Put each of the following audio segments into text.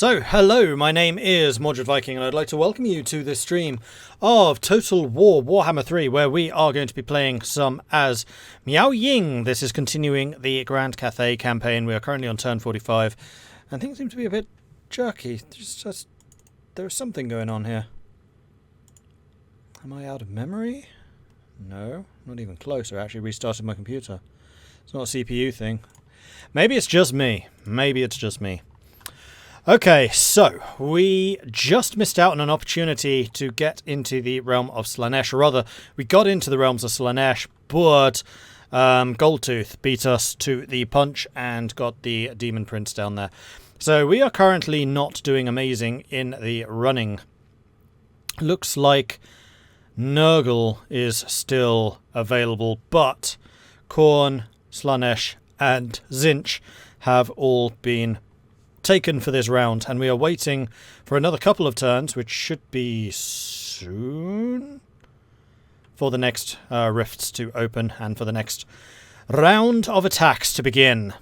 So, hello, my name is Mordred Viking, and I'd like to welcome you to this stream of Total War Warhammer 3, where we are going to be playing some as Miao Ying. This is continuing the Grand Cathay campaign. We are currently on turn 45, and things seem to be a bit jerky. There's something going on here. Am I out of memory? No, not even close. I actually restarted my computer. It's not a CPU thing. Maybe it's just me. Maybe it's just me. Okay, so we just missed out on an opportunity to get into the realm of Slaanesh. Or rather, we got into the realms of Slaanesh, but Goldtooth beat us to the punch and got the Demon Prince down there. So we are currently not doing amazing in the running. Looks like Nurgle is still available, but Khorne, Slaanesh, and Tzeentch have all been taken for this round, and we are waiting for another couple of turns, which should be soon, for the next rifts to open and for the next round of attacks to begin.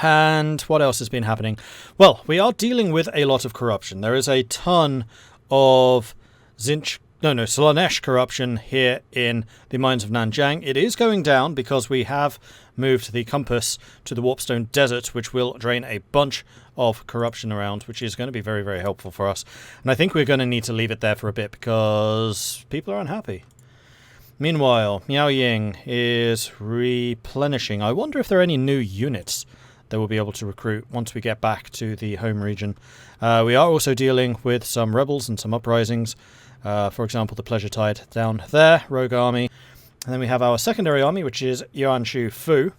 And what else has been happening? Well, we are dealing with a lot of corruption. There is a ton of Slaanesh corruption here in the mines of Nan-Gau. It is going down because we have moved the compass to the Warpstone Desert, which will drain a bunch of corruption around, which is going to be very, very helpful for us. And I think we're going to need to leave it there for a bit because people are unhappy. Meanwhile, Miao Ying is replenishing. I wonder if there are any new units that we'll be able to recruit once we get back to the home region. We are also dealing with some rebels and some uprisings. For example, the Pleasure Tide down there, rogue army. And then we have our secondary army, which is Yuan Shu Fu,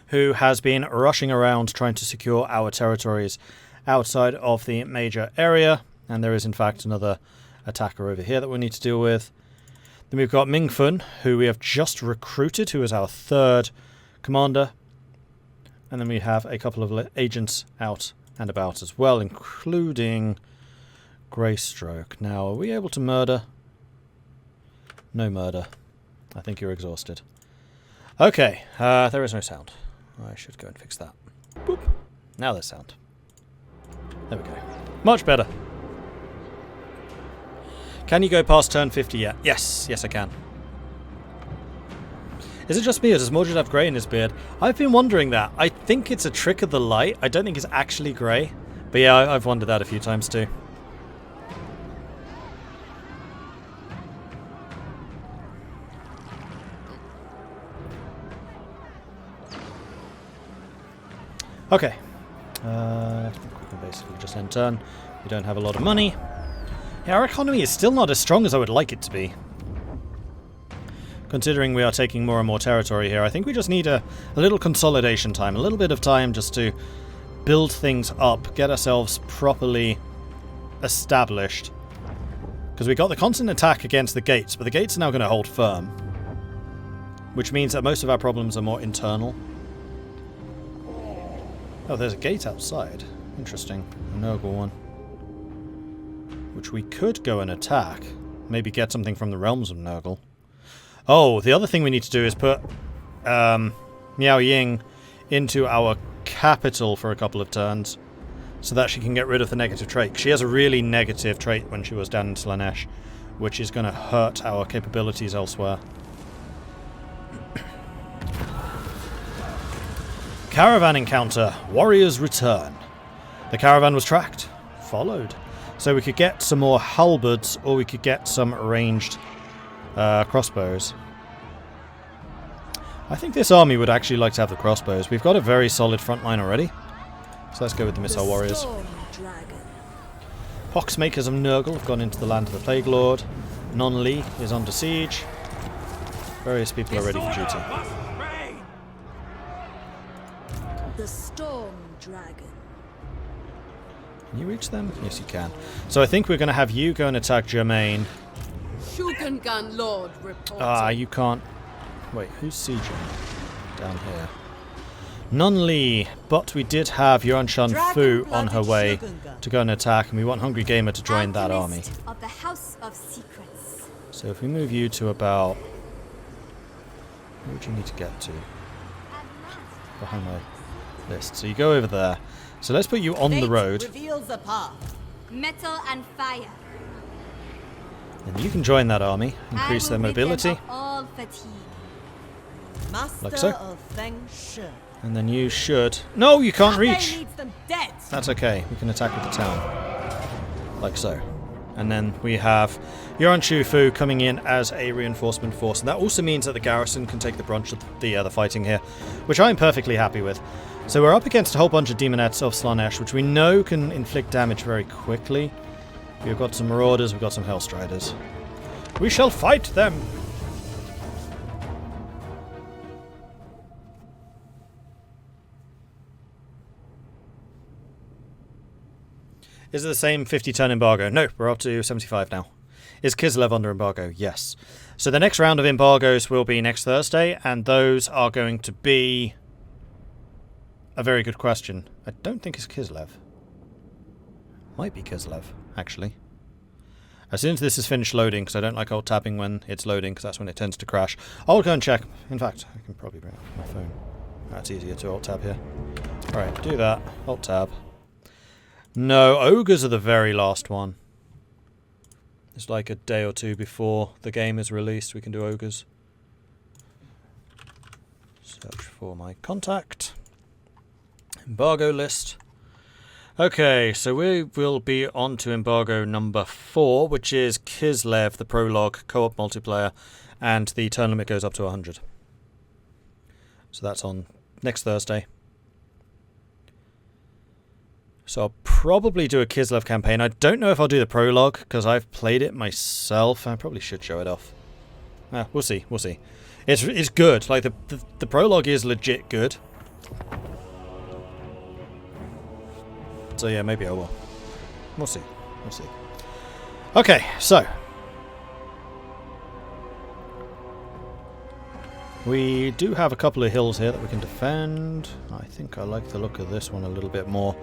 who has been rushing around trying to secure our territories outside of the major area. And there is, in fact, another attacker over here that we need to deal with. Then we've got Ming Fun, who we have just recruited, who is our third commander. And then we have a couple of agents out and about as well, including Greystroke. Now, are we able to murder? No murder. I think you're exhausted. Okay, there is no sound. I should go and fix that. Boop. Now there's sound. There we go. Much better. Can you go past turn 50 yet? Yes, yes I can. Is it just me, or does Mordred have grey in his beard? I've been wondering that. I think it's a trick of the light. I don't think it's actually grey. But yeah, I've wondered that a few times too. Okay, I think we can basically just end turn. We don't have a lot of money. Yeah, our economy is still not as strong as I would like it to be. Considering we are taking more and more territory here, I think we just need a little consolidation time, a little bit of time just to build things up, get ourselves properly established. Because we got the constant attack against the gates, but the gates are now going to hold firm. Which means that most of our problems are more internal. Oh, there's a gate outside. Interesting. A Nurgle one. Which we could go and attack. Maybe get something from the realms of Nurgle. Oh, the other thing we need to do is put Miao Ying into our capital for a couple of turns. So that she can get rid of the negative trait. She has a really negative trait when she was down in Slaanesh, which is going to hurt our capabilities elsewhere. Caravan encounter. Warriors return. The caravan was tracked. Followed. So we could get some more halberds, or we could get some ranged crossbows. I think this army would actually like to have the crossbows. We've got a very solid front line already. So let's go with the missile warriors. Poxmakers of Nurgle have gone into the land of the Plague Lord. Non-Li is under siege. Various people are ready for duty. The Storm Dragon. Can you reach them? Yes, you can. So I think we're going to have you go and attack Germain. Shukengan Lord reporting. Ah, you can't. Wait, who's sieging? Down here. Non-Li, but we did have Yuan Shan Fu on her way to go and attack, and we want Hungry Gamer to join that army. Of the House of Secrets. So if we move you to about... Where would you need to get to? Behind my list. So you go over there. So let's put you on the road. Reveals a path. Metal and fire. And you can join that army. Increase their mobility. Rid them of all fatigue. Master Like so. of Feng Shui. And then you should... No, you can't Cathay reach! needs them dead. That's okay. We can attack with the town. Like so. And then we have Yuan Shufu coming in as a reinforcement force. And that also means that the garrison can take the brunt of the fighting here, which I'm perfectly happy with. So we're up against a whole bunch of demonettes of Slaanesh, which we know can inflict damage very quickly. We've got some marauders, we've got some hellstriders. We shall fight them! Is it the same 50-turn embargo? No, we're up to 75 now. Is Kislev under embargo? Yes. So the next round of embargoes will be next Thursday, and those are going to be... a very good question. I don't think it's Kislev. Might be Kislev, actually. As soon as this is finished loading, because I don't like alt-tabbing when it's loading, because that's when it tends to crash, I'll go and check. In fact, I can probably bring up my phone. That's easier to alt-tab here. Alright, do that. Alt-tab. No, ogres are the very last one. It's like a day or two before the game is released, we can do ogres. Search for my contact. Embargo list. Okay, so we will be on to embargo number 4, which is Kislev, the prologue, co-op multiplayer, and the turn limit goes up to 100. So that's on next Thursday. So I'll probably do a Kislev campaign. I don't know if I'll do the prologue, because I've played it myself. I probably should show it off. We'll see, we'll see. It's good. Like, the prologue is legit good. So yeah, maybe I will. We'll see. We'll see. Okay, so. We do have a couple of hills here that we can defend. I think I like the look of this one a little bit more.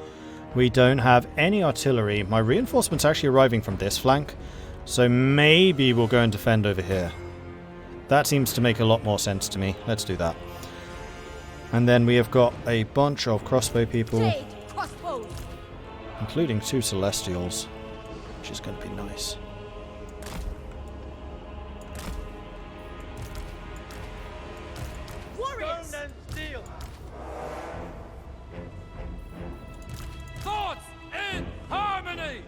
We don't have any artillery. My reinforcements are actually arriving from this flank. So maybe we'll go and defend over here. That seems to make a lot more sense to me. Let's do that. And then we have got a bunch of crossbow people. Including 2 Celestials, which is going to be nice. Warriors. Stone and steel. Thoughts in harmony.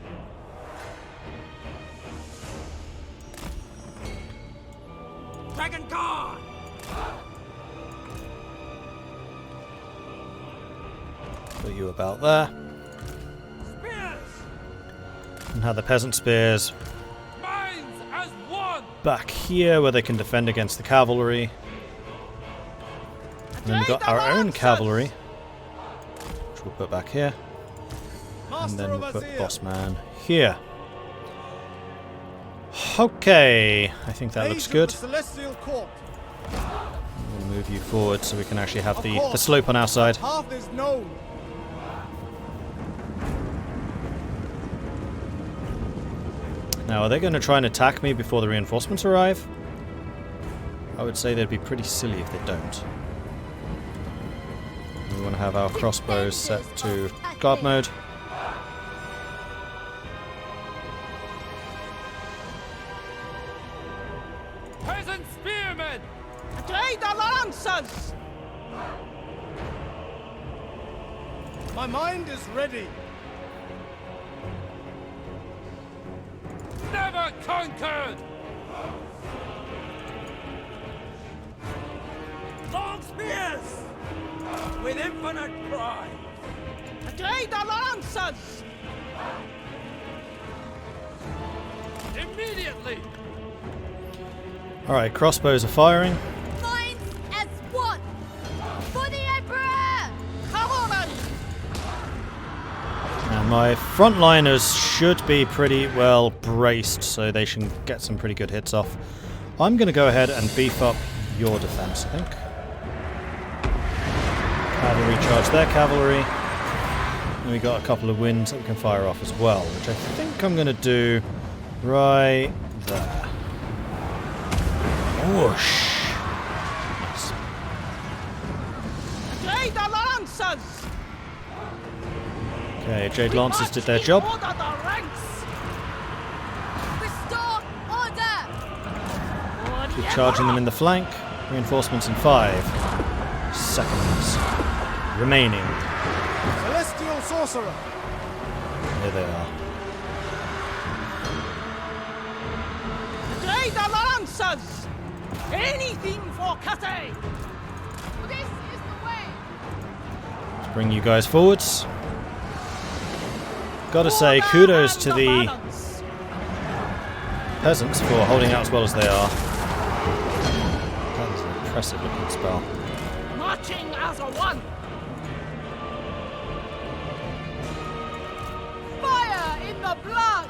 Dragon Guard. Put you about there. And have the peasant spears Minds as one. back here where they can defend against the cavalry. And then we've got our own cavalry, which we'll put back here. And then we'll put Bossman here. Okay, I think that looks good. I'm going to move you forward so we can actually have the slope on our side. Now, are they going to try and attack me before the reinforcements arrive? I would say they'd be pretty silly if they don't. We want to have our crossbows set to guard mode. Peasant spearmen. Trade the lances. My mind is ready. Never conquered! Long spears! With infinite pride! Trade the lances. Immediately! Alright, crossbows are firing. Minds as one. For the Emperor. Cavalry. And my frontliners should be pretty well braced, so they should get some pretty good hits off. I'm going to go ahead and beef up your defense, I think. Cavalry charge their cavalry. And we got a couple of winds that we can fire off as well, which I think I'm going to do right there. Whoosh. Nice. Trade the lances. Okay, Jade Lancers did their job. Order the ranks. Restore order! Keep charging them in the flank. Reinforcements in 5 seconds remaining. Celestial sorcerer. Here they are. Great Lancers. Anything for Cathay. This is the way! Let's bring you guys forwards. Gotta say, kudos to the peasants for holding out as well as they are. That is an impressive looking spell. Marching as a one. Fire in the blood!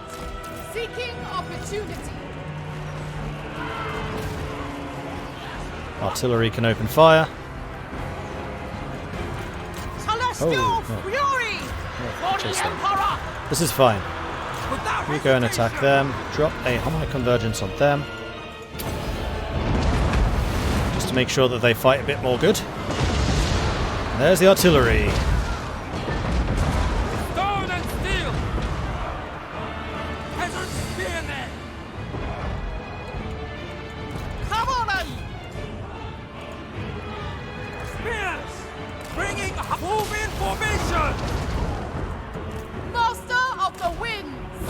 Seeking opportunity. Artillery can open fire. Celestial Oh, fury for the chase them. Emperor. This is fine. We go and attack them. Drop a harmonic convergence on them. Just to make sure that they fight a bit more good. And there's the artillery. Stone and steel! Peasant spearmen! Cavalry. Spears! Bringing move in formation! Master of the winds!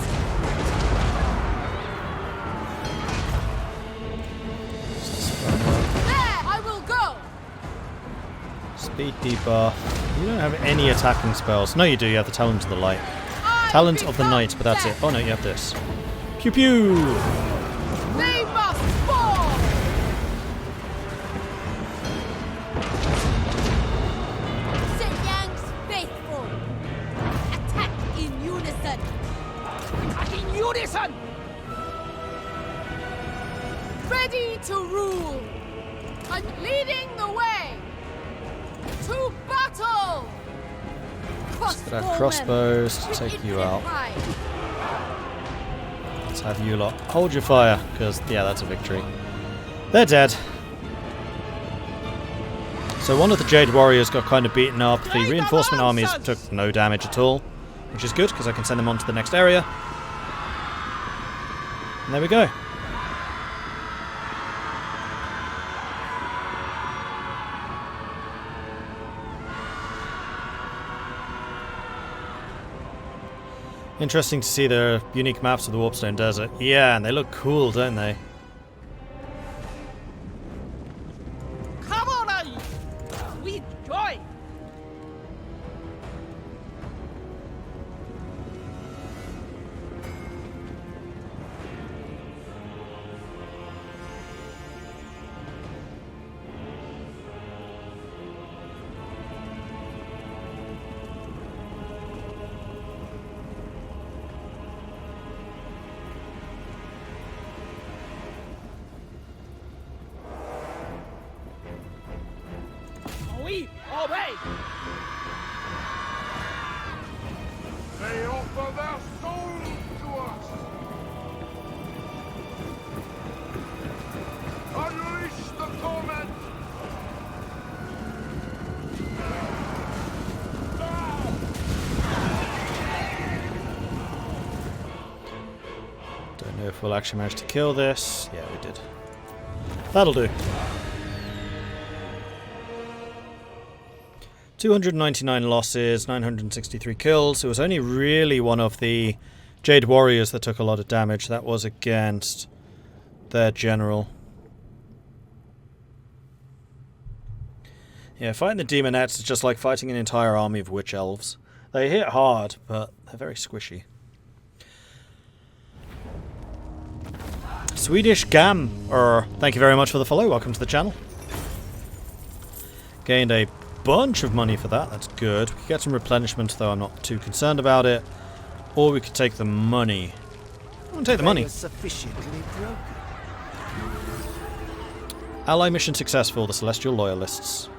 There I will go! Speed debuff. You don't have any attacking spells. No, you do. You have the Talons of the Light. Talons of the Night, but that's it. Oh no, you have this. Pew pew! They must fall! Shenyang's faithful! Attack in unison! Attack in unison. Ready to rule! I'm leading the way! To battle! Get our crossbows to take you out. Let's have you lot hold your fire, because, yeah, that's a victory. They're dead. So one of the Jade Warriors got kind of beaten up. The reinforcement armies took no damage at all, which is good, because I can send them on to the next area. And there we go. Interesting to see the unique maps of the Warpstone Desert. Yeah, and they look cool, don't they? Cavalry. With joy. We obey. They offer their souls to us! Unleash the torment! Don't know if we'll actually manage to kill this. Yeah, we did. That'll do. 299 losses, 963 kills. It was only really one of the Jade Warriors that took a lot of damage. That was against their general. Yeah, fighting the Demonettes is just like fighting an entire army of Witch Elves. They hit hard, but they're very squishy. Swedish Gam, thank you very much for the follow. Welcome to the channel. Gained a bunch of money for that. That's good. We could get some replenishment, though I'm not too concerned about it. Or we could take the money. I'm going to take the money. Sufficiently broken. Ally mission successful, the Celestial Loyalists.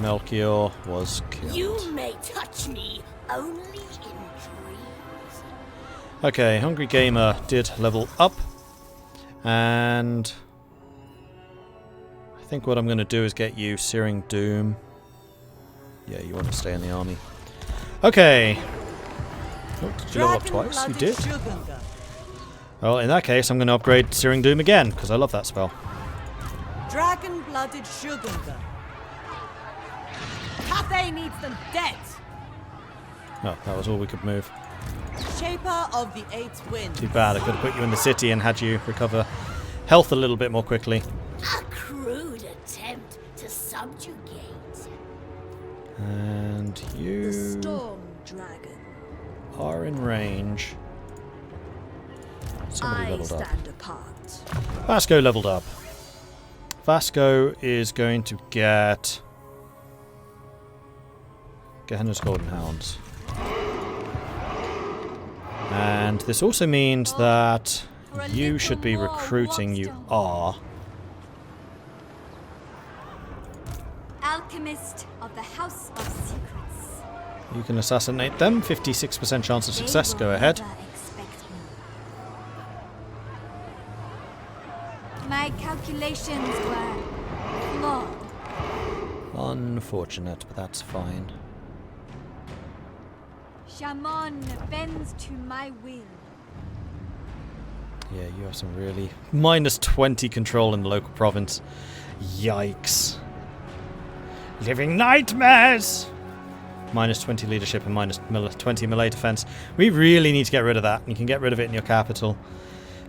Melchior was killed. You may touch me only in dreams. Okay, Hungry Gamer did level up. And I think what I'm going to do is get you Searing Doom. Yeah, you want to stay in the army. Okay. Oh, did you level up twice? You did. Well, in that case, I'm going to upgrade Searing Doom again, because I love that spell. Dragon-blooded Shogunga. Cathay needs them dead. Oh, that was all we could move. Shaper of the Eight Winds. Too bad, I could have put you in the city and had you recover health a little bit more quickly. A crude attempt to subjugate. And you The Storm Dragon. are in range. Somebody I leveled up. stand apart. Vasco leveled up. Vasco is going to get Gehenna's Golden Hounds. And this also means that you should be recruiting. You are. Alchemist of the House of Secrets. You can assassinate them. 56% chance of success. They Go will ahead. never expect me. My calculations were flawed. Unfortunate, but that's fine. Shaman bends to my will. Yeah, you have some really... Minus 20 control in the local province. Yikes. Living nightmares! Minus 20 leadership and minus 20 melee defense. We really need to get rid of that. You can get rid of it in your capital.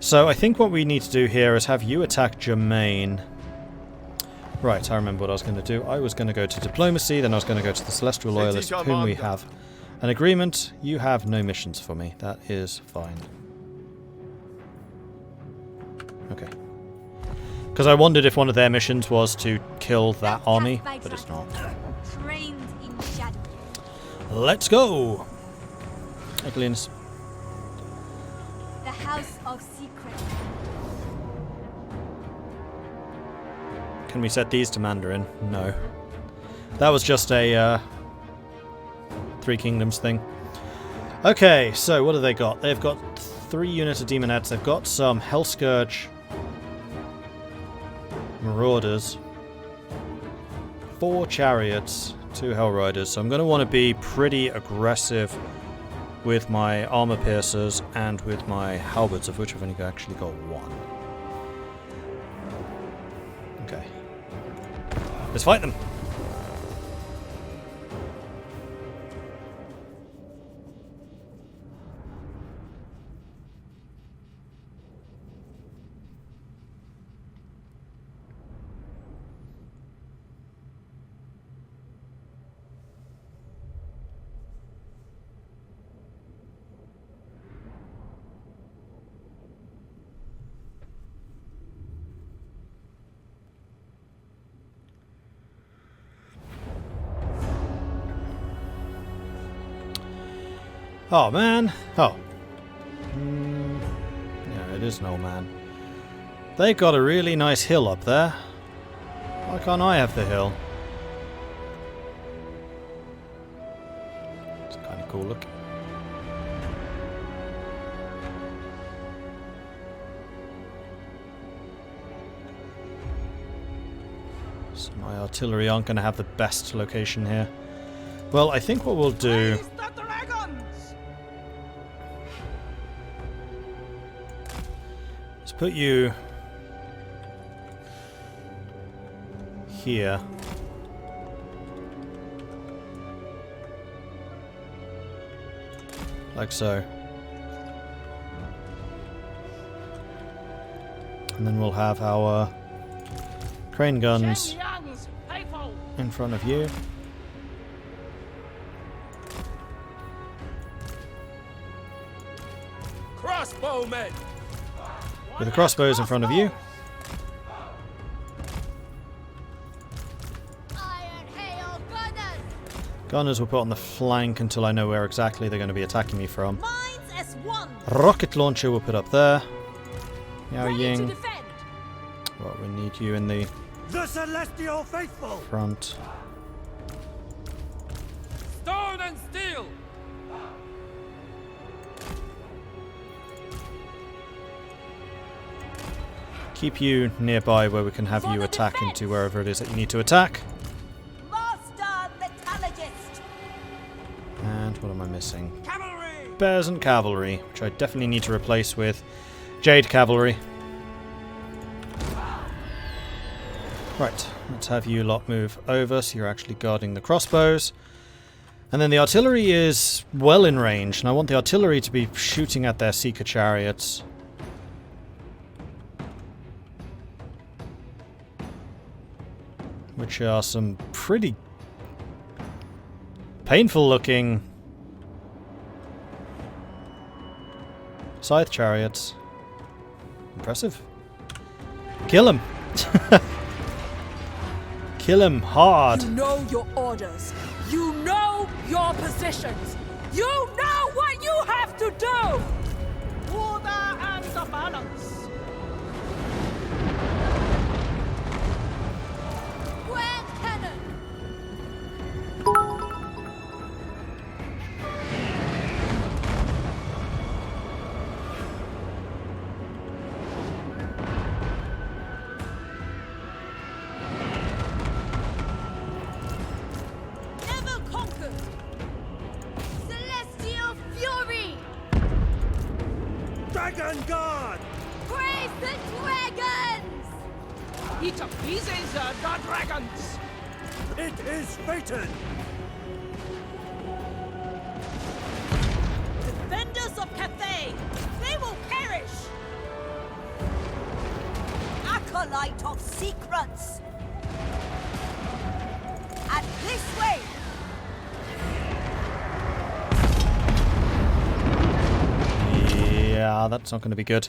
So I think what we need to do here is have you attack Germain. Right, I remember what I was going to do. I was going to go to diplomacy, then I was going to go to the Celestial Loyalists, with whom we have an agreement. You have no missions for me. That is fine. Okay. Because I wondered if one of their missions was to kill that army, but it's not. Trained in shadow. Let's go! Eglins. The House of Secrets. Can we set these to Mandarin? No. That was just a Three Kingdoms thing. Okay, so what have they got? They've got 3 units of Demonettes. They've got some Hellscourge Marauders, 4 Chariots, 2 Hellriders. So I'm going to want to be pretty aggressive with my Armor Piercers and with my Halberds, of which I've only actually got 1. Okay. Let's fight them! Oh, man. Oh. Yeah, it is an old man. They've got a really nice hill up there. Why can't I have the hill? It's kind of cool looking. So my artillery aren't going to have the best location here. Well, I think what we'll do... Raise the dragons! Let's put you here. Like so. And then we'll have our crane guns Young's faithful! in front of you. Crossbowmen! With the crossbows in front of you. Iron Hail Gunners! Gunners will put on the flank until I know where exactly they're going to be attacking me from. Minds as one. Rocket launcher we'll put up there. Miao Ready to Ying. defend. Well, we need you in the The Celestial Faithful! front. Stone and steel! keep you nearby where we can have you attack into wherever it is that you need to attack. Master metallurgist. And what am I missing? Cavalry! Bears and cavalry, which I definitely need to replace with Jade cavalry. Right, let's have you lot move over so you're actually guarding the crossbows. And then the artillery is well in range, and I want the artillery to be shooting at their seeker chariots. Which are some pretty painful looking scythe chariots. Impressive. Kill him! Kill him hard! You know your orders. You know your positions. You know what you have to do. Order and the balance. Grand cannon! Never conquered. Celestial fury! Dragon Guard! Praise the dragons! Each of these is the dragons. It is fated! Defenders of Cathay. They will perish. Acolyte of secrets. And this way. Yeah, that's not going to be good.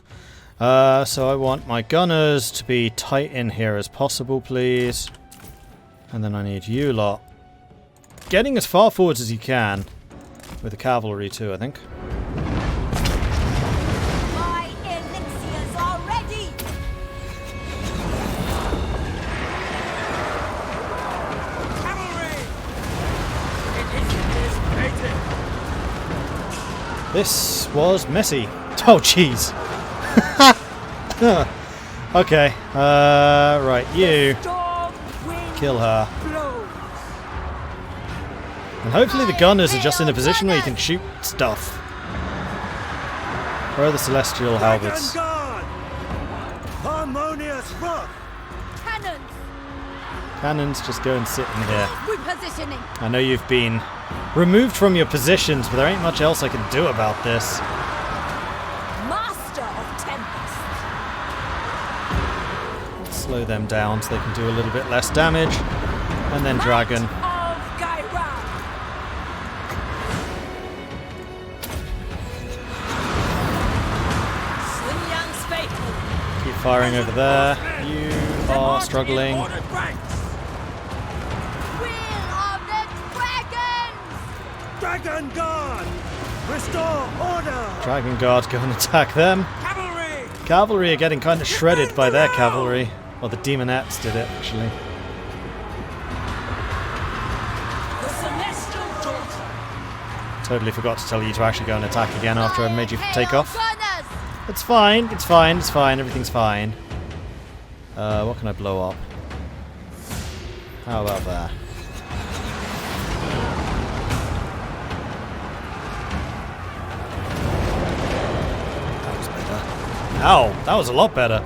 So I want my gunners to be tight in here as possible, please. And then I need you lot getting as far forwards as you can. With the cavalry too, I think. My elixirs are ready. Cavalry! It is fated! This was messy. Oh, jeez. Okay. Right, you Storm wind kill her. blows. And hopefully the gunners are just in a position where you can shoot stuff. Where are the celestial Dragon halberds? Guard! Harmonious wrath! Cannons! Cannons, just go and sit in here. Repositioning! I know you've been removed from your positions, but there ain't much else I can do about this. Master of tempest. Slow them down so they can do a little bit less damage. And then dragon. Of Gairan. Sun Yang's faithful. Keep firing over there. You are struggling. Ordered ranks! Will of the dragons! Dragon Guard! Restore order! Dragon Guard, go and attack them. Cavalry! Cavalry are getting kind of shredded by their cavalry. Well, the demonettes did it, actually. The celestial daughter. Totally forgot to tell you to actually go and attack again after I made you take Hail off. gunners! It's fine, it's fine, it's fine, everything's fine. What can I blow up? How about that? That was better. Ow, that was a lot better.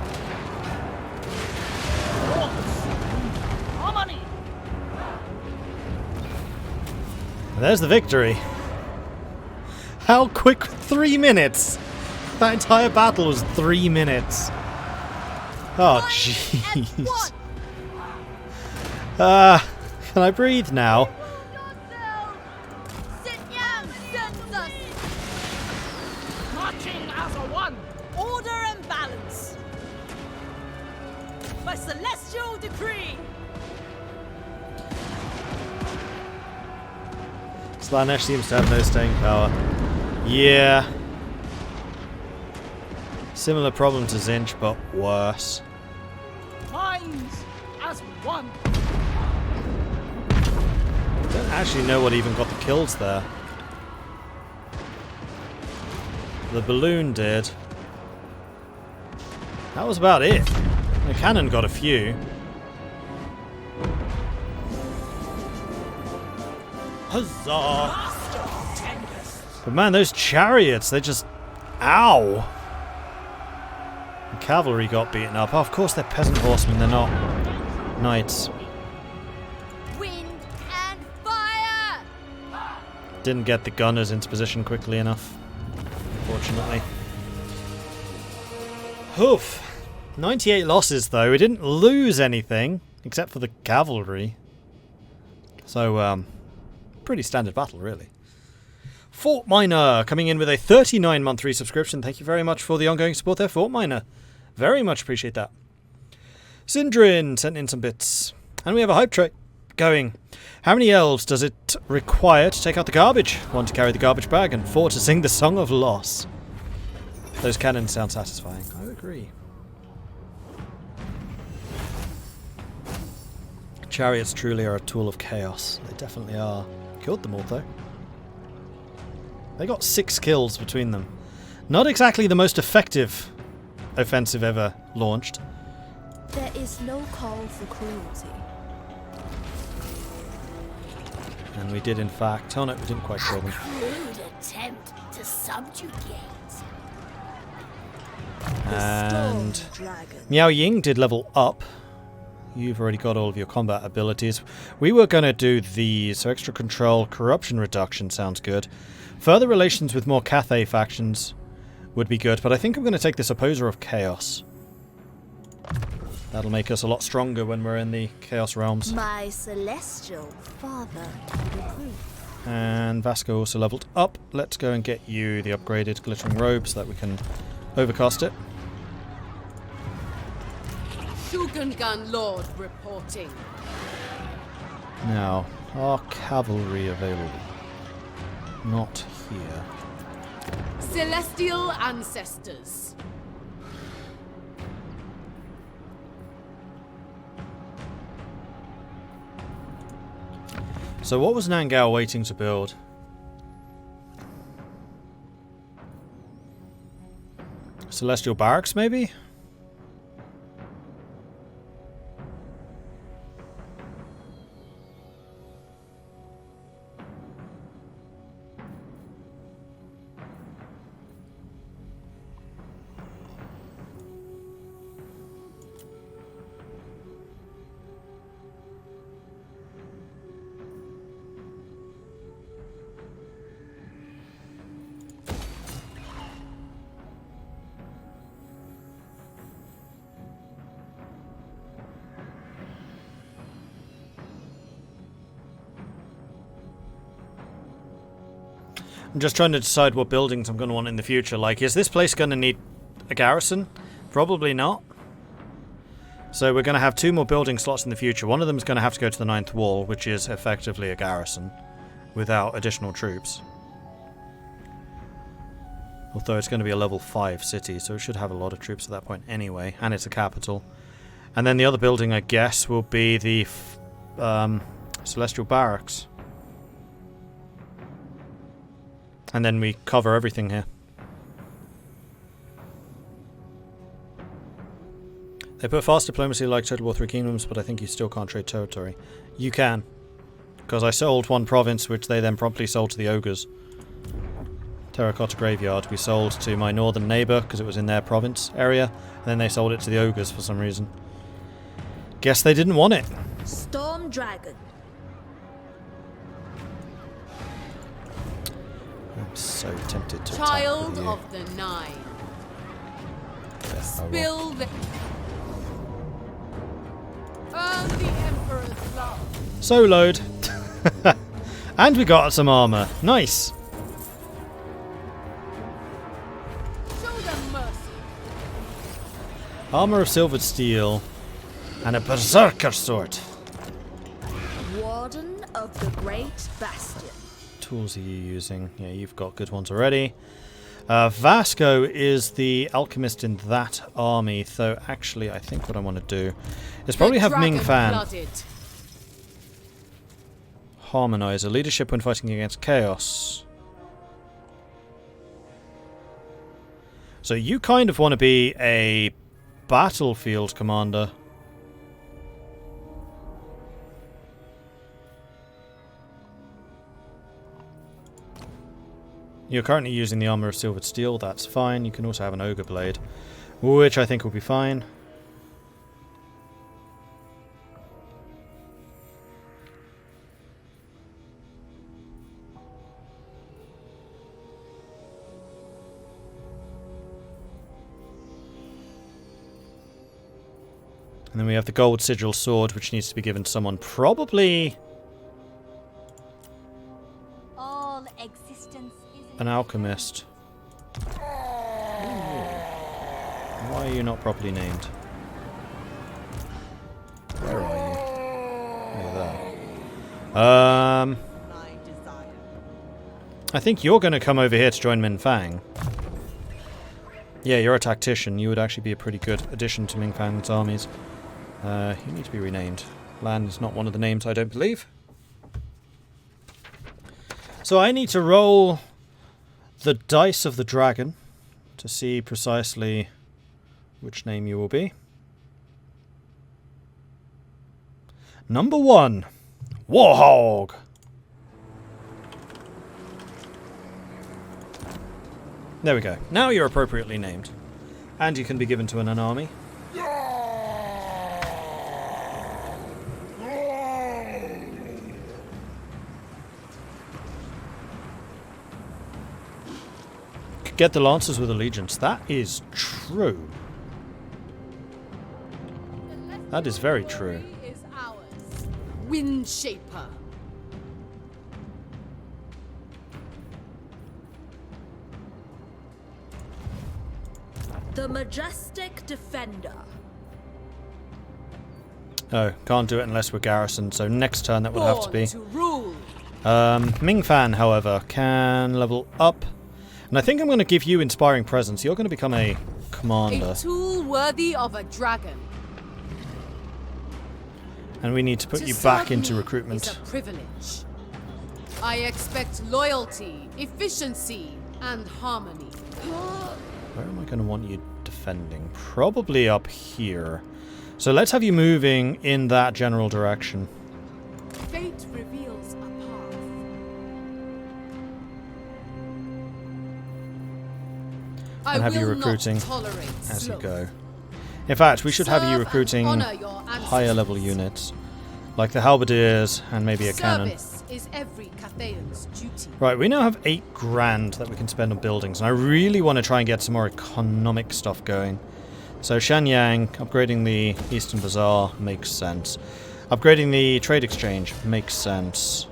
Harmony. And there's the victory. How quick? 3 minutes! That entire battle was 3 minutes. Oh, jeez. Can I breathe now? Marching as a one. Order and balance. By celestial decree. Slaanesh seems to have no staying power. Yeah. Similar problem to Zinch, but worse. Minds as one. Don't actually know what even got the kills there. The balloon did. That was about it. The cannon got a few. Huzzah! But man, those chariots, they just... Ow! The cavalry got beaten up. Oh, of course they're peasant horsemen, they're not knights. Wind and fire! Didn't get the gunners into position quickly enough, unfortunately. Oof. 98 losses, though. We didn't lose anything, except for the cavalry. So, pretty standard battle, really. Fort Miner coming in with a 39-month resubscription. Thank you very much for the ongoing support there, Fort Miner. Very much appreciate that. Sindrin sent in some bits. And we have a hype train going. How many elves does it require to take out the garbage? 1 to carry the garbage bag, and 4 to sing the Song of Loss. Those cannons sound satisfying. I agree. Chariots truly are a tool of chaos. They definitely are. Killed them all, though. They got 6 kills between them. Not exactly the most effective offensive ever launched. There is no call for cruelty. And we did, in fact... Oh no, we didn't quite kill them. Crude attempt to subjugate. And Miao Ying did level up. You've already got all of your combat abilities. We were going to do these, so extra control, corruption reduction sounds good. Further relations with more Cathay factions would be good, but I think I'm going to take this Opposer of Chaos. That'll make us a lot stronger when we're in the Chaos Realms. My celestial father reproof. And Vasco also leveled up. Let's go and get you the upgraded glittering robe so that we can overcast it. Shugengan Lord reporting. Now, are cavalry available? Not here. Celestial ancestors. So what was Nan-Gau waiting to build? Celestial Barracks, maybe? I'm just trying to decide what buildings I'm going to want in the future. Like, is this place going to need a garrison? Probably not. So we're going to have 2 more building slots in the future. One of them is going to have to go to the 9th wall, which is effectively a garrison without additional troops. Although it's going to be a level 5 city, so it should have a lot of troops at that point anyway, and it's a capital. And then the other building, I guess, will be the Celestial Barracks. And then we cover everything here. They put fast diplomacy like Total War 3 Kingdoms, but I think you still can't trade territory. You can. Because I sold one province, which they then promptly sold to the ogres. Terracotta Graveyard. We sold to my northern neighbour, because it was in their province area. And then they sold it to the ogres for some reason. Guess they didn't want it. Storm Dragon. I'm so tempted to Child attack with you. of the Nine. Yes, I will. Spill the... Earn the Emperor's love. Soloed. And we got some armour. Nice. Show them mercy. Armour of silvered steel. And a berserker sword. Warden of the Great Bastion. Tools are you using? Yeah, you've got good ones already. Vasco is the alchemist in that army, though actually I think what I want to do is probably have Ming Fan harmonize a leadership when fighting against chaos. So you kind of want to be a battlefield commander. You're currently using the armor of silvered steel, that's fine. You can also have an ogre blade, which I think will be fine. And then we have the gold sigil sword, which needs to be given to someone. Probably All existence is an alchemist. Why are you not properly named? Where are you? You're there. My desire. I think you're going to come over here to join Min Fang. Yeah, you're a tactician. You would actually be a pretty good addition to Ming Fang's armies. You need to be renamed. Lan is not one of the names, I don't believe. So I need to roll the dice of the dragon to see precisely which name you will be. Number 1, Warhog. There we go. Now you're appropriately named. And you can be given to an army. Get the Lancers with Allegiance. That is true. That is very true. Is ours. Windshaper. The majestic defender. Oh, can't do it unless we're garrisoned, so next turn that will have to be. To rule. Ming Fan, however, can level up. And I think I'm going to give you Inspiring Presence. You're going to become a commander. A tool worthy of a dragon. And we need to put To you back serve into me recruitment. is a privilege. I expect loyalty, efficiency, and harmony. Where am I going to want you defending? Probably up here. So let's have you moving in that general direction. Fate reveals a path. And have you recruiting not tolerate as you sloth. go. In fact, we should have you Serve recruiting and honor your higher level ancestors. units. Like the halberdiers and maybe a cannon. Service is every Cathayan's duty. Right, we now have 8 grand that we can spend on buildings, and I really want to try and get some more economic stuff going. So Shanyang, upgrading the Eastern Bazaar makes sense. Upgrading the Trade Exchange makes sense.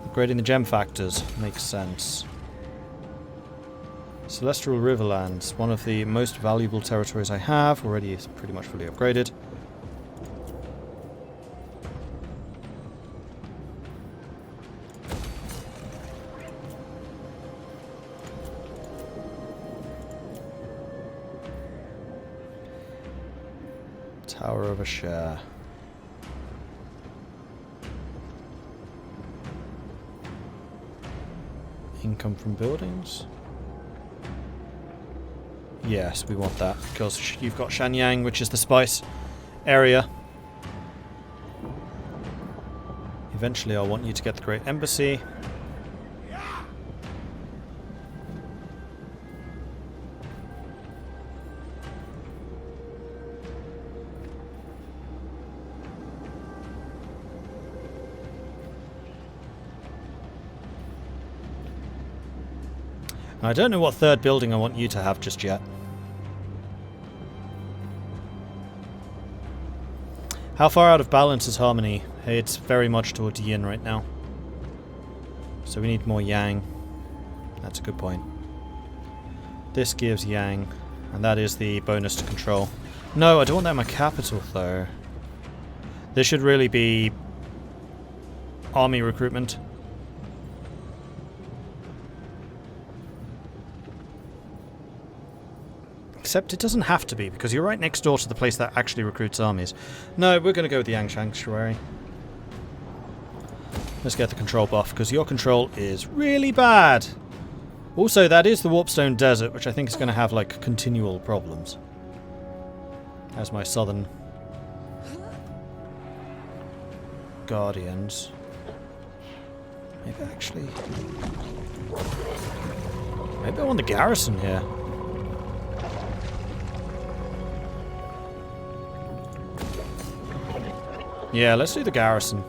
Upgrading the Gem Factors makes sense. Celestial Riverlands, one of the most valuable territories I have, already is pretty much fully upgraded. Tower of a Share. Income from buildings? Yes, we want that, because you've got Shanyang, which is the spice area. Eventually I'll want you to get the Great Embassy. I don't know what third building I want you to have just yet. How far out of balance is Harmony? Hey, it's very much towards Yin right now. So we need more Yang. That's a good point. This gives Yang, and that is the bonus to control. No, I don't want that in my capital though. This should really be army recruitment. Except it doesn't have to be, because you're right next door to the place that actually recruits armies. No, we're going to go with the Yang Sanctuary. Let's get the control buff, because your control is really bad. Also, that is the Warpstone Desert, which I think is going to have, like, continual problems. as my southern guardians. Maybe actually... Maybe I want the garrison here. Yeah, let's do the garrison.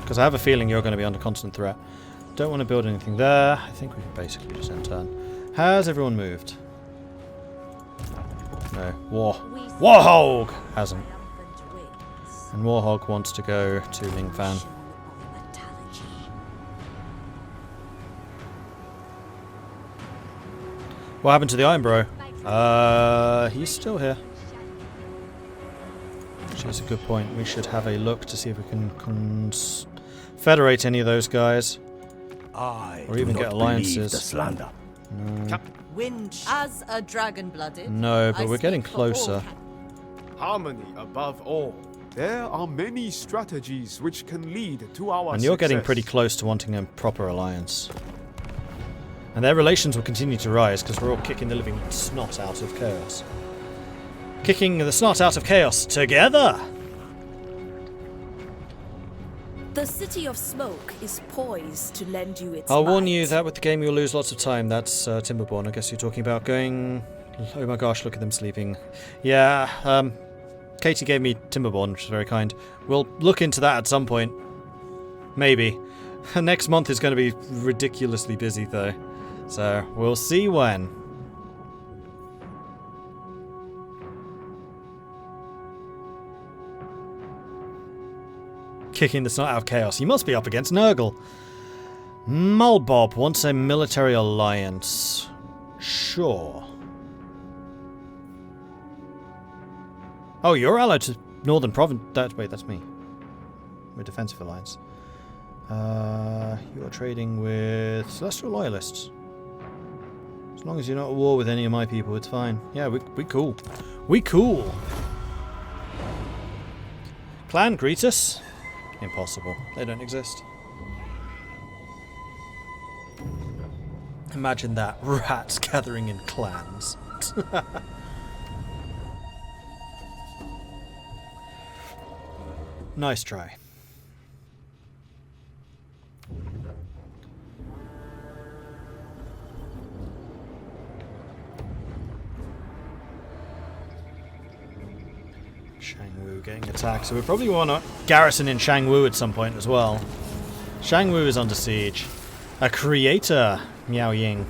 Because I have a feeling you're going to be under constant threat. Don't want to build anything there. I think we can basically just end turn. Has everyone moved? No. Warhog hasn't. And Warhog wants to go to Ling Fan. What happened to the Iron Bro? He's still here. Which is a good point. We should have a look to see if we can confederate any of those guys. Or even get alliances. No. As a dragon-blooded, No, but we're getting closer. Harmony above all. There are many strategies which can lead to our And you're getting success. pretty close to wanting a proper alliance. And their relations will continue to rise because we're all kicking the living snot out of chaos. Kicking the snot out of chaos together! The City of Smoke is poised to lend you its I'll warn might. you that with the game you'll lose lots of time. That's Timberborn. I guess you're talking about going... Oh my gosh, look at them sleeping. Yeah, Katie gave me Timberborn, which is very kind. We'll look into that at some point. Maybe. Next month is going to be ridiculously busy though. So, we'll see when. Kicking the snot out of chaos. You must be up against Nurgle. Mulbob wants a military alliance. Sure. Oh, you're allied to Northern Province. Wait, that's me. We're defensive alliance. You are trading with Celestial Loyalists. As long as you're not at war with any of my people, it's fine. Yeah, we cool. We cool. Clan, greet us. Impossible. They don't exist. Imagine that. Rats gathering in clans. Nice try. Shangwu getting attacked, so we probably want to garrison in Shangwu at some point as well. Shangwu is under siege. A creator, Miao Ying.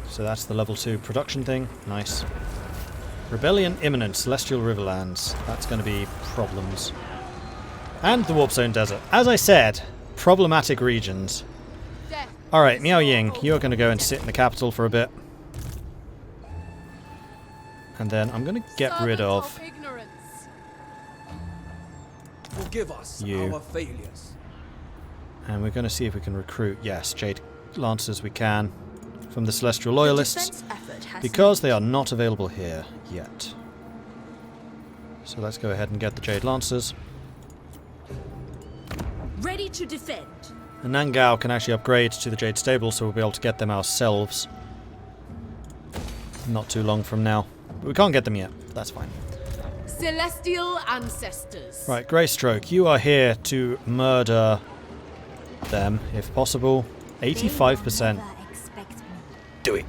So that's the level 2 production thing. Nice. Rebellion imminent, Celestial Riverlands. That's going to be problems. And the Warp Zone Desert. As I said, problematic regions. Alright, Miao Ying, you're going to go and sit in the capital for a bit. And then I'm going to get rid of Forgive us you. our failures. And we're going to see if we can recruit, yes, Jade Lancers we can, from the Celestial Loyalists, because they are not available here yet. So let's go ahead and get the Jade Lancers. Ready to defend. And Nan-Gau can actually upgrade to the Jade Stable, so we'll be able to get them ourselves. Not too long from now. But we can't get them yet. That's fine. Celestial ancestors. Right, Greystroke, you are here to murder them, if possible. 85%. Do it.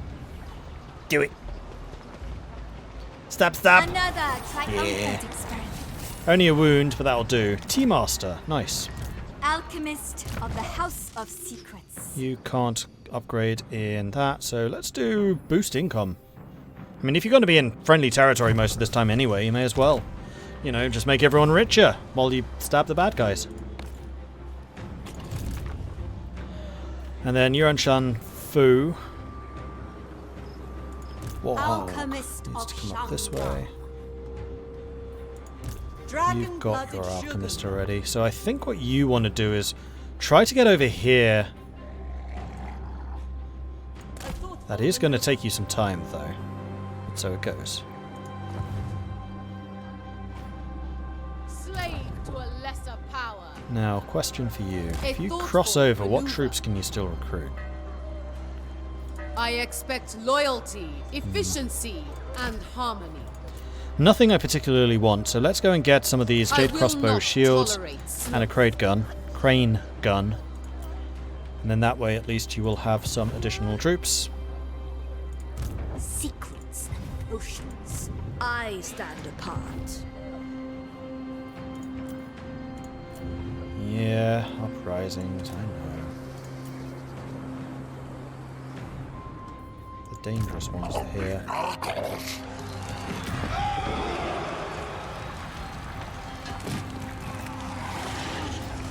Do it. Stab, stab. Another triumphant experiment. Only a wound, but that'll do. T-Master, nice. Alchemist of the House of Secrets. You can't upgrade in that, so let's do boost income. I mean, if you're going to be in friendly territory most of this time anyway, you may as well. You know, just make everyone richer while you stab the bad guys. And then Yuan-Shan Fu. Alchemist Needs of to come up this Shangri-La. way. You've got your alchemist already. So I think what you want to do is try to get over here. That is going to take you some time, though. But so it goes. Slave to a lesser power. Now, question for you. A If you thoughtful cross over, what maneuver. troops can you still recruit? I expect loyalty, efficiency, and harmony. Nothing I particularly want, so let's go and get some of these jade crossbow shields and a crane gun. And then that way at least you will have some additional troops. Secrets and potions. I stand apart. Yeah, uprisings, I know. The dangerous ones are here. I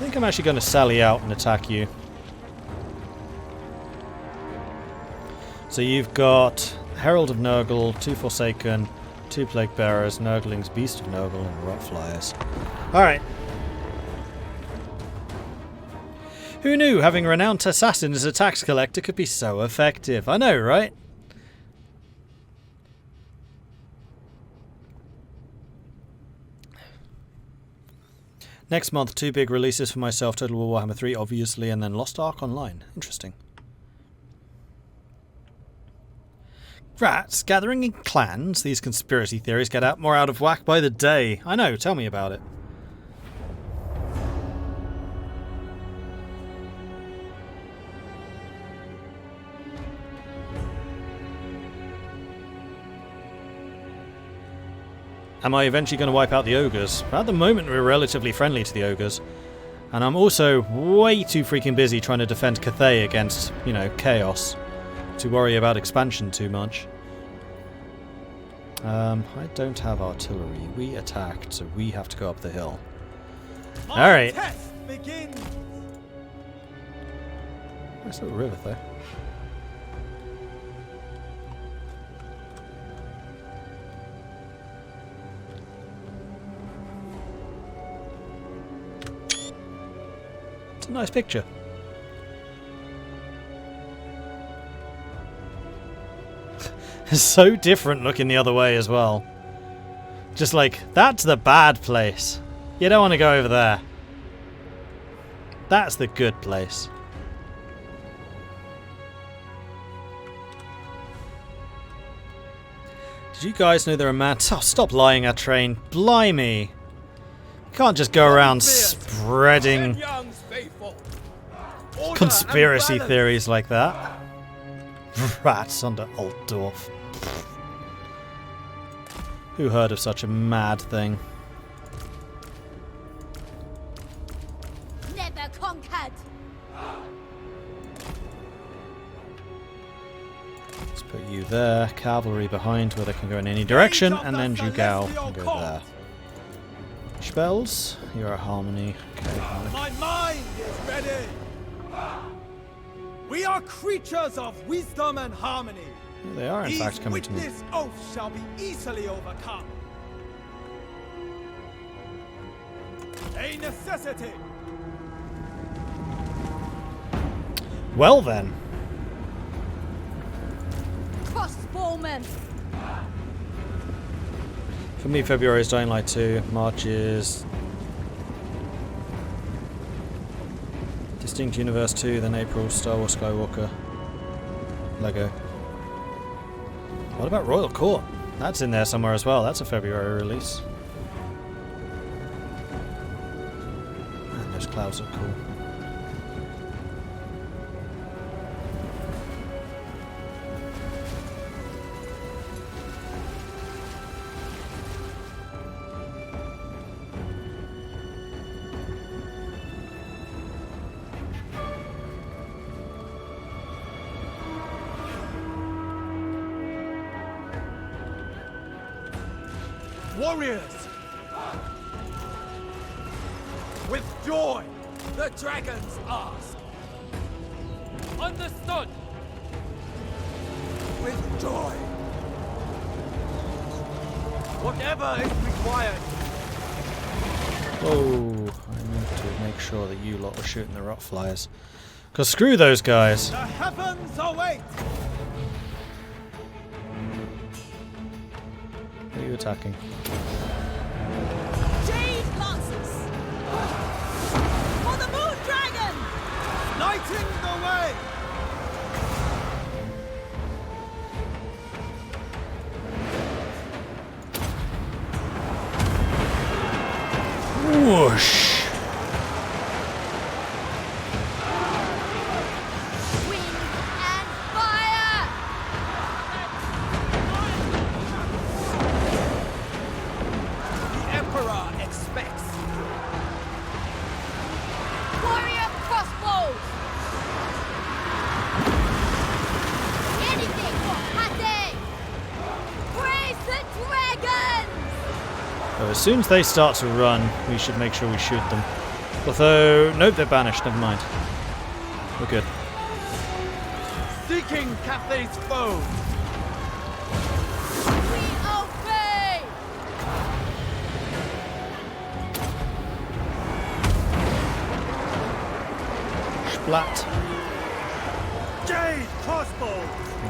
think I'm actually going to sally out and attack you. So you've got Herald of Nurgle, 2 Forsaken, 2 Plague Bearers, Nurglings, Beast of Nurgle, and Rot Flyers. Alright. Who knew having a renowned assassin as a tax collector could be so effective? I know, right? Next month, 2 big releases for myself, Total War Warhammer 3, obviously, and then Lost Ark Online. Interesting. Rats, gathering in clans, these conspiracy theories get more out of whack by the day. I know, tell me about it. Am I eventually going to wipe out the ogres? At the moment we're relatively friendly to the ogres. And I'm also way too freaking busy trying to defend Cathay against, you know, chaos. To worry about expansion too much. I don't have artillery. We attacked, so we have to go up the hill. Alright. Nice little river though. It's a nice picture. It's so different looking the other way as well. Just like, that's the bad place. You don't want to go over there. That's the good place. Did you guys know there are mad... Oh, stop lying, our train. Blimey. You can't just go around spreading conspiracy theories like that. Rats under Altdorf. Who heard of such a mad thing? Never conquered. Let's put you there. Cavalry behind where they can go in any direction, and then Nan-Gau can go there. Spells, you're at Harmony. Okay. My mind is ready. We are creatures of wisdom and harmony. Yeah, they are in fact coming to me. This oath shall be easily overcome. A necessity. Well then. Crossbowmen. For me, February is Dying Light 2. March is Distinct Universe 2. Then April, Star Wars Skywalker. Lego. What about Royal Court? That's in there somewhere as well. That's a February release. Man, those clouds look cool. Warriors! With joy, the dragons ask. Understood! With joy. Whatever is required. Oh, I need to make sure that you lot are shooting the rot flyers. Because screw those guys. The heavens await! Who are you attacking? Jade Lances! For the Moon Dragon! Lighting the way! as soon as they start to run, we should make sure we shoot them. Although, nope, they're banished, never mind. We're good. Seeking Cathay's foes! We obey! Splat. Jade crossbow!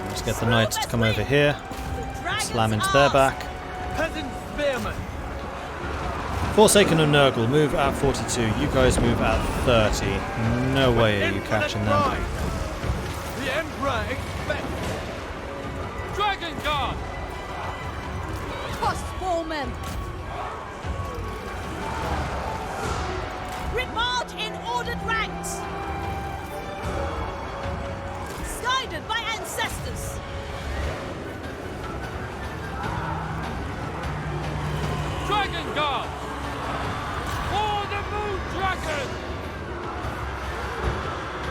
Let's get the knights to come over here. The dragons Slam into their ask. back. Peasant spearman! Forsaken and Nurgle, move at 42. You guys move at 30. No way are you catching them. Pride. The Emperor expects! Dragon Guard! Crossbowmen! March in ordered ranks. Guided by ancestors. Dragon Guard! For the Moon Dragon!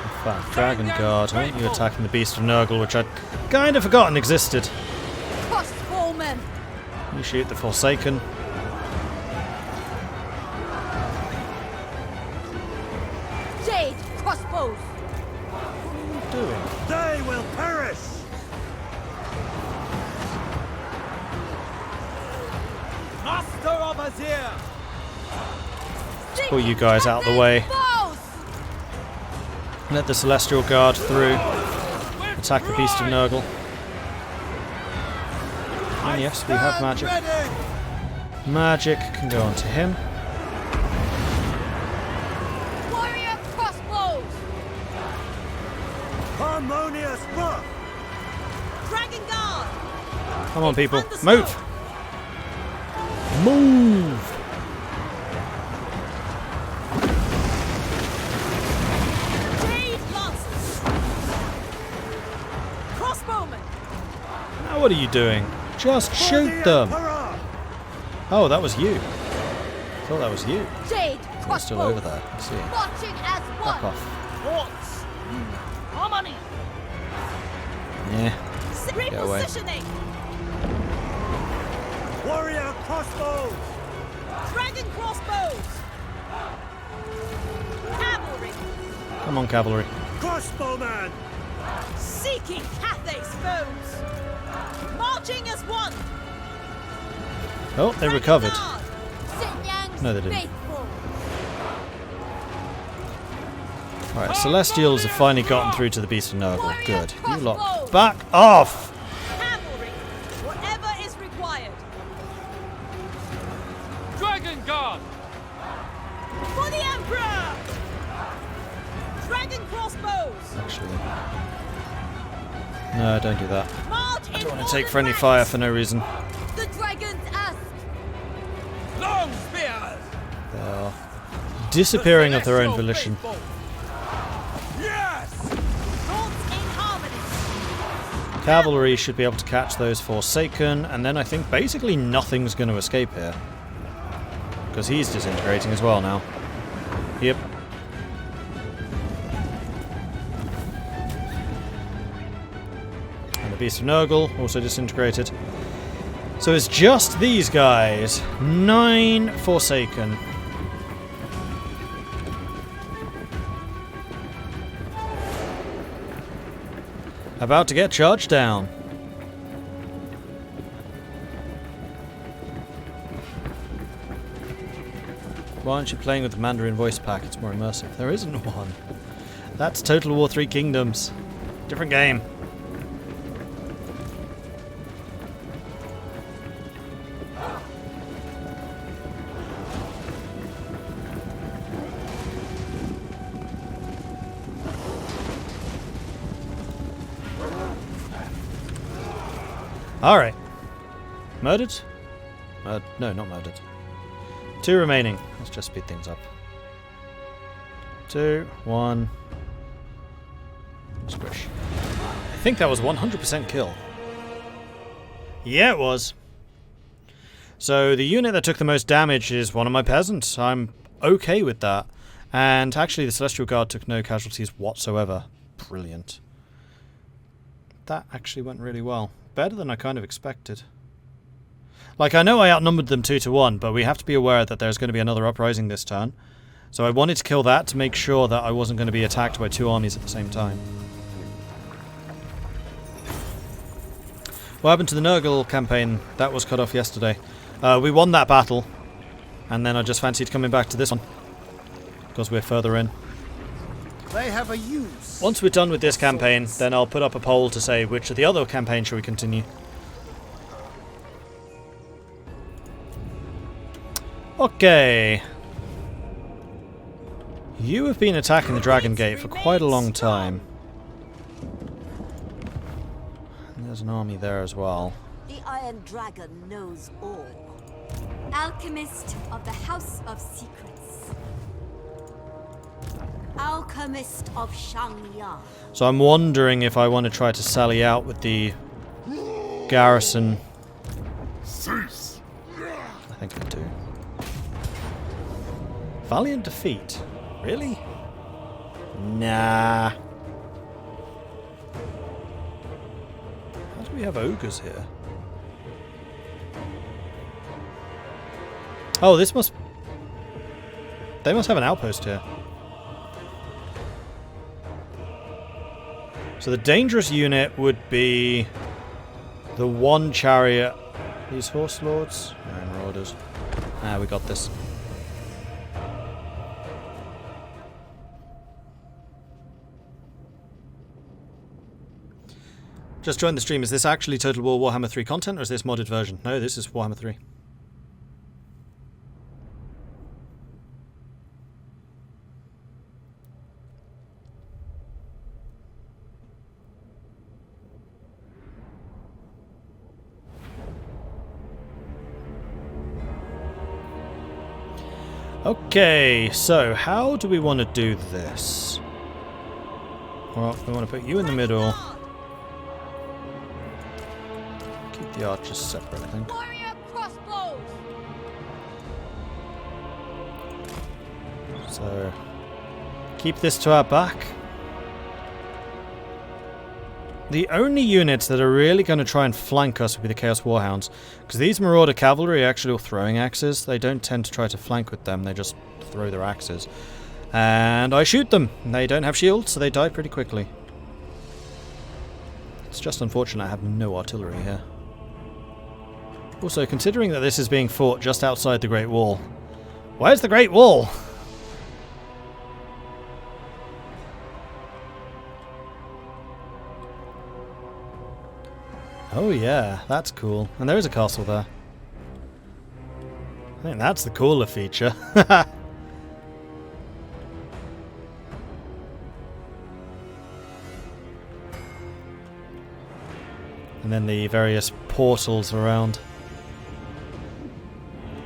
In fact, Dragon Guard, aren't you attacking the Beast of Nurgle, which I'd kind of forgotten existed. Crossbowmen! You shoot the Forsaken. Jade crossbows! What are you doing? They will perish! Master of Azir! Pull you guys out of the way. Bows! Let the Celestial Guard through. Attack the Beast of Nurgle. And yes, we have magic. Ready! Magic can go onto him. Warrior crossbows! Harmonious rock! Dragon Guard. Come on, people. Under Move! smoke. Move! Jade Lancers. Crossbowmen. Now what are you doing? Just shoot them! Oh, that was you. I thought that was you. Jade You're crossbows! still over there. I see. Marching as Back one! off. Forts. Harmony. Yeah. Get away. Repositioning. Warrior crossbows! Dragon crossbows. Cavalry. Come on, cavalry. Crossbowman! Seeking Cathay's foes. Marching as one. Oh, they recovered. Guard. Xinjiang's No, they didn't. faithful! Alright, Celestials have finally gotten through to the Beast of Nurgle. Good. You lot back off! Cavalry. Whatever is required. Dragon Guard! For the Emperor. Dragon crossbows. Actually. No, don't do that. March I don't want to take friendly fire for no reason. The dragons ask! Long spears! They are disappearing of their own volition. Yes! Thoughts in harmony. Cavalry should be able to catch those Forsaken, and then I think basically nothing's going to escape here. Because he's disintegrating as well now. Yep. And the Beast of Nurgle also disintegrated. So it's just these guys. 9 Forsaken. About to get charged down. Why aren't you playing with the Mandarin voice pack? It's more immersive. There isn't one. That's Total War 3 Kingdoms. Different game. Alright. Murdered? No, not murdered. 2 remaining. Let's just speed things up. 2, 1. Squish. I think that was 100% kill. Yeah, it was. So the unit that took the most damage is one of my peasants. I'm okay with that. And actually the Celestial Guard took no casualties whatsoever. Brilliant. That actually went really well. Better than I kind of expected. Like, I know I outnumbered them 2-1, but we have to be aware that there's going to be another uprising this turn. So I wanted to kill that to make sure that I wasn't going to be attacked by 2 armies at the same time. What happened to the Nan-Gau campaign? That was cut off yesterday. We won that battle, and then I just fancied coming back to this one, because we're further in. They have a use. Once we're done with this campaign, then I'll put up a poll to say which of the other campaigns should we continue. Okay. You have been attacking the Dragon Gate for quite a long time. And there's an army there as well. The Iron Dragon knows all. Alchemist of the House of Secrets. Alchemist of Shangya. So I'm wondering if I want to try to sally out with the garrison. Cease. I think I do. Valiant defeat. Really? Nah. How do we have ogres here? Oh, this must... They must have an outpost here. So the dangerous unit would be the one chariot. These horse lords? No, marauders. Ah, we got this. Just joined the stream. Is this actually Total War Warhammer 3 content, or is this modded version? No, this is Warhammer 3. Okay, so how do we want to do this? Well, we want to put you in the middle. Keep the archers separate, I think. Warrior crossbows. So, keep this to our back. The only units that are really going to try and flank us will be the Chaos Warhounds, because these Marauder Cavalry are actually throwing axes. They don't tend to try to flank with them, they just throw their axes. And I shoot them. They don't have shields, so they die pretty quickly. It's just unfortunate I have no artillery here. Also, considering that this is being fought just outside the Great Wall. Where's the Great Wall? Oh yeah, that's cool. And there is a castle there. I think that's the cooler feature. And then the various portals around.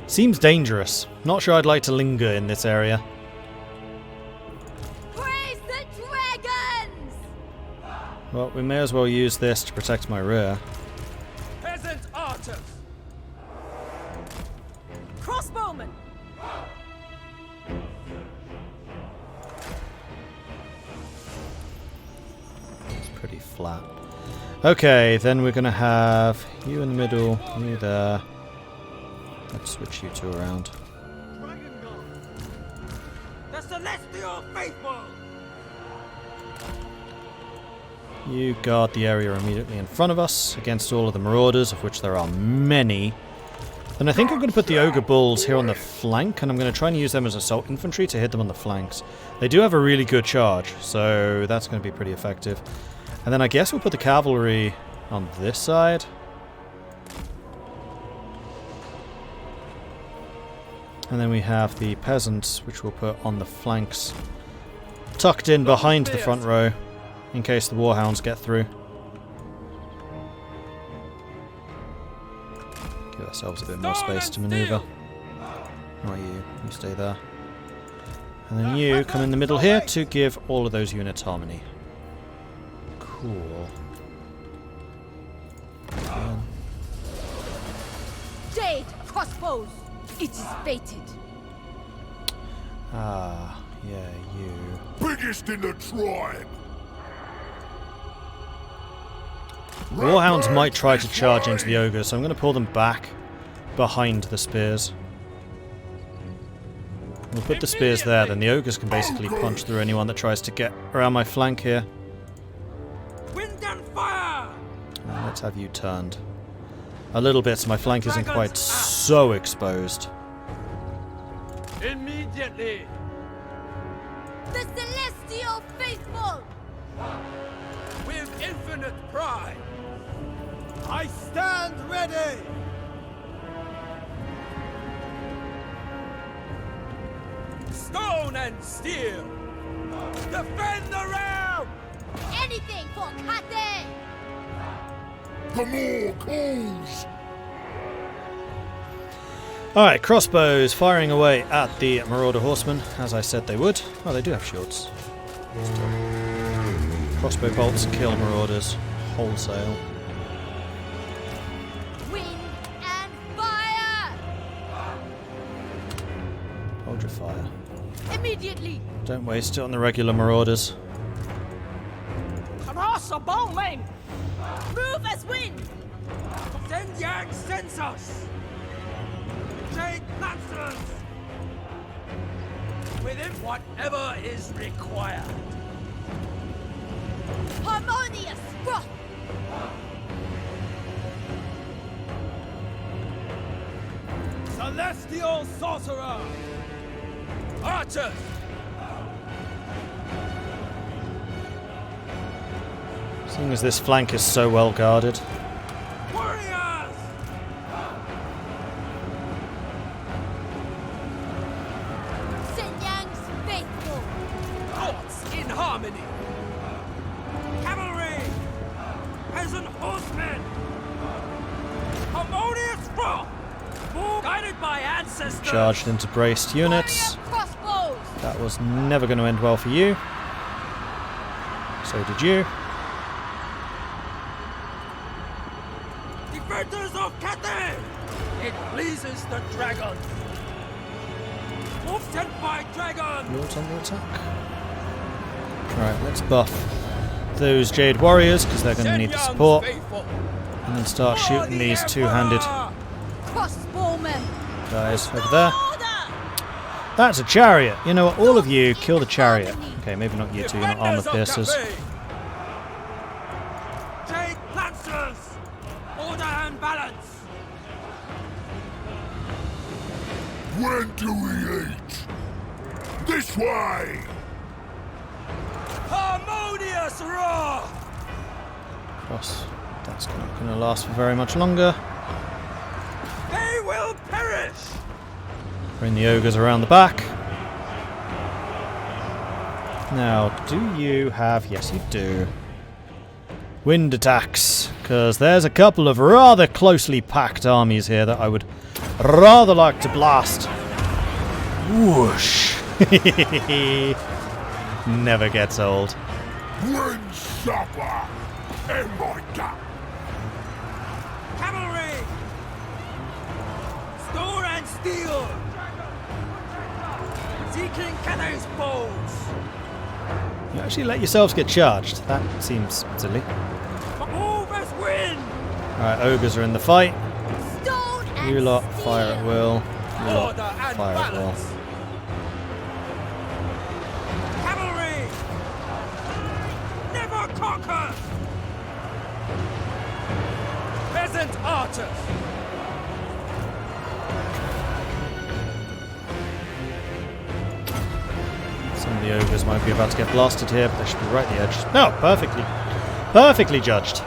Seems dangerous. Not sure I'd like to linger in this area. Praise the dragons! Well, we may as well use this to protect my rear. Peasant archers! Crossbowmen! It's pretty flat. Okay, then we're gonna have you in the middle, you there. Let's switch you two around. The celestial faithful! You guard the area immediately in front of us against all of the marauders, of which there are many. Then I think I'm going to put the ogre bulls here on the flank, and I'm going to try and use them as assault infantry to hit them on the flanks. They do have a really good charge, so that's going to be pretty effective. And then I guess we'll put the cavalry on this side. And then we have the peasants, which we'll put on the flanks, tucked in behind the front row, in case the warhounds get through. Give ourselves a bit more space to maneuver. Not you, you stay there. And then you come in the middle here to give all of those units harmony. Cool. Jade crossbows. It is fated. Ah, yeah, you. Biggest in the tribe. Warhounds might try to charge into the ogres, so I'm going to pull them back behind the spears. We'll put the spears there, then the ogres can basically punch through anyone that tries to get around my flank here. Wind and fire! And let's have you turned a little bit so my flank isn't quite so exposed. Immediately! The celestial faithful! With infinite pride! I stand ready! Stone and steel! Defend the realm! Anything for Cathay! The more calls! Alright, crossbows firing away at the marauder horsemen, as I said they would. Oh, they do have shields. Crossbow bolts kill marauders wholesale. Wind and fire! Hold your fire. Immediately! Don't waste it on the regular marauders. Cross a bowman! Move as wind! Send Yang census! Take lancers! Within whatever is required. Harmonious froth! Celestial sorcerer! Archers! Seeing as this flank is so well guarded. Warriors! Shenyang's faithful! Thoughts in harmony! Cavalry! Peasant horsemen! Harmonious froth! Guided by ancestors! Charged into braced units. Warrior crossbows! That was never going to end well for you. So did you. Defenders of Cathay! It pleases the dragon! Wolf sent by dragon! Yours under attack. Alright, let's buff those Jade Warriors, because they're going to need the support. And then start shooting these two-handed Crossbowmen! guys over there. That's a chariot! You know what, all of you kill the chariot. Okay, maybe not you two, you're not armor piercers. Jade lancers! Order and balance! When do we eat? This way! Harmonious roar! Cross. That's not going to last for very much longer. They will perish! Bring the ogres around the back. Now, do you have... Yes, you do. Wind attacks. Because there's a couple of rather closely packed armies here that I would rather like to blast. Whoosh. Never gets old. Wind supper! And my gut! Cavalry! Store and steel! Seeking Cathay's bows! You actually let yourselves get charged. That seems silly. Move as wind! Alright, ogres are in the fight. Stone and You lot steel. fire at will. You lot Order and fire at will. balance! Cavalry! Never conquer! Peasant archers! Some of the ogres might be about to get blasted here, but they should be right at the edge. No, perfectly judged.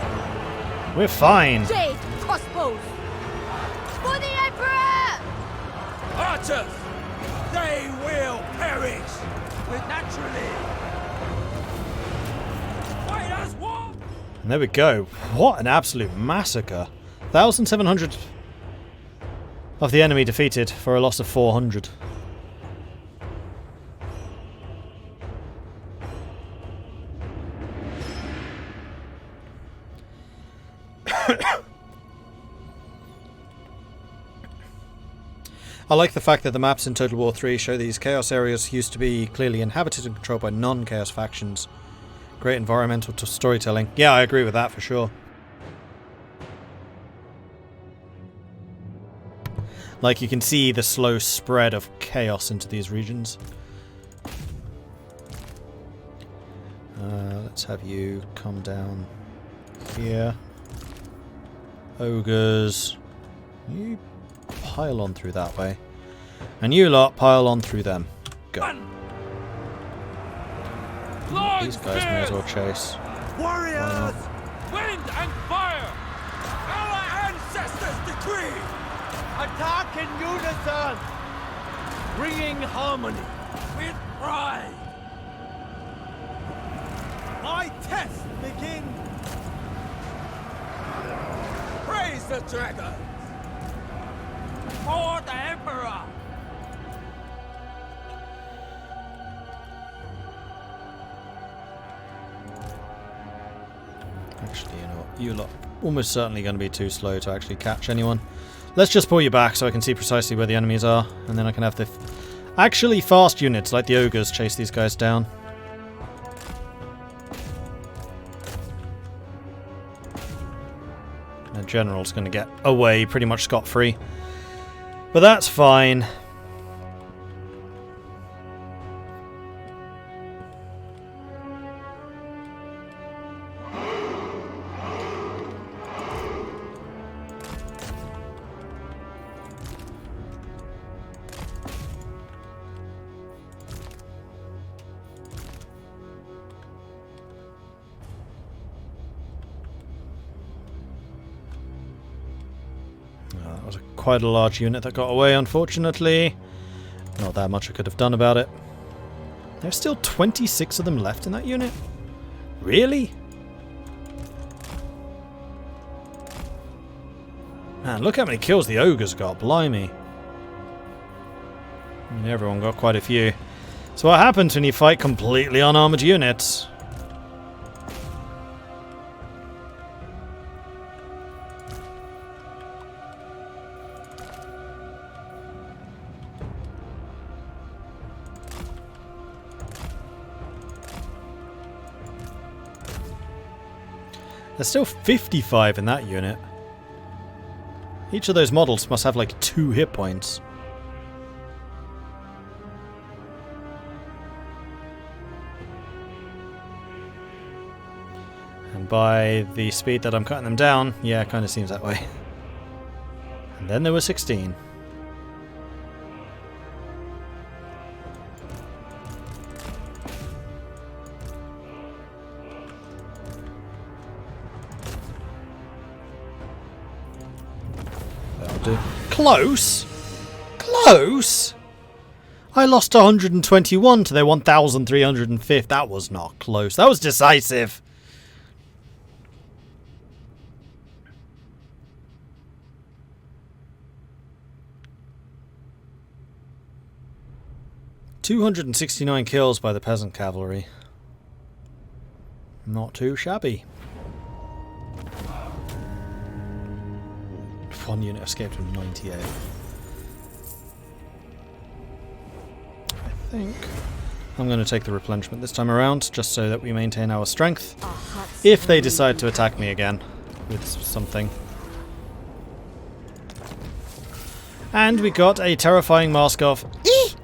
We're fine. Jade crossbows! For the Emperor! Archers! They will perish! With naturally! Fight as one! And there we go. What an absolute massacre. 1,700 of the enemy defeated for a loss of 400. I like the fact that the maps in Total War 3 show these chaos areas used to be clearly inhabited and controlled by non-chaos factions. Great environmental storytelling. Yeah, I agree with that for sure. Like, you can see the slow spread of chaos into these regions. Let's have you come down here. Ogres. You pile on through that way. And you lot pile on through them. Go. These guys may as well chase. Warriors! Wind and fire! Our ancestors decree! Attack in unison! Bringing harmony with pride! My test begins! Praise the dragons! For the Emperor! Actually, you know what? You lot almost certainly going to be too slow to actually catch anyone. Let's just pull you back so I can see precisely where the enemies are, and then I can have the actually fast units like the ogres chase these guys down. The general's going to get away pretty much scot-free, but that's fine. That was quite a large unit that got away, unfortunately. Not that much I could have done about it. There's still 26 of them left in that unit? Really? Man, look how many kills the ogres got, blimey. I mean, everyone got quite a few. So what happens when you fight completely unarmored units? There's still 55 in that unit. Each of those models must have like 2 hit points. And by the speed that I'm cutting them down, yeah, it kind of seems that way. And then there were 16. Close? Close? I lost 121 to their 1,305. That was not close. That was decisive. "269 kills by the peasant cavalry. Not too shabby. One unit escaped with 98. I think I'm going to take the replenishment this time around, just so that we maintain our strength. If they decide to attack me again with something. And we got a terrifying mask of Eeh!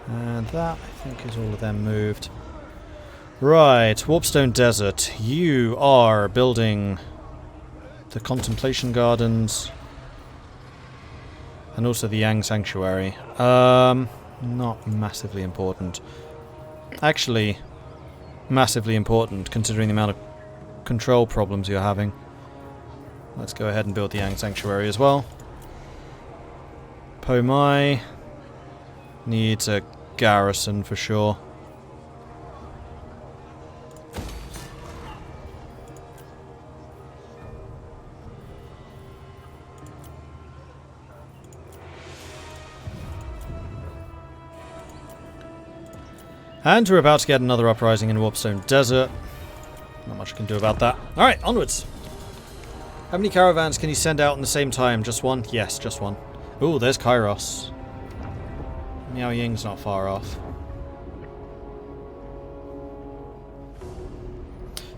And that, I think, is all of them moved. Right, Warpstone Desert. You are building the Contemplation Gardens and also the Yang Sanctuary. Not massively important. Actually, massively important considering the amount of control problems you're having. Let's go ahead and build the Yang Sanctuary as well. Po Mai needs a garrison for sure. And we're about to get another uprising in Warpstone Desert. Not much I can do about that. Alright, onwards. How many caravans can you send out in the same time? Just one? Yes, just one. Ooh, there's Kairos. Miao Ying's not far off.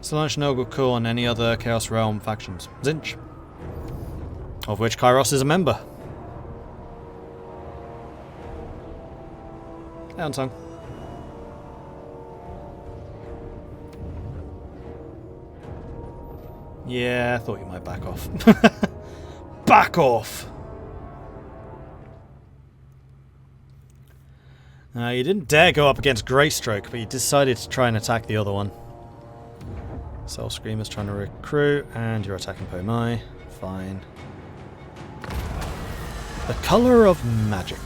Slaanesh, Nan-Gau, and any other Chaos Realm factions. Tzeentch. Of which Kairos is a member. Unsung. Yeah, I thought you might back off. Back off! You didn't dare go up against Greystroke, but you decided to try and attack the other one. Soul Screamer's trying to recruit, and you're attacking Pomai. Fine. The colour of magic.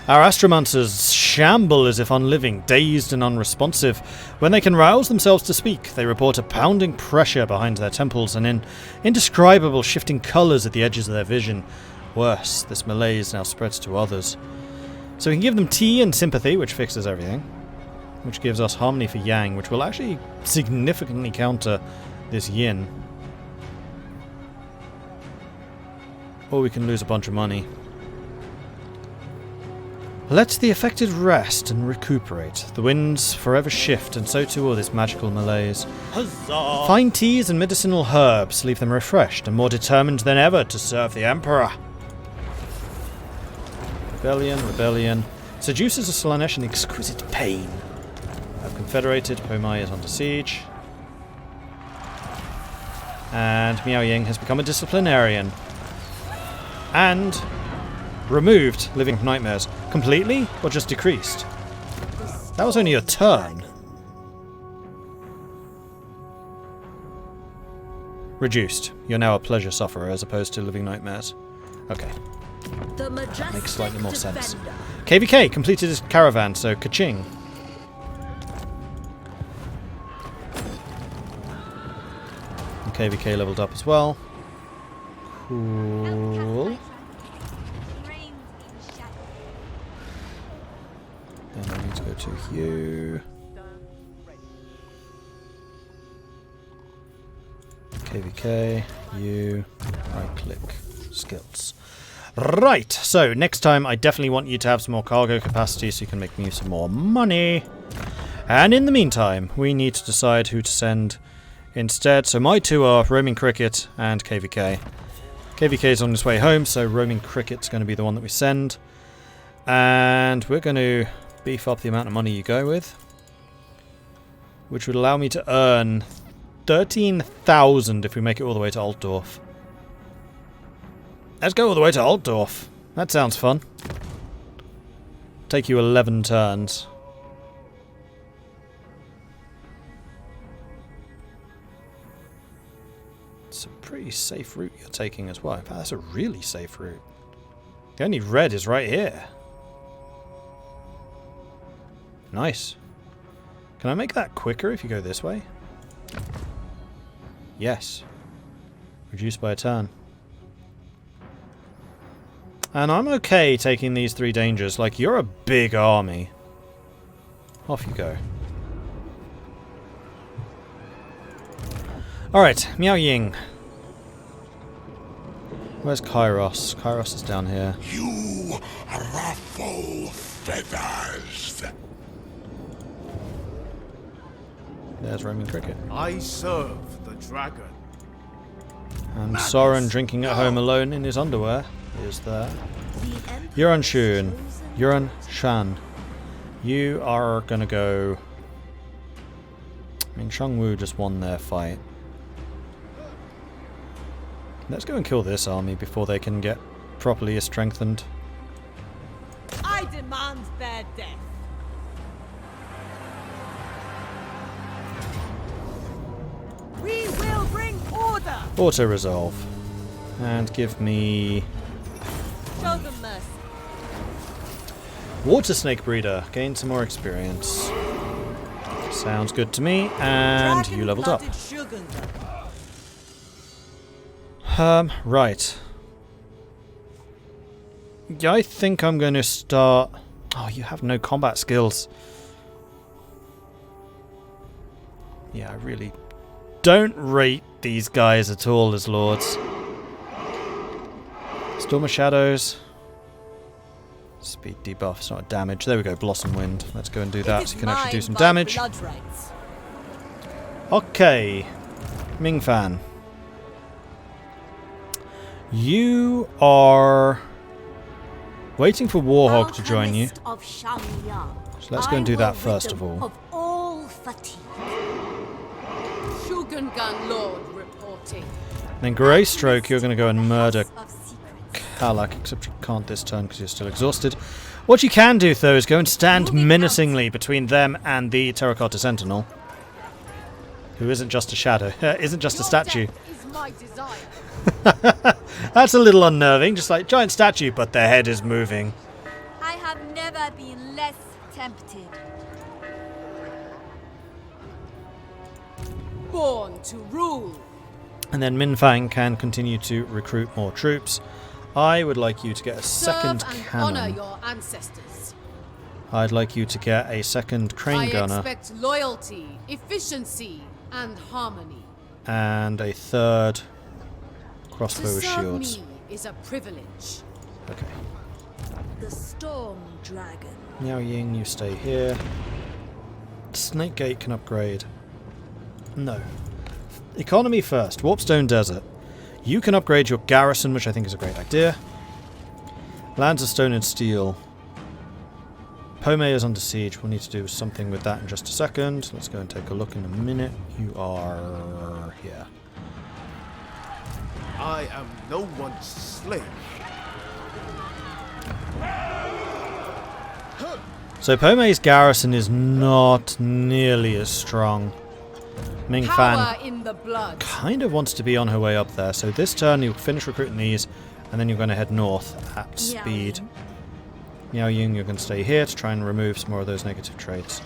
Our Astromancers shamble as if unliving, dazed and unresponsive. When they can rouse themselves to speak, they report a pounding pressure behind their temples and in indescribable shifting colours at the edges of their vision. Worse, this malaise now spreads to others. So we can give them tea and sympathy, which fixes everything. Which gives us harmony for yang, which will actually significantly counter this yin. Or we can lose a bunch of money. Let the affected rest and recuperate. The winds forever shift, and so too will this magical malaise. Huzzah! Fine teas and medicinal herbs leave them refreshed and more determined than ever to serve the Emperor. Rebellion, rebellion. Seduces a Slaanesh in exquisite pain. I've confederated, Pomai is under siege. And Miao Ying has become a disciplinarian. And removed Living Nightmares. Completely? Or just decreased? That was only a turn. Reduced. You're now a pleasure sufferer as opposed to Living Nightmares. Okay. The That makes slightly more sense. defender. KVK completed his caravan, so ka-ching. And KVK leveled up as well. Cool. Then I need to go to you. KVK, you, right click, skills. Right, so next time I definitely want you to have some more cargo capacity so you can make me some more money. And in the meantime, we need to decide who to send instead. So my two are Roaming Cricket and KVK. KVK is on his way home, so Roaming Cricket's going to be the one that we send. And we're going to beef up the amount of money you go with, which would allow me to earn 13,000 if we make it all the way to Altdorf. Let's go all the way to Altdorf. That sounds fun. Take you 11 turns. It's a pretty safe route you're taking as well. In fact, that's a really safe route. The only red is right here. Nice. Can I make that quicker if you go this way? Yes. Reduced by a turn. And I'm okay taking these 3 dangers. Like, you're a big army. Off you go. Alright, Miao Ying. Where's Kairos? Kairos is down here. You ruffle feathers. There's Roaming Cricket. I serve the dragon. And Soren drinking at home alone in his underwear is there. Yuran Shun. Yuran Shan. You are gonna go... I mean, Shangwu just won their fight. Let's go and kill this army before they can get properly strengthened. I demand their death. We will bring order. Auto-resolve. And give me... Show them mercy. Water Snake Breeder. Gain some more experience. Sounds good to me. And you leveled up. Right. Yeah, I think I'm going to start... Oh, you have no combat skills. Yeah, I really don't rate these guys at all as lords. Storm of Shadows. Speed debuff, it's not damage. There we go, Blossom Wind. Let's go and do that so you can actually do some damage. Okay, Ming Fan. You are waiting for Warhog to join you. Of Shangyang, So let's go and do that first of all. Of all fatigue. Shogungan Lord reporting. Then Greystroke, you're going to go and murder Of secrets. Kalak, except you can't this turn because you're still exhausted. What you can do, though, is go and stand menacingly between them and the Terracotta Sentinel, who isn't just a shadow, isn't just a statue. Is my desire. That's a little unnerving, just like giant statue, but their head is moving. I have never been less tempted. Born to rule. And then Minfang can continue to recruit more troops. I would like you to get a second Serve and cannon. honor your ancestors. I'd like you to get a second crane I gunner expect loyalty, efficiency, and harmony. and a third crossbow To with serve shields. me is a privilege. Okay. The Storm Dragon. Miao Ying, you stay here. Snake Gate can upgrade. No. Economy first. Warpstone Desert. You can upgrade your garrison, which I think is a great idea. Lands of Stone and Steel. Pomei is under siege. We'll need to do something with that in just a second. Let's go and take a look in a minute. You are here. I am no one's slave. So Pomei's garrison is not nearly as strong. Ming Fan Power in the blood. kind of wants to be on her way up there. So this turn you'll finish recruiting these, and then you're going to head north at speed. Miao Ying, you're going to stay here to try and remove some more of those negative traits.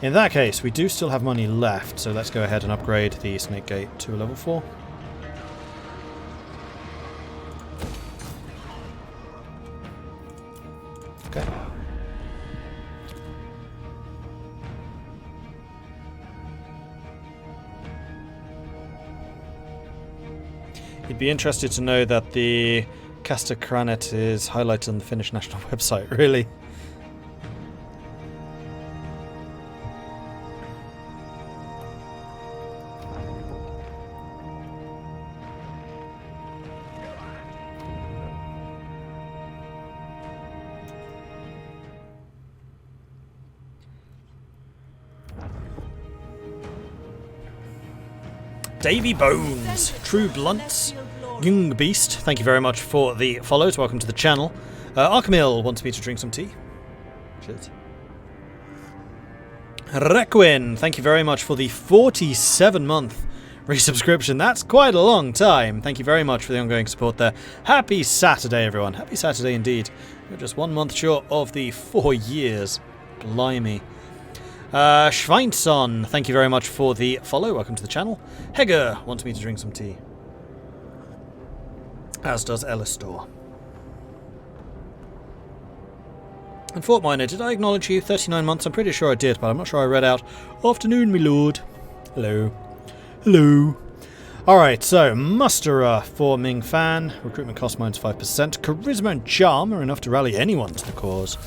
In that case, we do still have money left, so let's go ahead and upgrade the Snake Gate to a level 4. Okay. You'd be interested to know that the Casta Kranet is highlighted on the Finnish national website, really. Davy Bones, True Blunts, Young Beast, thank you very much for the follows. Welcome to the channel. Arkamil wants me to drink some tea. Cheers. Requin, thank you very much for the 47-month resubscription. That's quite a long time. Thank you very much for the ongoing support there. Happy Saturday, everyone. Happy Saturday indeed. We're just 1 month short of the 4 years. Blimey. Schweinson, thank you very much for the follow. Welcome to the channel. Heger wants me to drink some tea. As does Elistor. And Fort Minor, did I acknowledge you? 39 months? I'm pretty sure I did, but I'm not sure I read out. Afternoon, my lord. Hello. Hello. Alright, so Musterer for Ming Fan. Recruitment cost minus 5%. Charisma and Charm are enough to rally anyone to the cause.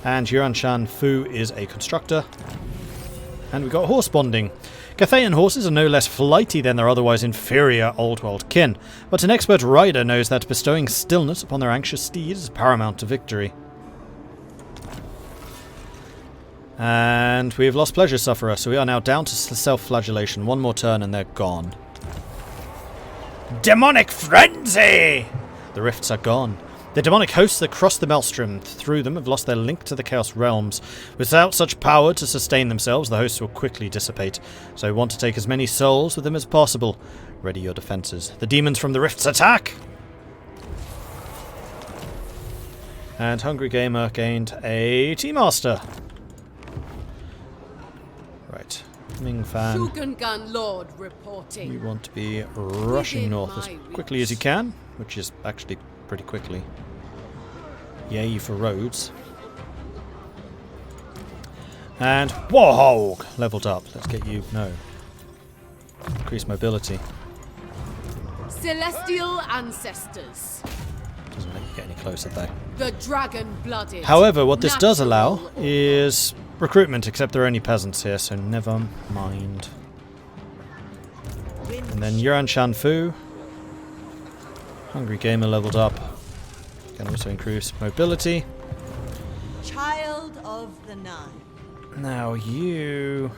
And Yuan Shan Fu is a constructor. And we've got horse bonding. Cathayan horses are no less flighty than their otherwise inferior old world kin, but an expert rider knows that bestowing stillness upon their anxious steeds is paramount to victory. And we've lost Pleasure Sufferer, so we are now down to self-flagellation. One more turn and they're gone. Demonic Frenzy! The rifts are gone. The demonic hosts that cross the Maelstrom through them have lost their link to the Chaos Realms. Without such power to sustain themselves, the hosts will quickly dissipate, so want to take as many souls with them as possible. Ready your defences. The demons from the rifts attack! And Hungry Gamer gained a Tea-Master. Right. Ming Fan. Shogungan Lord reporting. You want to be rushing north as quickly as you can, which is actually pretty quickly. Yay for roads. And Warhog leveled up. Let's get you. No. Increase mobility. Celestial ancestors. Doesn't let you get any closer though. The dragon-blooded. However, what this does natural allow is recruitment, except there are only peasants here, so never mind. And then Yuan Shanfu. Hungry Gamer leveled up. Can also increase mobility. Child of the Nine. Now you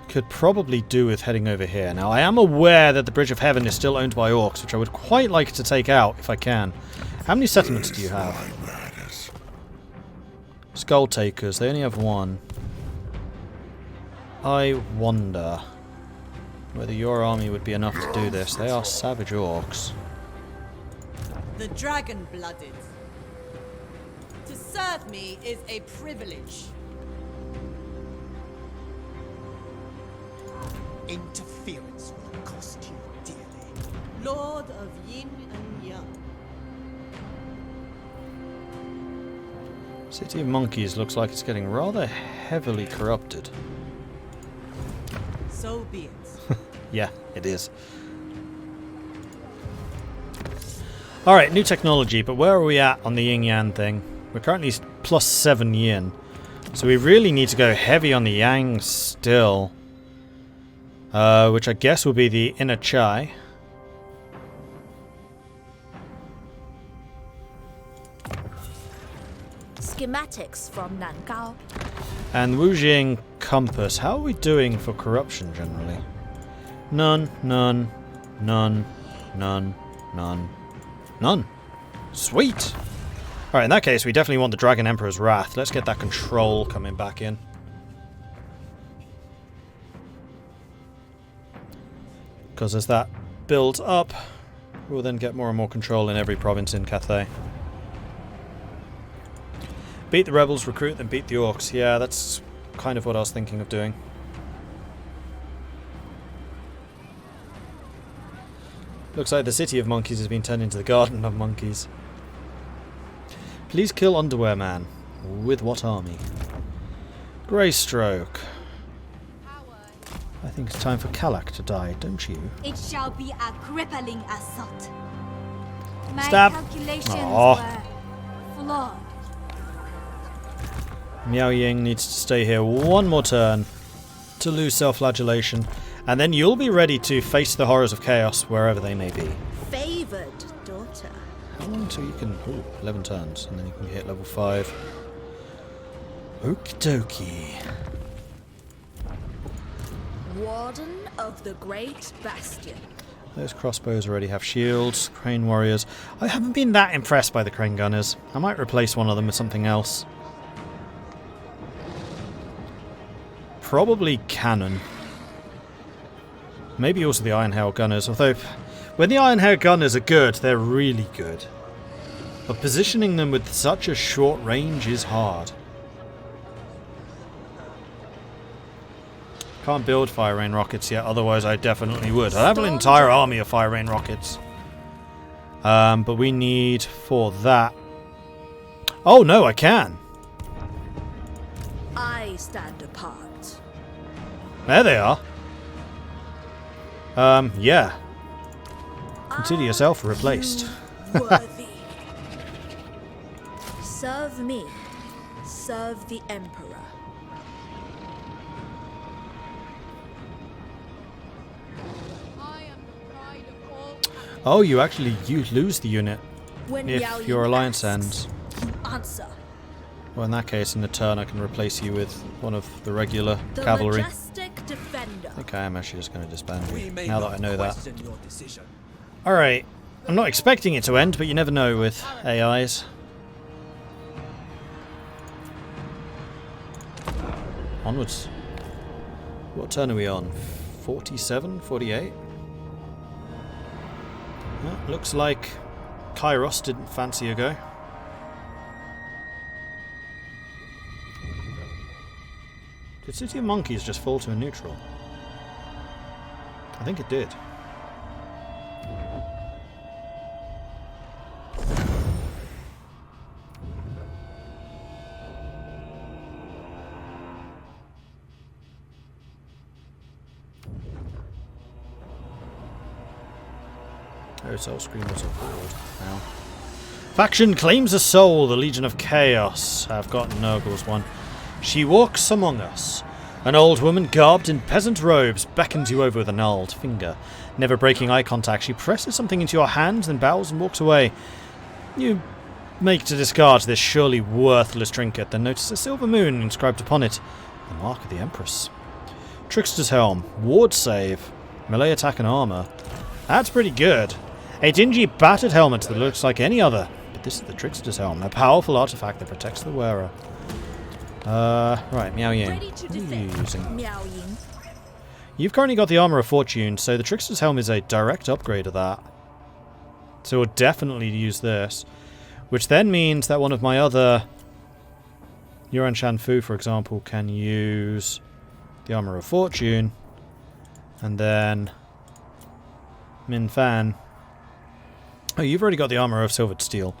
could probably do with heading over here. Now I am aware that the Bridge of Heaven is still owned by orcs, which I would quite like to take out if I can. How many settlements do you have? Skull Takers, they only have one. I wonder whether your army would be enough to do this. They are savage orcs. The dragon-blooded. To serve me is a privilege. Interference will cost you dearly. Lord of Yin and Yang. City of Monkeys looks like it's getting rather heavily corrupted. So be it. Yeah, it is. Alright, new technology, but where are we at on the yin-yang thing? We're currently plus 7 yin. So we really need to go heavy on the yang still. Which I guess will be the inner chai. Schematics from Nan-Gau. And Wujing Compass. How are we doing for corruption generally? None, none, none, none, none, none. Sweet! Alright, in that case, we definitely want the Dragon Emperor's Wrath. Let's get that control coming back in. Because as that builds up, we'll then get more and more control in every province in Cathay. Beat the rebels, recruit them, beat the orcs. Yeah, that's kind of what I was thinking of doing. Looks like the City of Monkeys has been turned into the Garden of Monkeys. Please kill Underwear Man. With what army? Greystroke. I think it's time for Kalak to die, don't you? It shall be a crippling assault. My Stab. calculations Aww. were flawed. Miao Ying needs to stay here one more turn to lose self-flagellation, and then you'll be ready to face the horrors of chaos wherever they may be. Favored daughter. How long till you can... Ooh, 11 turns, and then you can hit level 5. Okie dokie. Warden of the Great Bastion. Those crossbows already have shields. Crane warriors. I haven't been that impressed by the crane gunners. I might replace one of them with something else. Probably cannon. Maybe also the Iron Hail gunners, although when the Iron Hail gunners are good, they're really good. But positioning them with such a short range is hard. Can't build fire rain rockets yet, otherwise I definitely would. I have an entire army of fire rain rockets. But we need for that... Oh no, I can! I stand apart. There they are. Yeah. Consider yourself replaced. Worthy. Serve me. Serve the Emperor. Oh, you lose the unit When Miao if Ling your alliance asks, ends. you answer. Well, in that case, in the turn, I can replace you with one of the regular The cavalry. majestic defender. I think I am actually just going to disband We you, may now that not I know that. question your decision. Alright, I'm not expecting it to end, but you never know with AIs. Onwards. What turn are we on? 47? 48? Well, looks like Kairos didn't fancy a go. Did City of Monkeys just fall to a neutral? I think it did. Oh, Soul Scream was aboard now. Faction claims a soul, the Legion of Chaos. I've got Nurgle's one. She walks among us. An old woman garbed in peasant robes beckons you over with a gnarled finger. Never breaking eye contact, she presses something into your hand, then bows and walks away. You make to discard this surely worthless trinket, then notice a silver moon inscribed upon it. The mark of the Empress. Trickster's Helm. Ward save. Melee attack and armor. That's pretty good. A dingy, battered helmet that looks like any other. But this is the Trickster's Helm, a powerful artifact that protects the wearer. Right, Miao Ying. What are you using? Miao Ying. You've currently got the Armor of Fortune, so the Trickster's Helm is a direct upgrade of that. So we'll definitely use this. Which then means that one of my other... Yuan Shan Fu, for example, can use the Armor of Fortune. And then... Min Fan. Oh, you've already got the Armor of Silvered Steel.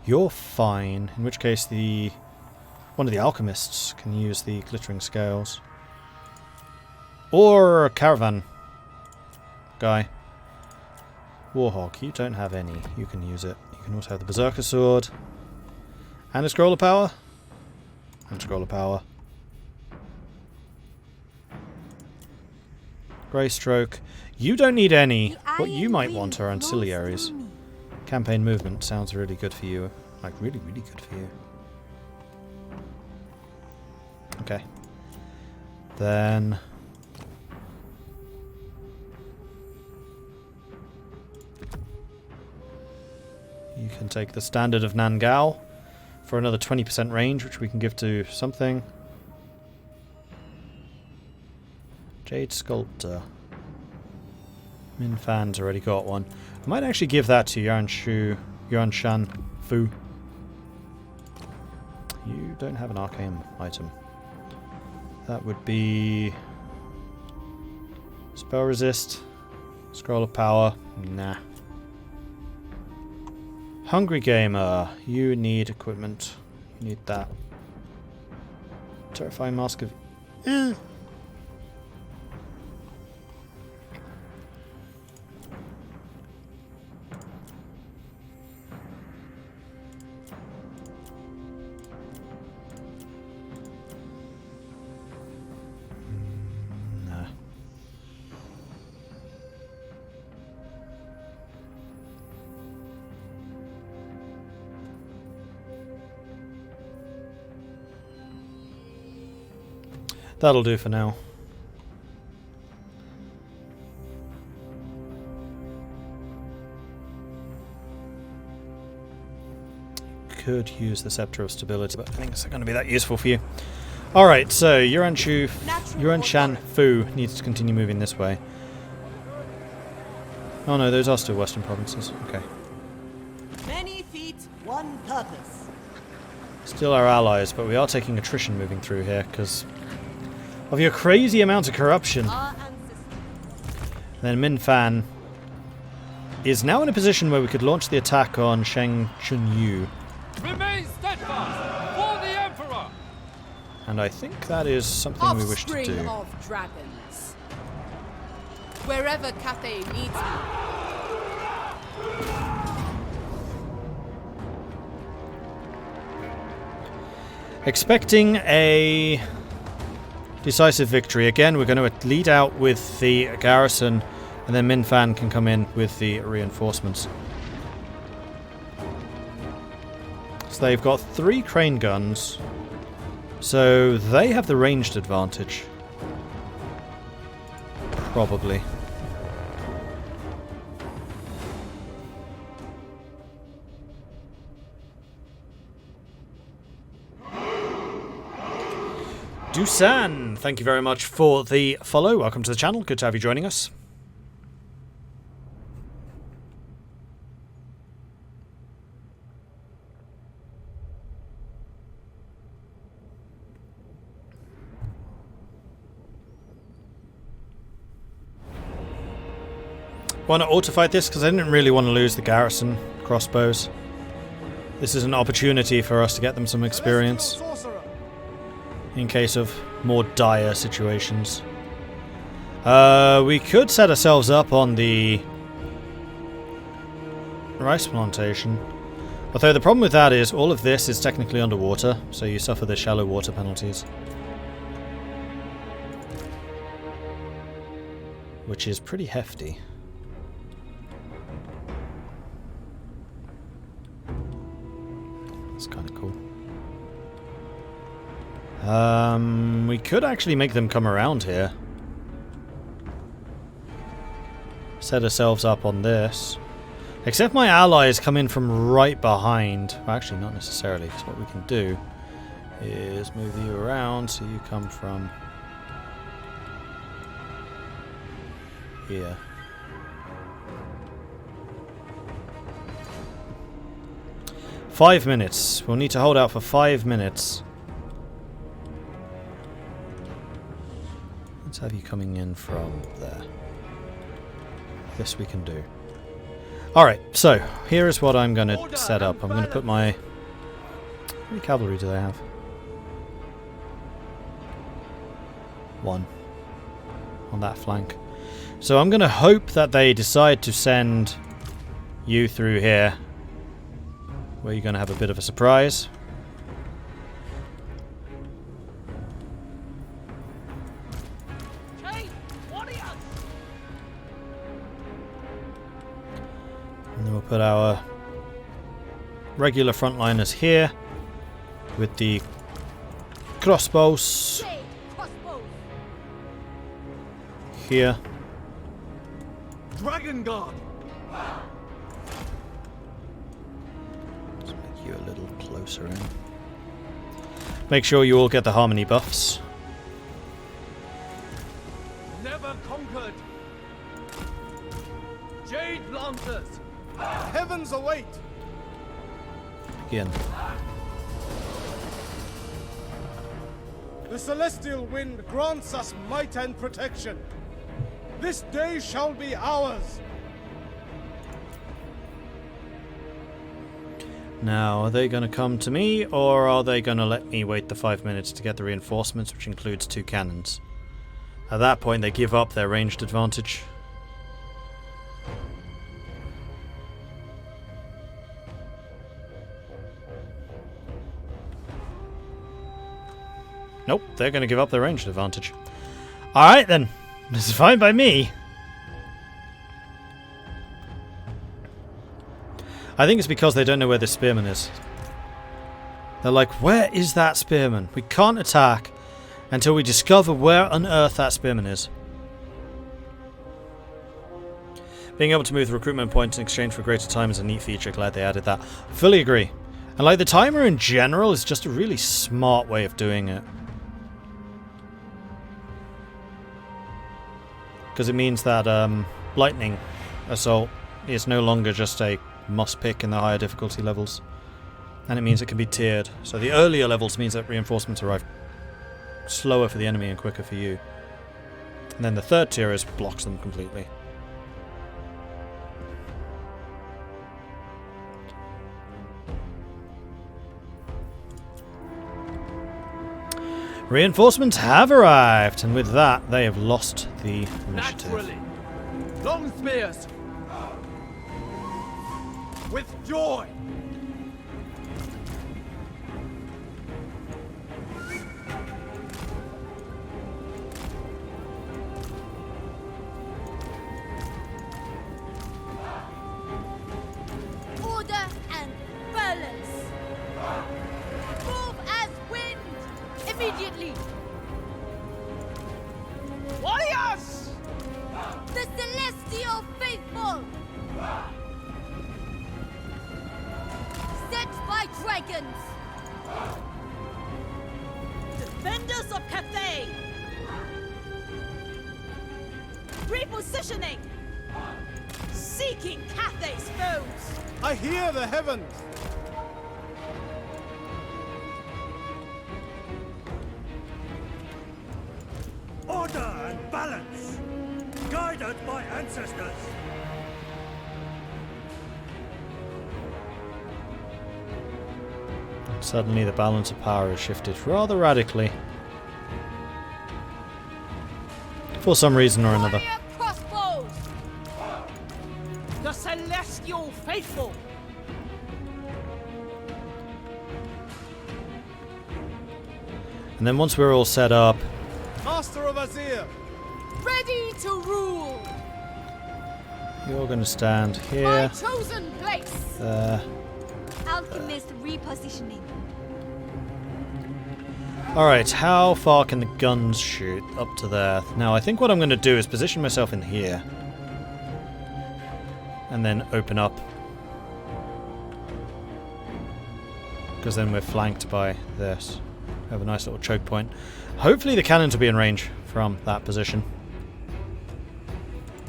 You're fine. In which case the... One of the alchemists can use the glittering scales. Or a caravan guy. Warhawk, you don't have any. You can use it. You can also have the Berserker Sword. And a Scroll of Power. And a Scroll of Power. Grey Stroke. You don't need any. What you might want are ancillaries. Campaign movement sounds really good for you. Like, really, really good for you. Okay. Then... You can take the standard of Nan-Gau for another 20% range, which we can give to something. Jade Sculptor. Min Fan's already got one. I might actually give that to Yuan Shan Fu. You don't have an arcane item. That would be... Spell Resist. Scroll of Power. Nah. Hungry Gamer. You need equipment. You need that. Terrifying Mask of... That'll do for now. Could use the Scepter of Stability, but I think it's not going to be that useful for you. Alright, so Yuan Shan Fu needs to continue moving this way. Oh no, those are still Western provinces. Okay. Many feet, one purpose. Still our allies, but we are taking attrition moving through here, because... of your crazy amount of corruption. Then Min Fan is now in a position where we could launch the attack on Sheng Chunyu. Remain steadfast for the Emperor! And I think that is something we wish to do. Offspring of dragons. Wherever Cathay needs me. Expecting a decisive victory. Again, we're going to lead out with the garrison, and then Min Fan can come in with the reinforcements. So they've got 3 crane guns, so they have the ranged advantage. Probably. Dusan, thank you very much for the follow. Welcome to the channel. Good to have you joining us. Want to auto-fight this because I didn't really want to lose the garrison crossbows. This is an opportunity for us to get them some experience in case of more dire situations. We could set ourselves up on the rice plantation. Although the problem with that is all of this is technically underwater, so you suffer the shallow water penalties. which is pretty hefty. That's kind of cool. We could actually make them come around here. Set ourselves up on this. Except my allies come in from right behind. Well, actually, not necessarily, because what we can do is move you around so you come from here. Five minutes. We'll need to hold out for 5 minutes. Let's have you coming in from there. This we can do. Alright, so here is what I'm going to set up. I'm going to put my... How many cavalry do they have? 1 on that flank. So I'm going to hope that they decide to send you through here, where you're going to have a bit of a surprise. And then we'll put our regular frontliners here with the crossbows here. Dragon Guard! Let's make you a little closer in. Make sure you all get the harmony buffs. Never conquered! Jade Lancers! Heavens await! Again. The celestial wind grants us might and protection. This day shall be ours. Now, are they going to come to me, or are they going to let me wait the 5 minutes to get the reinforcements, which includes 2 cannons? At that point, they give up their ranged advantage. Nope, they're going to give up their ranged advantage. Alright then, this is fine by me. I think it's because they don't know where the spearman is. They're like, where is that spearman? We can't attack until we discover where on earth that spearman is. Being able to move the recruitment points in exchange for greater time is a neat feature. Glad they added that. Fully agree. And like the timer in general is just a really smart way of doing it. Because it means that lightning assault is no longer just a must pick in the higher difficulty levels. And it means it can be tiered. So the earlier levels means that reinforcements arrive slower for the enemy and quicker for you. And then the third tier is blocks them completely. Reinforcements have arrived, and with that, they have lost the initiative. Naturally! Long spears! With joy! Order and balance. Move as wind. Immediately. Warriors! The celestial faithful. Set by dragons. Defenders of Cathay! Repositioning! Seeking Cathay's foes! I hear the heavens. Order and balance! Guided by ancestors! Suddenly the balance of power has shifted rather radically. For some reason or another. Warrior crossbows. The celestial faithful! And then once we're all set up, Master of Azir. ready to rule. You're going to stand My here. chosen place. There. Alchemist repositioning. Alright, how far can the guns shoot? Up to there. Now, I think what I'm going to do is position myself in here. And then open up. Because then we're flanked by this. We have a nice little choke point. Hopefully the cannons will be in range from that position.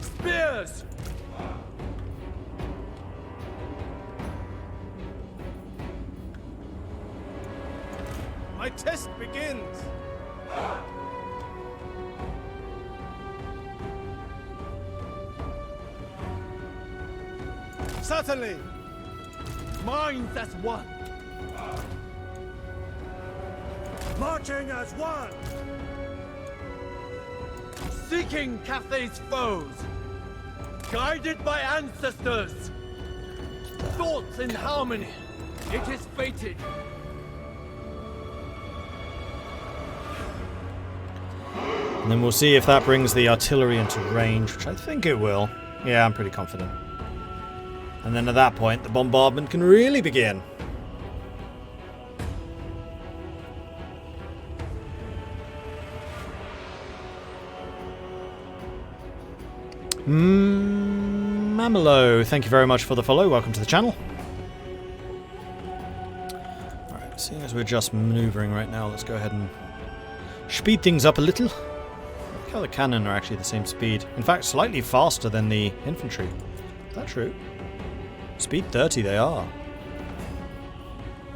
Spears! My test begins! Certainly! Minds as one! Marching as one! Seeking Cathay's foes! Guided by ancestors! Thoughts in harmony! It is fated! And then we'll see if that brings the artillery into range, which I think it will. Yeah, I'm pretty confident. And then at that point, the bombardment can really begin. Mamelo, thank you very much for the follow. Welcome to the channel. Alright, seeing as we're just maneuvering right now, let's go ahead and speed things up a little. Look how the cannon are actually the same speed. In fact, slightly faster than the infantry. Is that true? Speed 30 they are.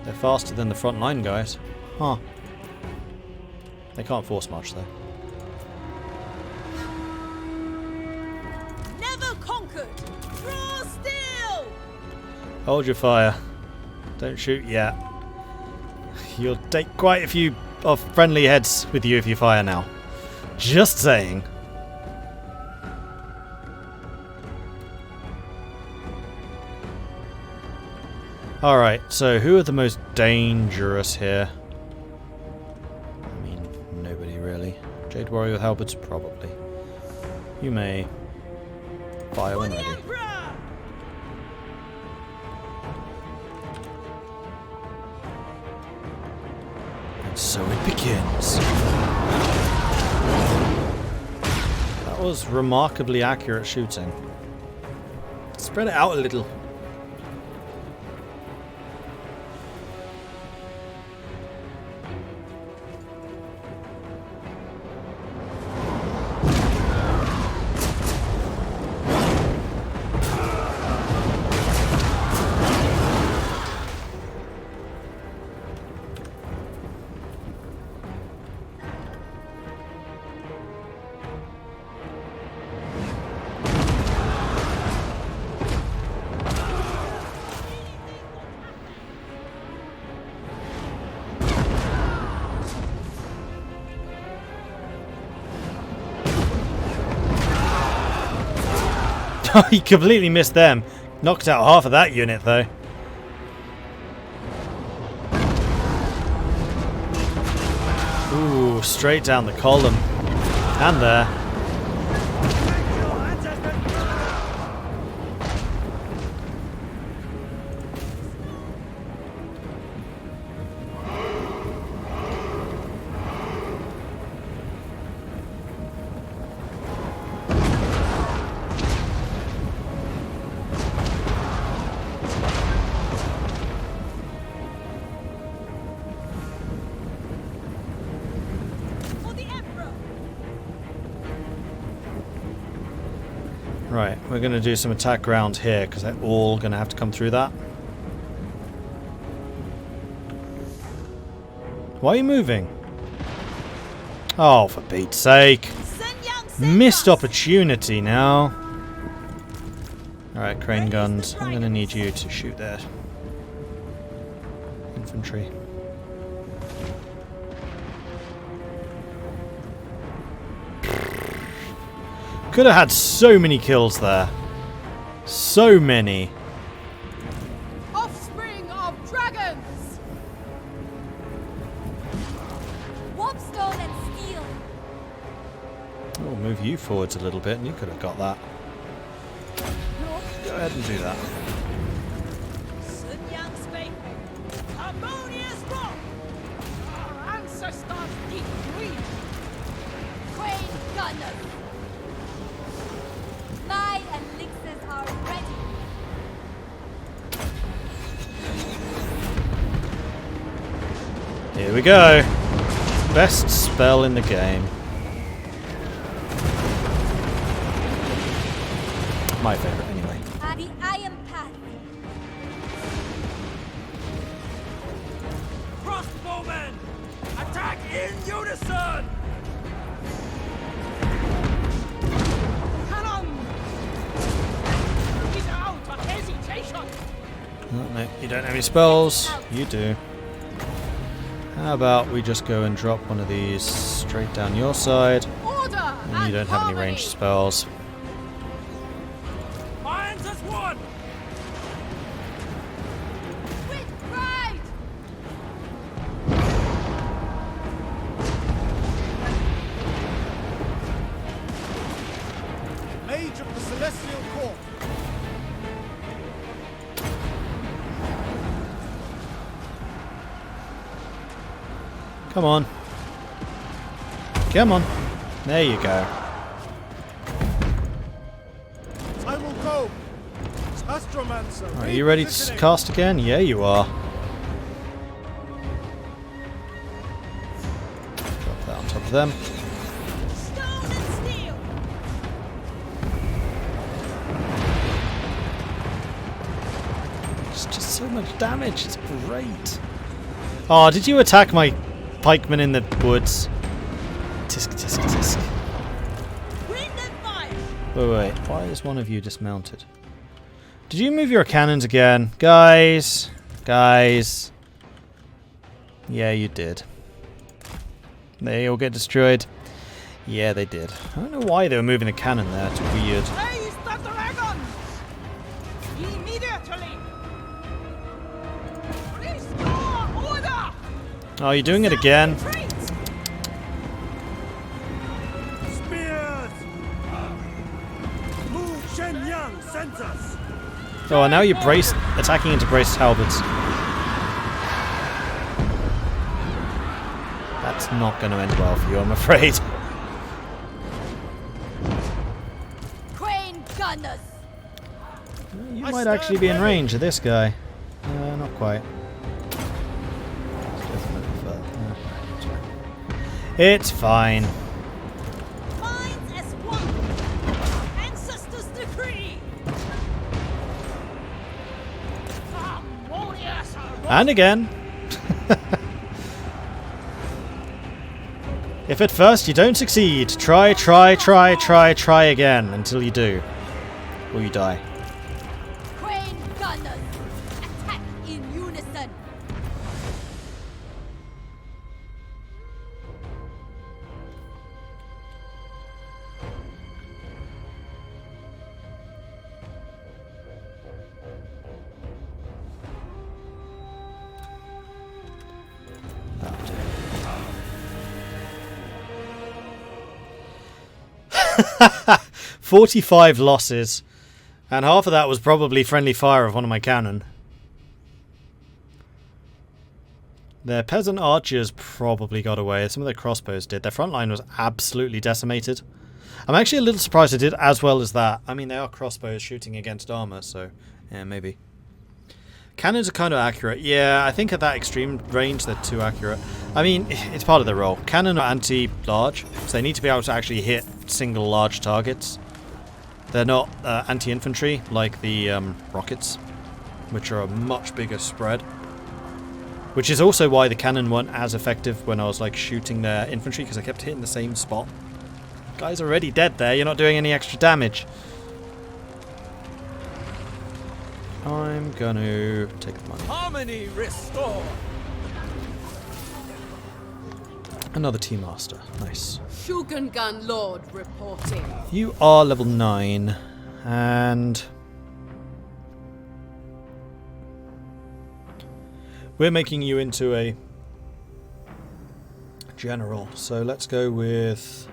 They're faster than the front line guys. Huh. They can't force march though. Never conquered. Draw steel. Hold your fire. Don't shoot yet. You'll take quite a few of friendly heads with you if you fire now. Just saying. Alright, so who are the most dangerous here? I mean, nobody really. Jade Warrior with halberds, probably. You may fire when ready. And so it begins. That was remarkably accurate shooting. Spread it out a little. He completely missed them. Knocked out half of that unit though. Ooh, straight down the column. And there. Right, we're going to do some attack ground here because they're all going to have to come through that. Why are you moving? Oh, for Pete's sake. Missed opportunity now. Alright, crane guns. I'm going to need you to shoot there. Infantry. Could have had so many kills there. So many. Offspring of dragons. Warpstone and steel. Oh, move you forwards a little bit, and you could have got that. Go ahead and do that. Sun Yang speaking. Harmonious rock. Our ancestors did dream. Great gunners! My elixirs are ready. Here we go. Best spell in the game. My favourite, anyway. The Iron Path. Crossbowmen! Attack in unison! Cannon! Without a hesitation! Oh, no, you don't have any spells. You do. How about we just go and drop one of these straight down your side? Order And you don't have any ranged spells. Minds as one! With pride! Mage of the Celestial Court. Come on. Come on. There you go. I will go. Astromancer. Are you ready to cast again? Yeah, you are. Drop that on top of them. Stone and steel. It's just so much damage. It's great. Oh, did you attack my pikemen in the woods? Tisk, tisk, tisk. Wind and fire. Wait. Why is one of you dismounted? Did you move your cannons again? Guys. Guys. Yeah, you did. They all get destroyed. Yeah, they did. I don't know why they were moving the cannon there. It's weird. Raise the dragons! Immediately! Restore order! Oh, you're doing it again? Retreat! Spears! Move Shenyang sends us! Oh, and now you're attacking into braced halberds. That's not going to end well for you, I'm afraid. Crane gunners! You might actually be in range of this guy. Not quite. It's fine. Minds as one. Ancestors decree. Harmonious And again. If at first you don't succeed, try again until you do. Or you die. Crane gunners! Attack in unison! Oh, 45 losses. And half of that was probably friendly fire of one of my cannon. Their peasant archers probably got away. Some of their crossbows did. Their front line was absolutely decimated. I'm actually a little surprised I did as well as that. I mean, they are crossbows shooting against armor, so yeah, maybe. Cannons are kind of accurate. Yeah, I think at that extreme range they're too accurate. I mean, it's part of their role. Cannon are anti-large, so they need to be able to actually hit single large targets. They're not anti-infantry like the rockets, which are a much bigger spread. Which is also why the cannon weren't as effective when I was like shooting their infantry, because I kept hitting the same spot. Guys are already dead there, you're not doing any extra damage. I'm gonna take the money. Harmony restore! Another Tea Master. Nice. Shugengan Lord reporting. You are level 9. And we're making you into a general. So let's go with...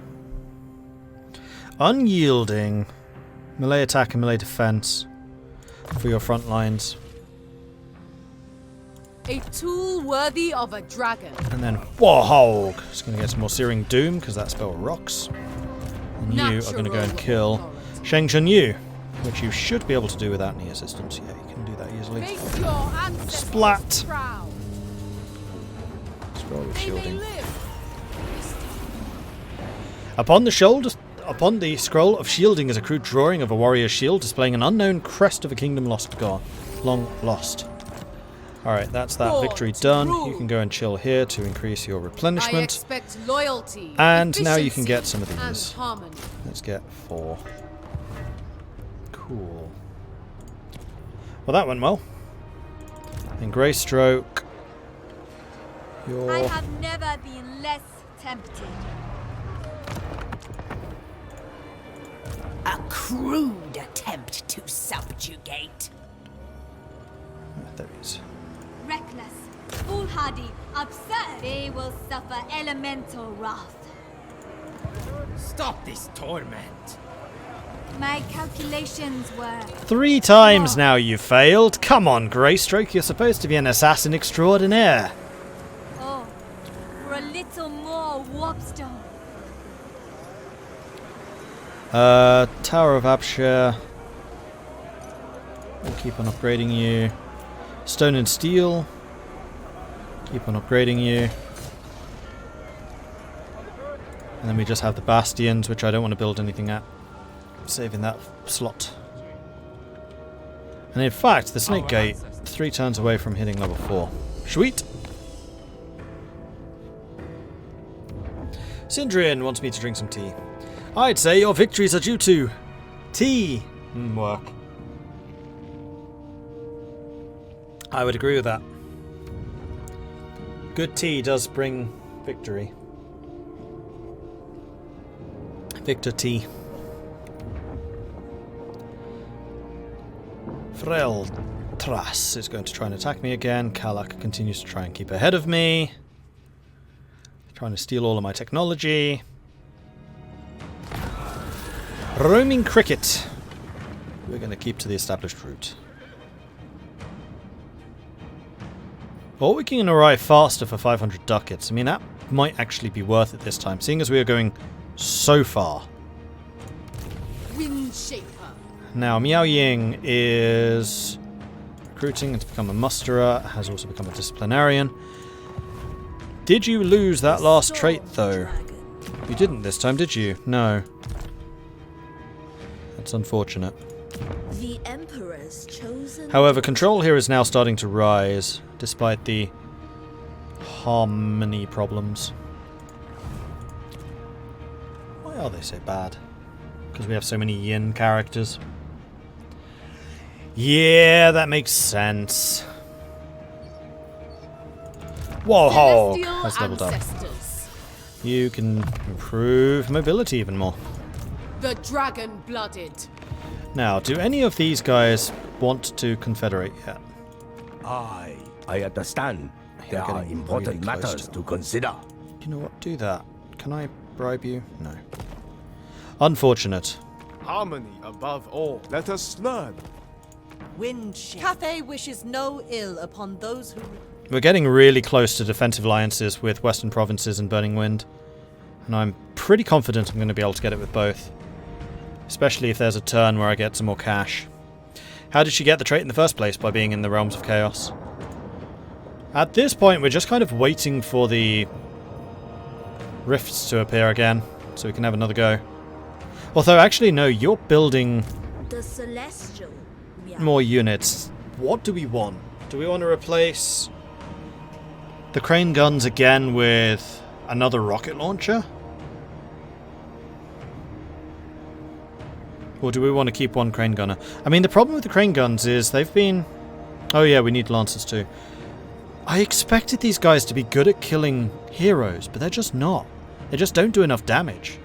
Unyielding. Melee attack and melee defense for your front lines. A tool worthy of a dragon. And then Warhog. It's going to get some more Searing Doom because that spell rocks. And you are going to go and kill Sheng Chun Yu, which you should be able to do without any assistance. Yeah, you can do that easily. Make your ancestors Splat. proud. Scroll of They may shielding. live. Upon the scroll of shielding is a crude drawing of a warrior's shield displaying an unknown crest of a kingdom long lost. Alright, that's that victory done. You can go and chill here to increase your I replenishment. expect loyalty. And now you can efficiency, get some of and these. harmony. Let's get 4. Cool. Well, that went well. And Grey Stroke. I have never been less tempted. A crude attempt to subjugate. There he is. Reckless, foolhardy, absurd. They will suffer elemental wrath. Stop this torment. My calculations were 3 times now you failed. Come on, Greystroke, you're supposed to be an assassin extraordinaire. oh, for a little more warpstone. Tower of Abshire. We'll keep on upgrading you. Stone and Steel. Keep on upgrading you. And then we just have the Bastions, which I don't want to build anything at. Saving that slot. And in fact, the Snake Gate, 3 turns away from hitting level 4. Sweet! Sindrian wants me to drink some tea. I'd say your victories are due to tea. Work. I would agree with that. Good tea does bring victory. Victor Tea. Freltras is going to try and attack me again. Kalak continues to try and keep ahead of me. Trying to steal all of my technology. Roaming Cricket. We're going to keep to the established route. Or we can arrive faster for 500 ducats. I mean, that might actually be worth it this time, seeing as we are going so far. Windshaper. Now, Miao Ying is recruiting and to become a musterer, has also become a disciplinarian. Did you lose that last trait, though? You didn't this time, did you? No. That's unfortunate. The Emperor's chosen. However, control here is now starting to rise, despite the harmony problems. Why are they so bad? Because we have so many yin characters. Yeah, that makes sense. Warhog has leveled up. You can improve mobility even more. The dragon-blooded. Now, do any of these guys want to confederate yet? I understand. There are getting important really close matters to consider. You know what? Do that. Can I bribe you? No. Unfortunate. Harmony above all. Let us learn. Cathay wishes no ill upon those who... We're getting really close to defensive alliances with Western Provinces and Burning Wind. And I'm pretty confident I'm going to be able to get it with both. Especially if there's a turn where I get some more cash. How did she get the trait in the first place? By being in the Realms of Chaos. At this point, we're just kind of waiting for the rifts to appear again, so we can have another go. Although, actually, no, you're building The Celestial. more units. What do we want? Do we want to replace the crane guns again with another rocket launcher? Or do we want to keep one crane gunner? I mean, the problem with the crane guns is they've been... Oh yeah, we need lancers too. I expected these guys to be good at killing heroes, but they're just not. They just don't do enough damage.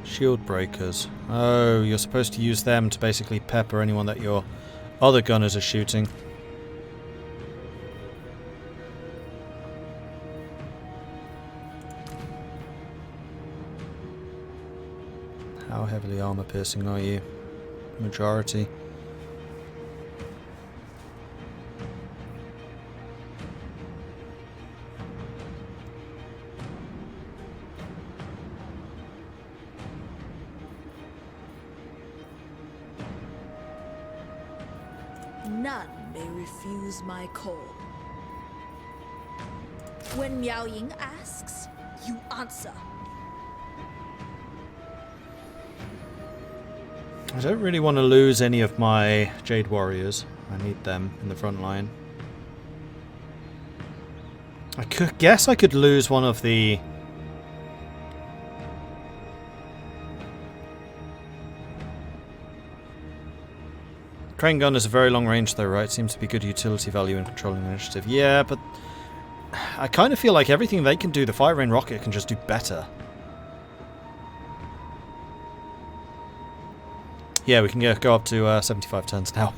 Shield breakers. Oh, you're supposed to use them to basically pepper anyone that your other gunners are shooting. How heavily armor piercing are you? Majority. None may refuse my call. When Miao Ying asks, you answer. I don't really want to lose any of my Jade Warriors. I need them in the front line. I guess I could lose one of the... Crane gun is a very long range though, right? Seems to be good utility value in controlling initiative. Yeah, but I kind of feel like everything they can do, the fire rain rocket can just do better. Yeah, we can go up to 75 turns now.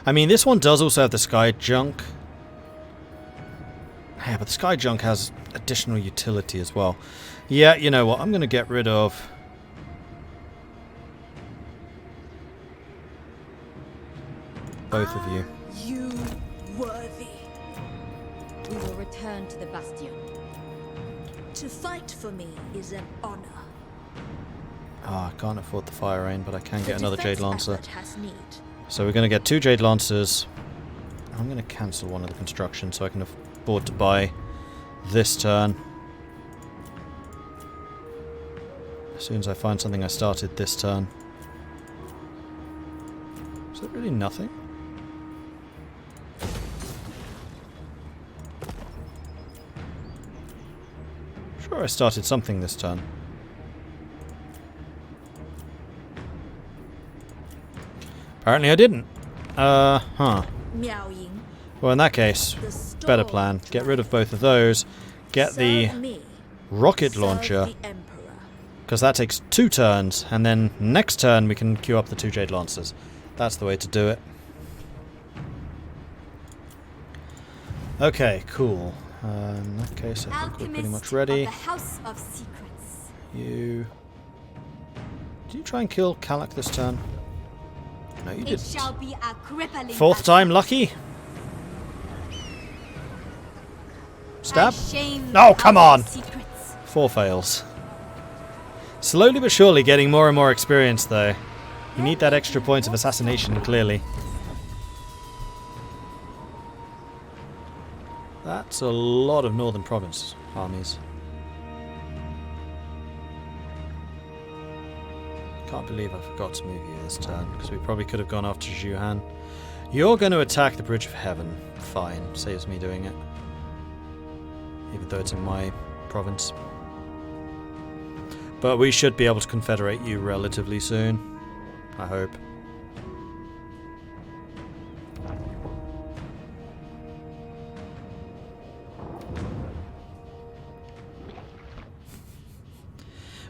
I mean, this one does also have the sky junk. Yeah, but the sky junk has additional utility as well. Yeah, you know what? I'm going to get rid of... both of you. You worthy. We will return to the Bastion. To fight for me is an honor. Ah, I can't afford the fire rain, but I can get another Jade Lancer. Has need. So we're going to get 2 Jade Lancers. I'm going to cancel one of the construction so I can afford to buy this turn. As soon as I find something I started this turn. Is that really nothing? Sure, I started something this turn. Apparently I didn't. Huh. Miao Ying. Well, in that case, better plan. Get rid of both of those. Get the rocket launcher. Because that takes 2 turns. And then next turn we can queue up the 2 Jade Lancers. That's the way to do it. Okay, cool. In that case, I think we're pretty much ready. Of the House of Secrets. You... Did you try and kill Kalak this turn? No, you It didn't. shall be a crippling 4th time lucky? Stab? Oh, come on! 4 fails. Slowly but surely getting more and more experience, though. You need that extra point of assassination, clearly. That's a lot of Northern Province armies. Can't believe I forgot to move you this turn, because we probably could have gone after Zhuhan. You're going to attack the Bridge of Heaven. Fine, saves me doing it. Even though it's in my province. But we should be able to confederate you relatively soon. I hope.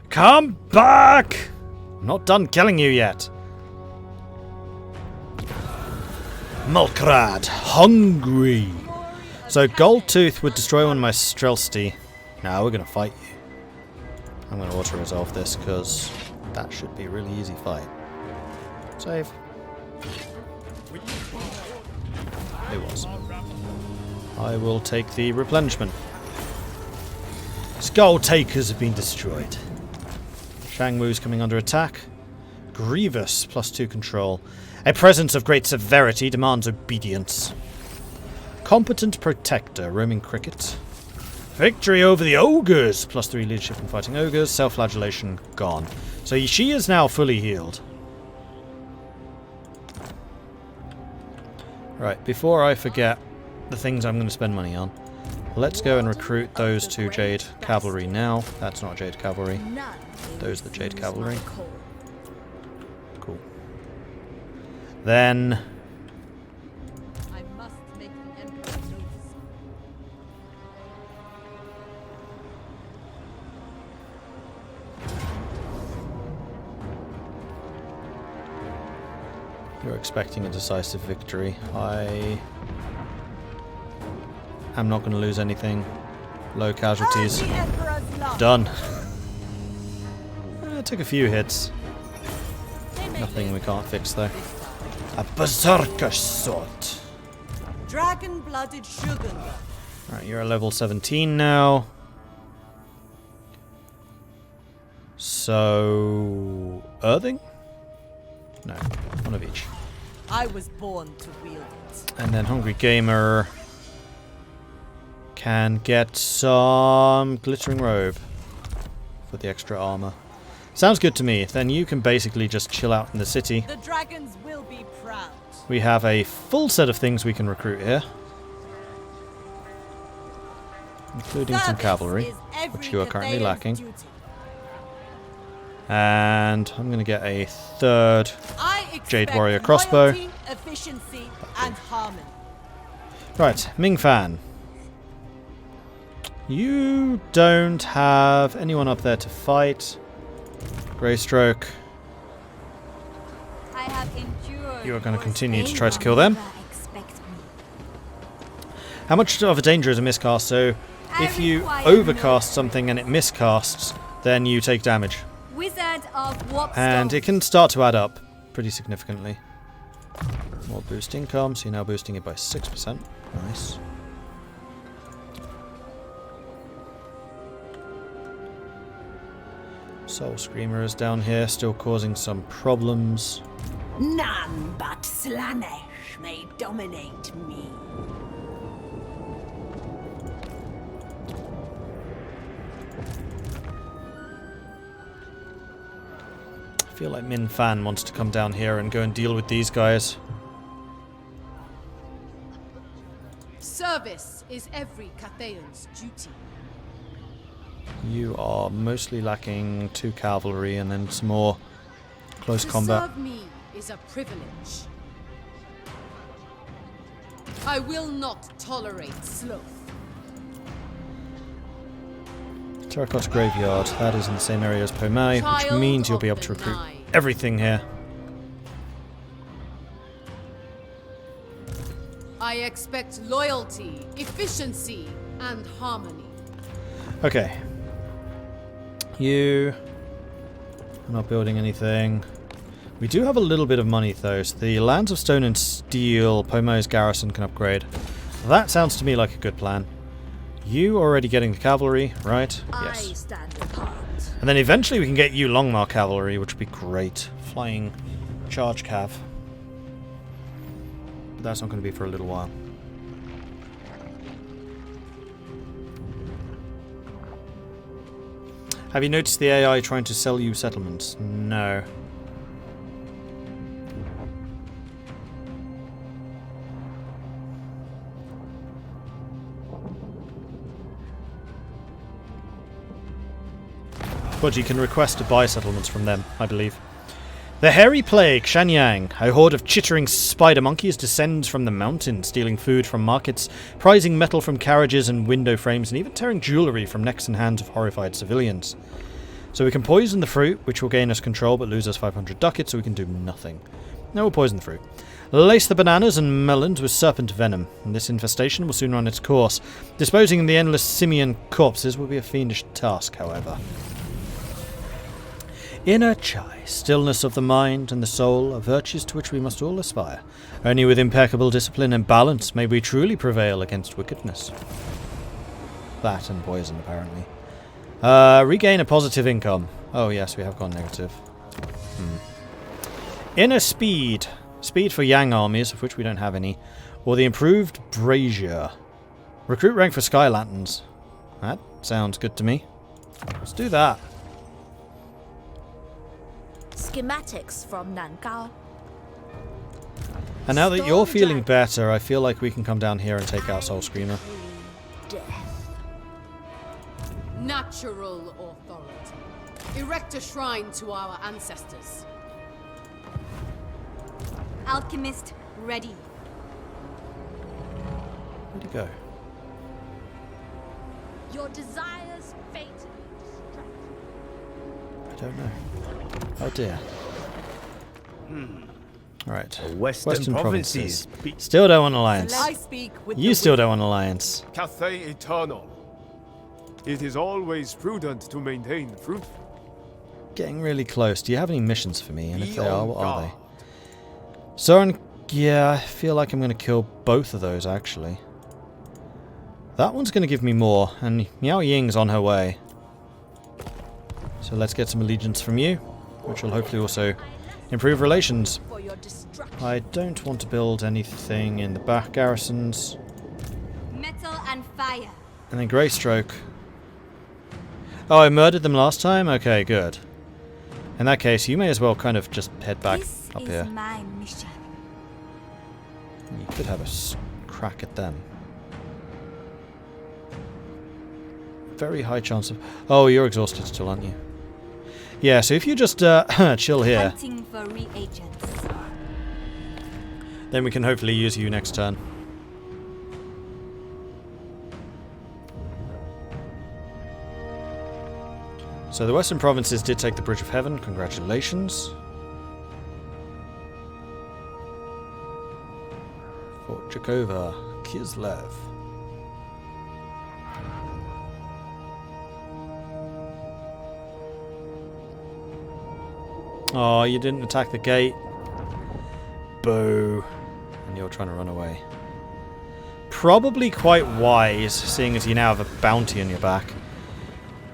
Come back! I'm not done killing you yet. Mulkrad, hungry. So Goldtooth would destroy one of my Strelsti. Now we're gonna fight you. I'm gonna auto-resolve this because that should be a really easy fight. Save. It was. I will take the replenishment. Skull Takers have been destroyed. Shangwu's coming under attack. Grievous, +2 control. A presence of great severity demands obedience. Competent Protector, roaming cricket. Victory over the ogres, +3 leadership in fighting ogres. Self-flagellation, gone. So she is now fully healed. Right, before I forget the things I'm going to spend money on, let's go and recruit those 2 Jade Cavalry now. That's not Jade Cavalry. Those are the Jade Cavalry. Cool. Then... I must make the Emperor notice. You're expecting a decisive victory. I am not going to lose anything. Low casualties. Done. Took a few hits. Nothing we can't fix though. A berserker sword. Dragon-blooded sugar. Alright, you're at level 17 now. So... Earthing? No, one of each. I was born to wield it. And then Hungry Gamer can get some Glittering Robe for the extra armor. Sounds good to me. Then you can basically just chill out in the city. The dragons will be proud. We have a full set of things we can recruit here. Including some cavalry, which you are currently lacking. And I'm going to get a third Jade Warrior crossbow. Efficiency and harmony. Right, Ming Fan. You don't have anyone up there to fight. Greystroke. I have endured. You are going to continue to try to kill them. How much of a danger is a miscast? So, if you overcast something and it miscasts, then you take damage. Wizard of Warp And it can start to add up pretty significantly. More boost income, so you're now boosting it by 6%. Nice. Soul Screamer is down here, still causing some problems. None but Slaanesh may dominate me. I feel like Min Fan wants to come down here and go and deal with these guys. Service is every Cathayan's duty. You are mostly lacking 2 cavalry and then some more close combat. To serve me is a privilege. I will not tolerate sloth. Terracotta Graveyard, that is in the same area as Pomai, which means you'll be able to recruit everything here. I expect loyalty, efficiency, and harmony. Okay. You are not building anything. We do have a little bit of money though, so the Lands of Stone and Steel, Pomai's garrison can upgrade. That sounds to me like a good plan. You already getting the cavalry, right? Yes. And then eventually we can get you Longmar cavalry, which would be great. Flying charge cav. But that's not going to be for a little while. Have you noticed the AI trying to sell you settlements? No. But you can request to buy settlements from them, I believe. The Hairy Plague, Shanyang. A horde of chittering spider monkeys descends from the mountains, stealing food from markets, prizing metal from carriages and window frames, and even tearing jewellery from necks and hands of horrified civilians. So we can poison the fruit, which will gain us control but lose us 500 ducats, so we can do nothing. Now we'll poison the fruit. Lace the bananas and melons with serpent venom, and this infestation will soon run its course. Disposing the endless simian corpses will be a fiendish task, however. Inner Chai, stillness of the mind and the soul are virtues to which we must all aspire. Only with impeccable discipline and balance may we truly prevail against wickedness. That and poison, apparently. Regain a positive income. Oh yes, we have gone negative. Inner Speed. Speed for Yang armies, of which we don't have any. Or the improved Brazier. Recruit rank for Sky Lanterns. That sounds good to me. Let's do that. Schematics from Nan-Gau. And now that you're feeling better, I feel like we can come down here and take out Soul Screamer. Natural authority. Erect a shrine to our ancestors. Alchemist ready. Where'd he go? Your desires fate. I don't know. Oh dear. Alright. Western provinces. Still don't want alliance. I speak with You still don't want alliance. Cathay Eternal. It is always prudent to maintain fruit. Getting really close. Do you have any missions for me? And if they are, what are they? Soren, yeah, I feel like I'm going to kill both of those, actually. That one's going to give me more, and Miao Ying's on her way. So let's get some allegiance from you, which will hopefully also improve relations. I don't want to build anything in the back garrisons. Metal and fire. And then Greystroke. Oh, I murdered them last time? Okay, good. In that case, you may as well kind of just head back up here. My mission. You could have a crack at them. Very high chance of... Oh, you're exhausted still, aren't you? Yeah, so if you just chill here, Hunting for reagents. then we can hopefully use you next turn. So the Western Provinces did take the Bridge of Heaven. Congratulations. Fort Jakova, Kislev. Oh, you didn't attack the gate. Boo. And you're trying to run away. Probably quite wise, seeing as you now have a bounty on your back.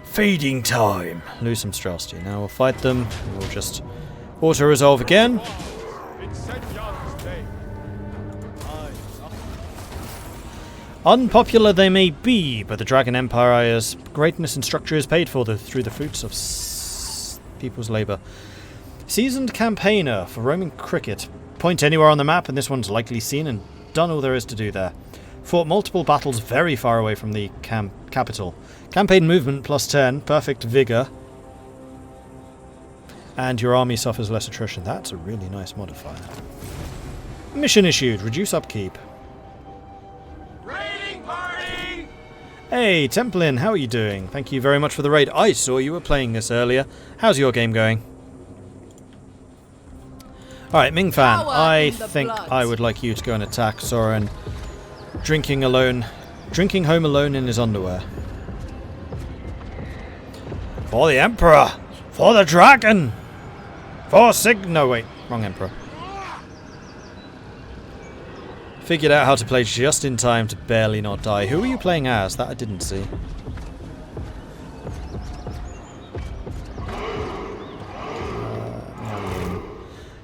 Feeding time. Lose some Strelstein. Now we'll fight them. We'll just auto-resolve again. Unpopular they may be, but the Dragon Empire's greatness and structure is paid for through the fruits of people's labour. Seasoned campaigner for Roman cricket. Point anywhere on the map and this one's likely seen and done all there is to do there. Fought multiple battles very far away from the capital. Campaign movement +10, perfect vigour. And your army suffers less attrition. That's a really nice modifier. Mission issued, reduce upkeep. Raiding party! Hey, Templin, how are you doing? Thank you very much for the raid. I saw you were playing this earlier. How's your game going? Alright, Ming Fan, I think I would like you to go and attack Soren drinking home alone in his underwear. For the Emperor! For the Dragon! For no wait, wrong Emperor. Figured out how to play just in time to barely not die. Who are you playing as? That I didn't see.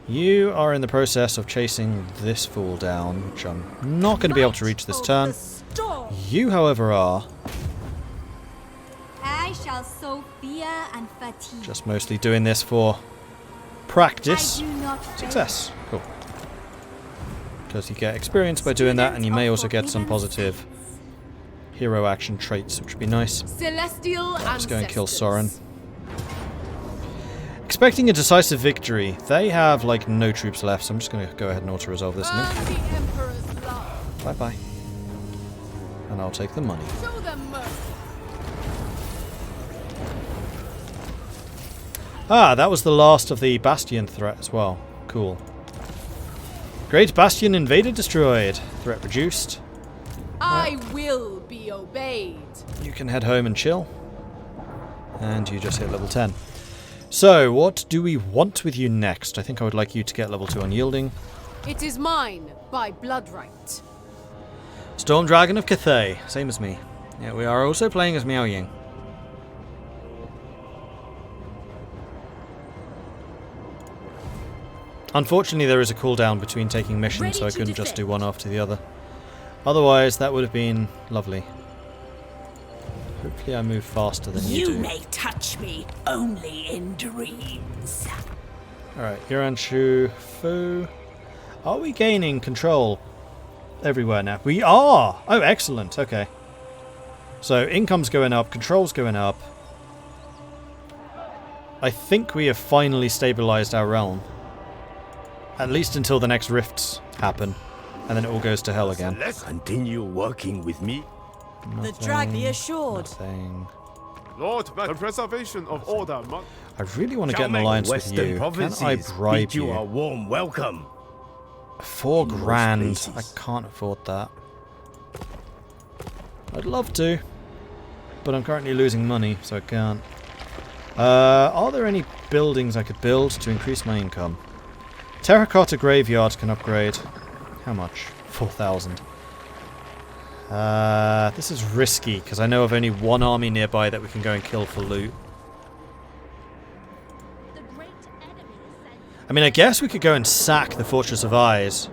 You are in the process of chasing this fool down, which I'm not going to be able to reach this turn. You, however, are I shall sow fear and fatigue. just mostly doing this for practice. I do not Success. Cool. Because you get experience by doing that, and you may also get some positive hero action traits, which would be nice. Celestial Let's go and kill Soren. Expecting a decisive victory. They have, like, no troops left, so I'm just going to go ahead and auto-resolve this. Bye-bye. And I'll take the money. Show them mercy. Ah, that was the last of the Bastion threat as well. Cool. Great Bastion invaded, destroyed. Threat reduced. I will be obeyed. You can head home and chill. And you just hit level 10. So, what do we want with you next? I think I would like you to get level 2 Unyielding. It is mine by blood right. Storm Dragon of Cathay, same as me. Yeah, we are also playing as Miao Ying. Unfortunately, there is a cooldown between taking missions, so I couldn't just do one after the other. Otherwise, that would have been lovely. Hopefully I move faster than you do. You may touch me only in dreams. Alright, Yuran Fu. Are we gaining control everywhere now? We are! Oh, excellent. Okay. So, income's going up, control's going up. I think we have finally stabilized our realm. At least until the next rifts happen. And then it all goes to hell again. Let's continue working with me. The drag be assured. Nothing. Lord, the preservation of order. I really want to get an alliance with you. Can I bribe you a warm welcome. 4 grand. I can't afford that. I'd love to, but I'm currently losing money, so I can't. Are there any buildings I could build to increase my income? Terracotta graveyard can upgrade. How much? 4,000. This is risky, because I know of only one army nearby that we can go and kill for loot. I mean, I guess we could go and sack the Fortress of Eyes.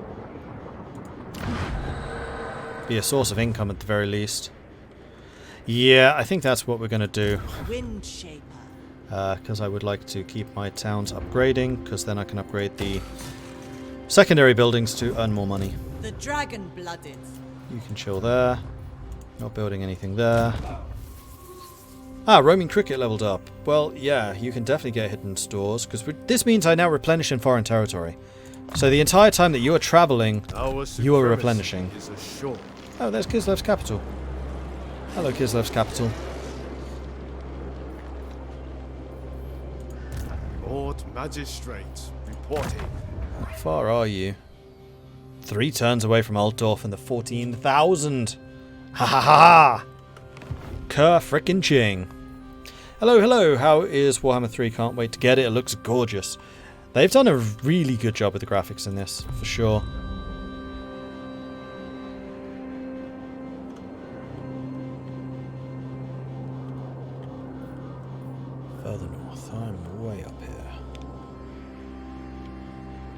Be a source of income at the very least. Yeah, I think that's what we're going to do. Because I would like to keep my towns upgrading, because then I can upgrade the secondary buildings to earn more money. The dragon-blooded. You can chill there. Not building anything there. Ah, roaming cricket leveled up. Well, yeah, you can definitely get hidden stores, because this means I now replenish in foreign territory. So the entire time that you are traveling, you are replenishing. Oh, there's Kislev's capital. Hello, Kislev's capital. Lord Magistrate, reporting. How far are you? 3 turns away from Altdorf and the 14,000. Ha ha ha ha! Kerr frickin' ching. Hello, hello. How is Warhammer 3? Can't wait to get it. It looks gorgeous. They've done a really good job with the graphics in this, for sure. Further north. I'm way up here.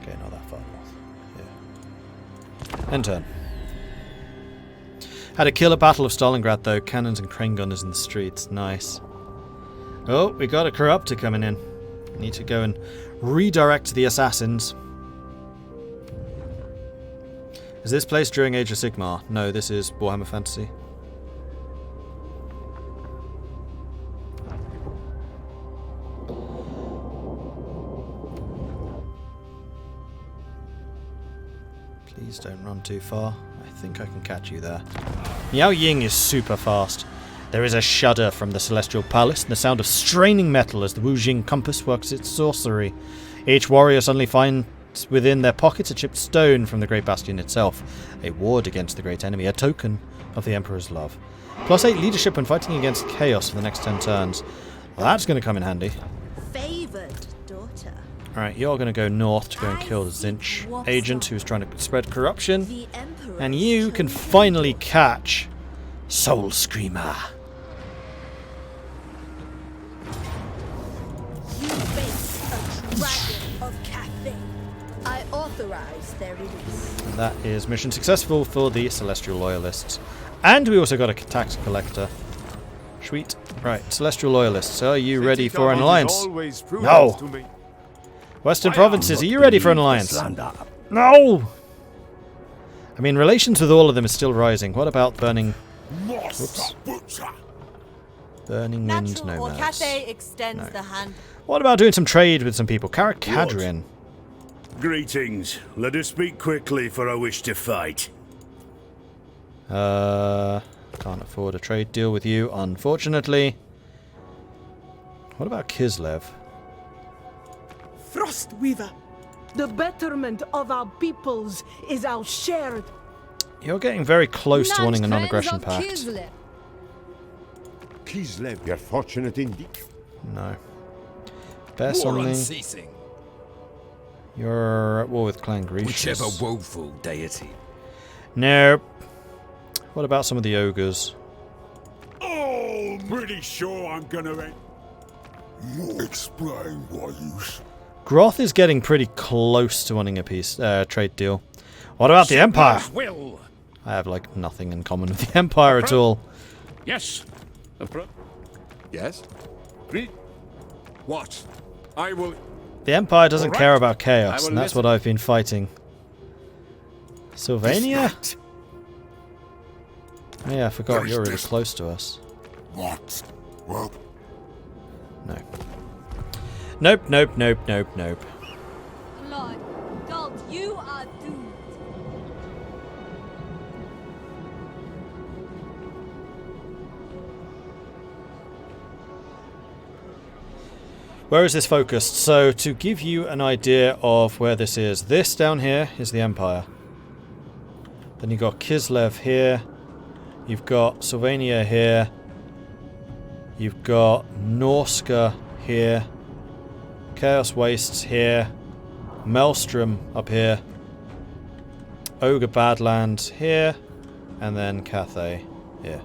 Okay, not that far north. Yeah. End turn. Had a killer battle of Stalingrad though. Cannons and crane gunners in the streets. Nice. Oh, we got a corruptor coming in. Need to go and redirect the assassins. Is this placed during Age of Sigmar? No, this is Warhammer Fantasy. Please don't run too far. I think I can catch you there. Miao Ying is super fast. There is a shudder from the Celestial Palace and the sound of straining metal as the Wu Jing compass works its sorcery. Each warrior suddenly finds within their pockets a chipped stone from the Great Bastion itself, a ward against the great enemy, a token of the Emperor's love. +8 leadership when fighting against chaos for the next 10 turns. Well, that's going to come in handy. Favored daughter. Alright, you're going to go north to go and kill the Zinch agent who's trying to spread corruption. And you can finally catch Soul Screamer. You face a dragon of Cathay. I authorize their release. And that is mission successful for the Celestial Loyalists. And we also got a tax collector. Sweet. Right, Celestial Loyalists, are you ready for an alliance? No! Western Provinces, are you ready for an alliance? No! I mean, relations with all of them is still rising. What about burning... Whoops. Burning Wind Nomads. Cathay extends the hand. What about doing some trade with some people? Caracadrian. Greetings. Let us speak quickly, for I wish to fight. Can't afford a trade deal with you, unfortunately. What about Kislev? Frostweaver, the betterment of our peoples is our shared. You're getting very close to wanting a non-aggression pact. Kislev, you're fortunate indeed. No. Besonling. You're at war with Clan Grecius. Whichever woeful deity. Nope. What about some of the ogres? Oh, pretty sure I'm gonna end. You explain why you... Groth is getting pretty close to wanting a trade deal. What about the Empire? Will. I have like nothing in common with the Empire at all. Yes. Yes? What? I will... The Empire doesn't care about chaos, and that's what I've been fighting. Sylvania? Oh, yeah, I forgot you're really close to us. What? Well... No. Nope, nope, nope, nope, nope. Lord, God, you are doomed. Where is this focused? So, to give you an idea of where this down here is the Empire. Then you've got Kislev here. You've got Sylvania here. You've got Norska here. Chaos Wastes here. Maelstrom up here. Ogre Badlands here. And then Cathay here.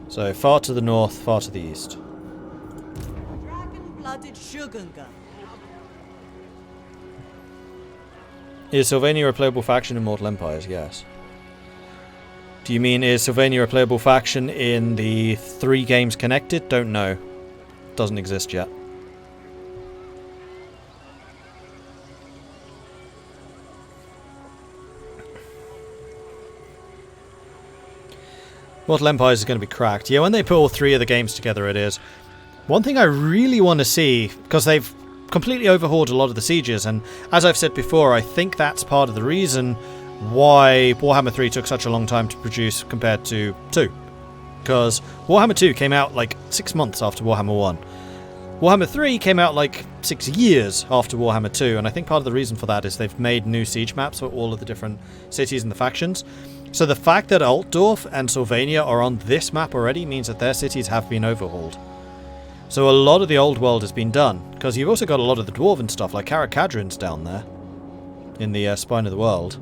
So far to the north, far to the east. Dragon-blooded Shogunga. Is Sylvania a playable faction in Mortal Empires? Yes. Do you mean is Sylvania a playable faction in the 3 games connected? Don't know. Doesn't exist yet. Mortal Empires is going to be cracked. Yeah, when they put all 3 of the games together, it is. One thing I really want to see, because they've completely overhauled a lot of the sieges, and as I've said before, I think that's part of the reason why Warhammer 3 took such a long time to produce compared to 2. Because Warhammer 2 came out like 6 months after Warhammer 1. Warhammer 3 came out like 6 years after Warhammer 2, and I think part of the reason for that is they've made new siege maps for all of the different cities and the factions. So the fact that Altdorf and Sylvania are on this map already means that their cities have been overhauled. So a lot of the old world has been done, because you've also got a lot of the dwarven stuff, like Caracadrin's down there, in the Spine of the World,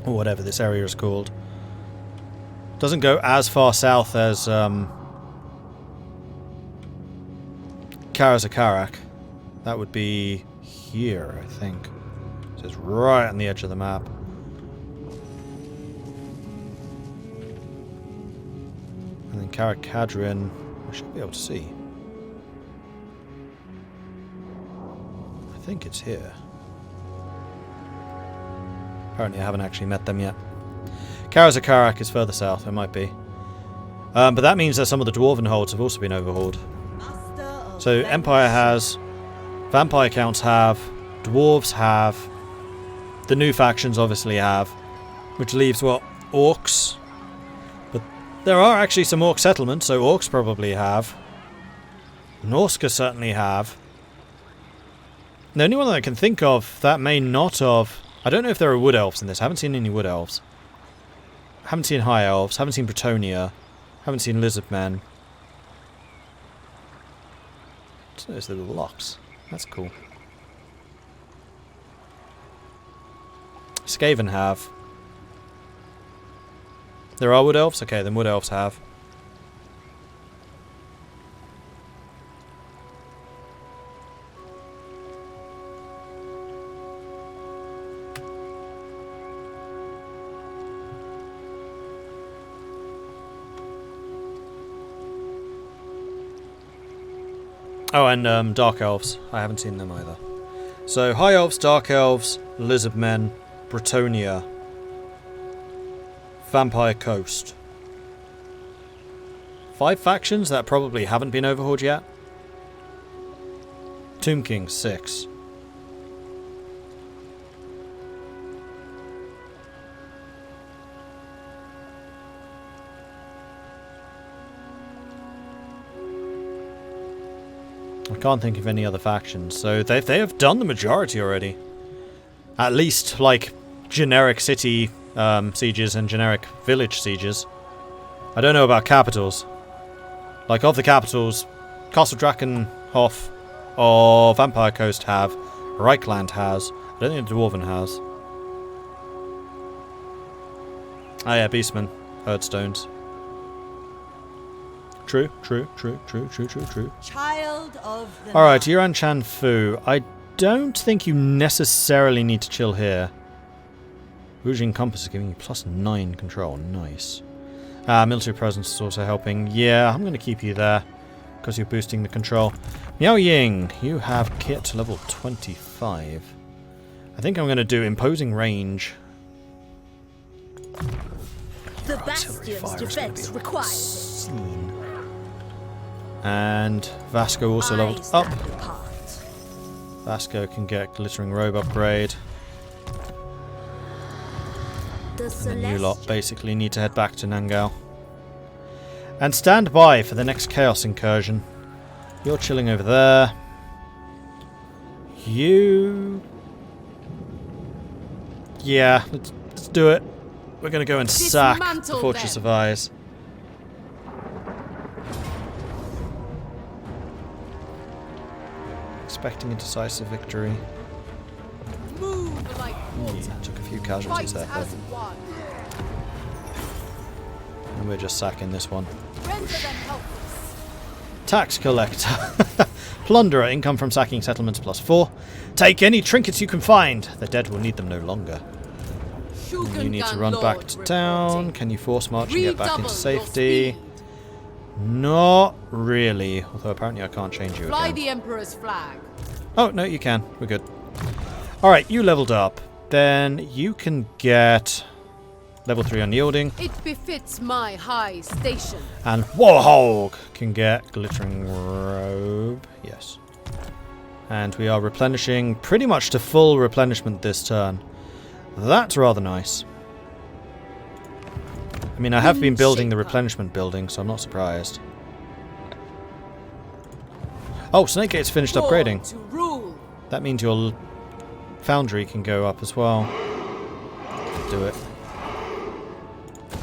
or whatever this area is called. Doesn't go as far south as Karazakarak. That would be here, I think. So it's right on the edge of the map. And then Karakadrin, I should be able to see. I think it's here. Apparently I haven't actually met them yet. Karazakarak is further south, it might be. But that means that some of the dwarven holds have also been overhauled. So Empire has, Vampire Counts have, Dwarves have, the new factions obviously have, which leaves what? Orcs. But there are actually some Orc settlements, so Orcs probably have. Norska certainly have. The only one that I can think of that may not have... I don't know if there are Wood Elves in this. I haven't seen any Wood Elves. Haven't seen High Elves. Haven't seen Bretonia. Haven't seen Lizardmen. Just notice the little locks. That's cool. Skaven have. There are Wood Elves? Okay, then Wood Elves have. Oh, and Dark Elves. I haven't seen them either. So, High Elves, Dark Elves, Lizardmen, Bretonia, Vampire Coast. 5 factions that probably haven't been overhauled yet. Tomb King, 6. I can't think of any other factions, so they have done the majority already. At least, like, generic city sieges and generic village sieges. I don't know about capitals. Like, of the capitals, Castle Drakenhof or Vampire Coast have, Reichland has, I don't think the Dwarven has. Ah yeah, Beastmen, Herdstones. True. Child of the Alright, Yuran Chan Fu. I don't think you necessarily need to chill here. Wujing Compass is giving you +9 control. Nice. Military presence is also helping. Yeah, I'm going to keep you there because you're boosting the control. Miao Ying, you have kit level 25. I think I'm going to do imposing range. The Bastion's defense requires it. And Vasco also leveled up. Vasco can get Glittering Robe upgrade. And then you lot basically need to head back to Nan-Gau. And stand by for the next Chaos Incursion. You're chilling over there. You... Yeah, let's do it. We're going to go and sack the Fortress of Eyes. Expecting a decisive victory. Move like water. Yeah, took a few casualties there. Fight as one. And we're just sacking this one. Render them helpless. Tax collector. Plunderer, income from sacking settlements +4. Take any trinkets you can find. The dead will need them no longer. You need to run back to town. Can you force march and get back into safety? Not really. Although apparently I can't change you Fly again. the Emperor's flag. Oh, no, you can. We're good. Alright, you leveled up. Then you can get level 3 unyielding. It befits my high station. And Warhog can get glittering robe. Yes. And we are replenishing pretty much to full replenishment this turn. That's rather nice. I mean, I have been building the replenishment building, so I'm not surprised. Oh, Snakegate's finished upgrading. That means your foundry can go up as well. Do it.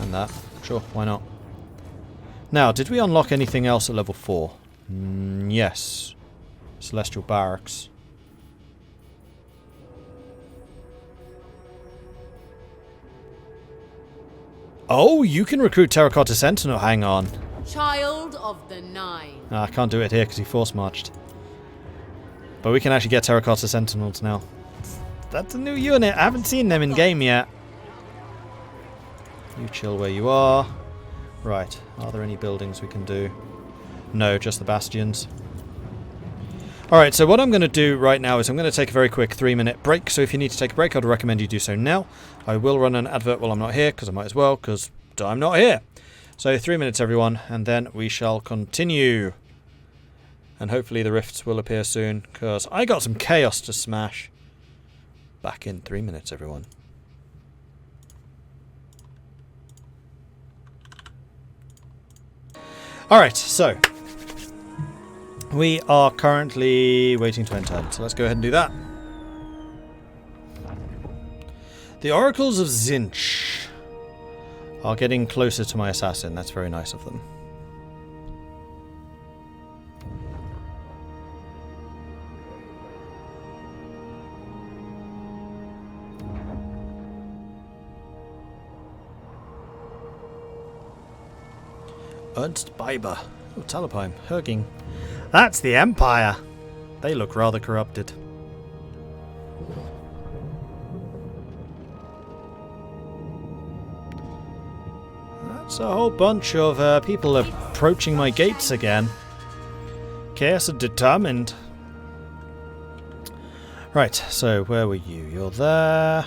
And that. Sure, why not? Now, did we unlock anything else at level 4? Yes. Celestial Barracks. Oh, you can recruit Terracotta Sentinel. Hang on. Child of the Nine. I can't do it here because he force marched. But we can actually get Terracotta Sentinels now. That's a new unit. I haven't seen them in game yet. You chill where you are. Right. Are there any buildings we can do? No, just the bastions. Alright, so what I'm going to do right now is I'm going to take a very quick 3-minute break. So if you need to take a break, I'd recommend you do so now. I will run an advert while I'm not here, because I might as well, because I'm not here. So 3 minutes, everyone, and then we shall continue. And hopefully the rifts will appear soon, because I got some chaos to smash. Back in 3 minutes, everyone. Alright, so we are currently waiting to end turn, so let's go ahead and do that. The Oracles of Zinch are getting closer to my assassin. That's very nice of them. Ernst Biber. Oh, Talapime. Herging. That's the Empire. They look rather corrupted. That's a whole bunch of people approaching my gates again. Chaos are determined. Right, so where were you? You're there.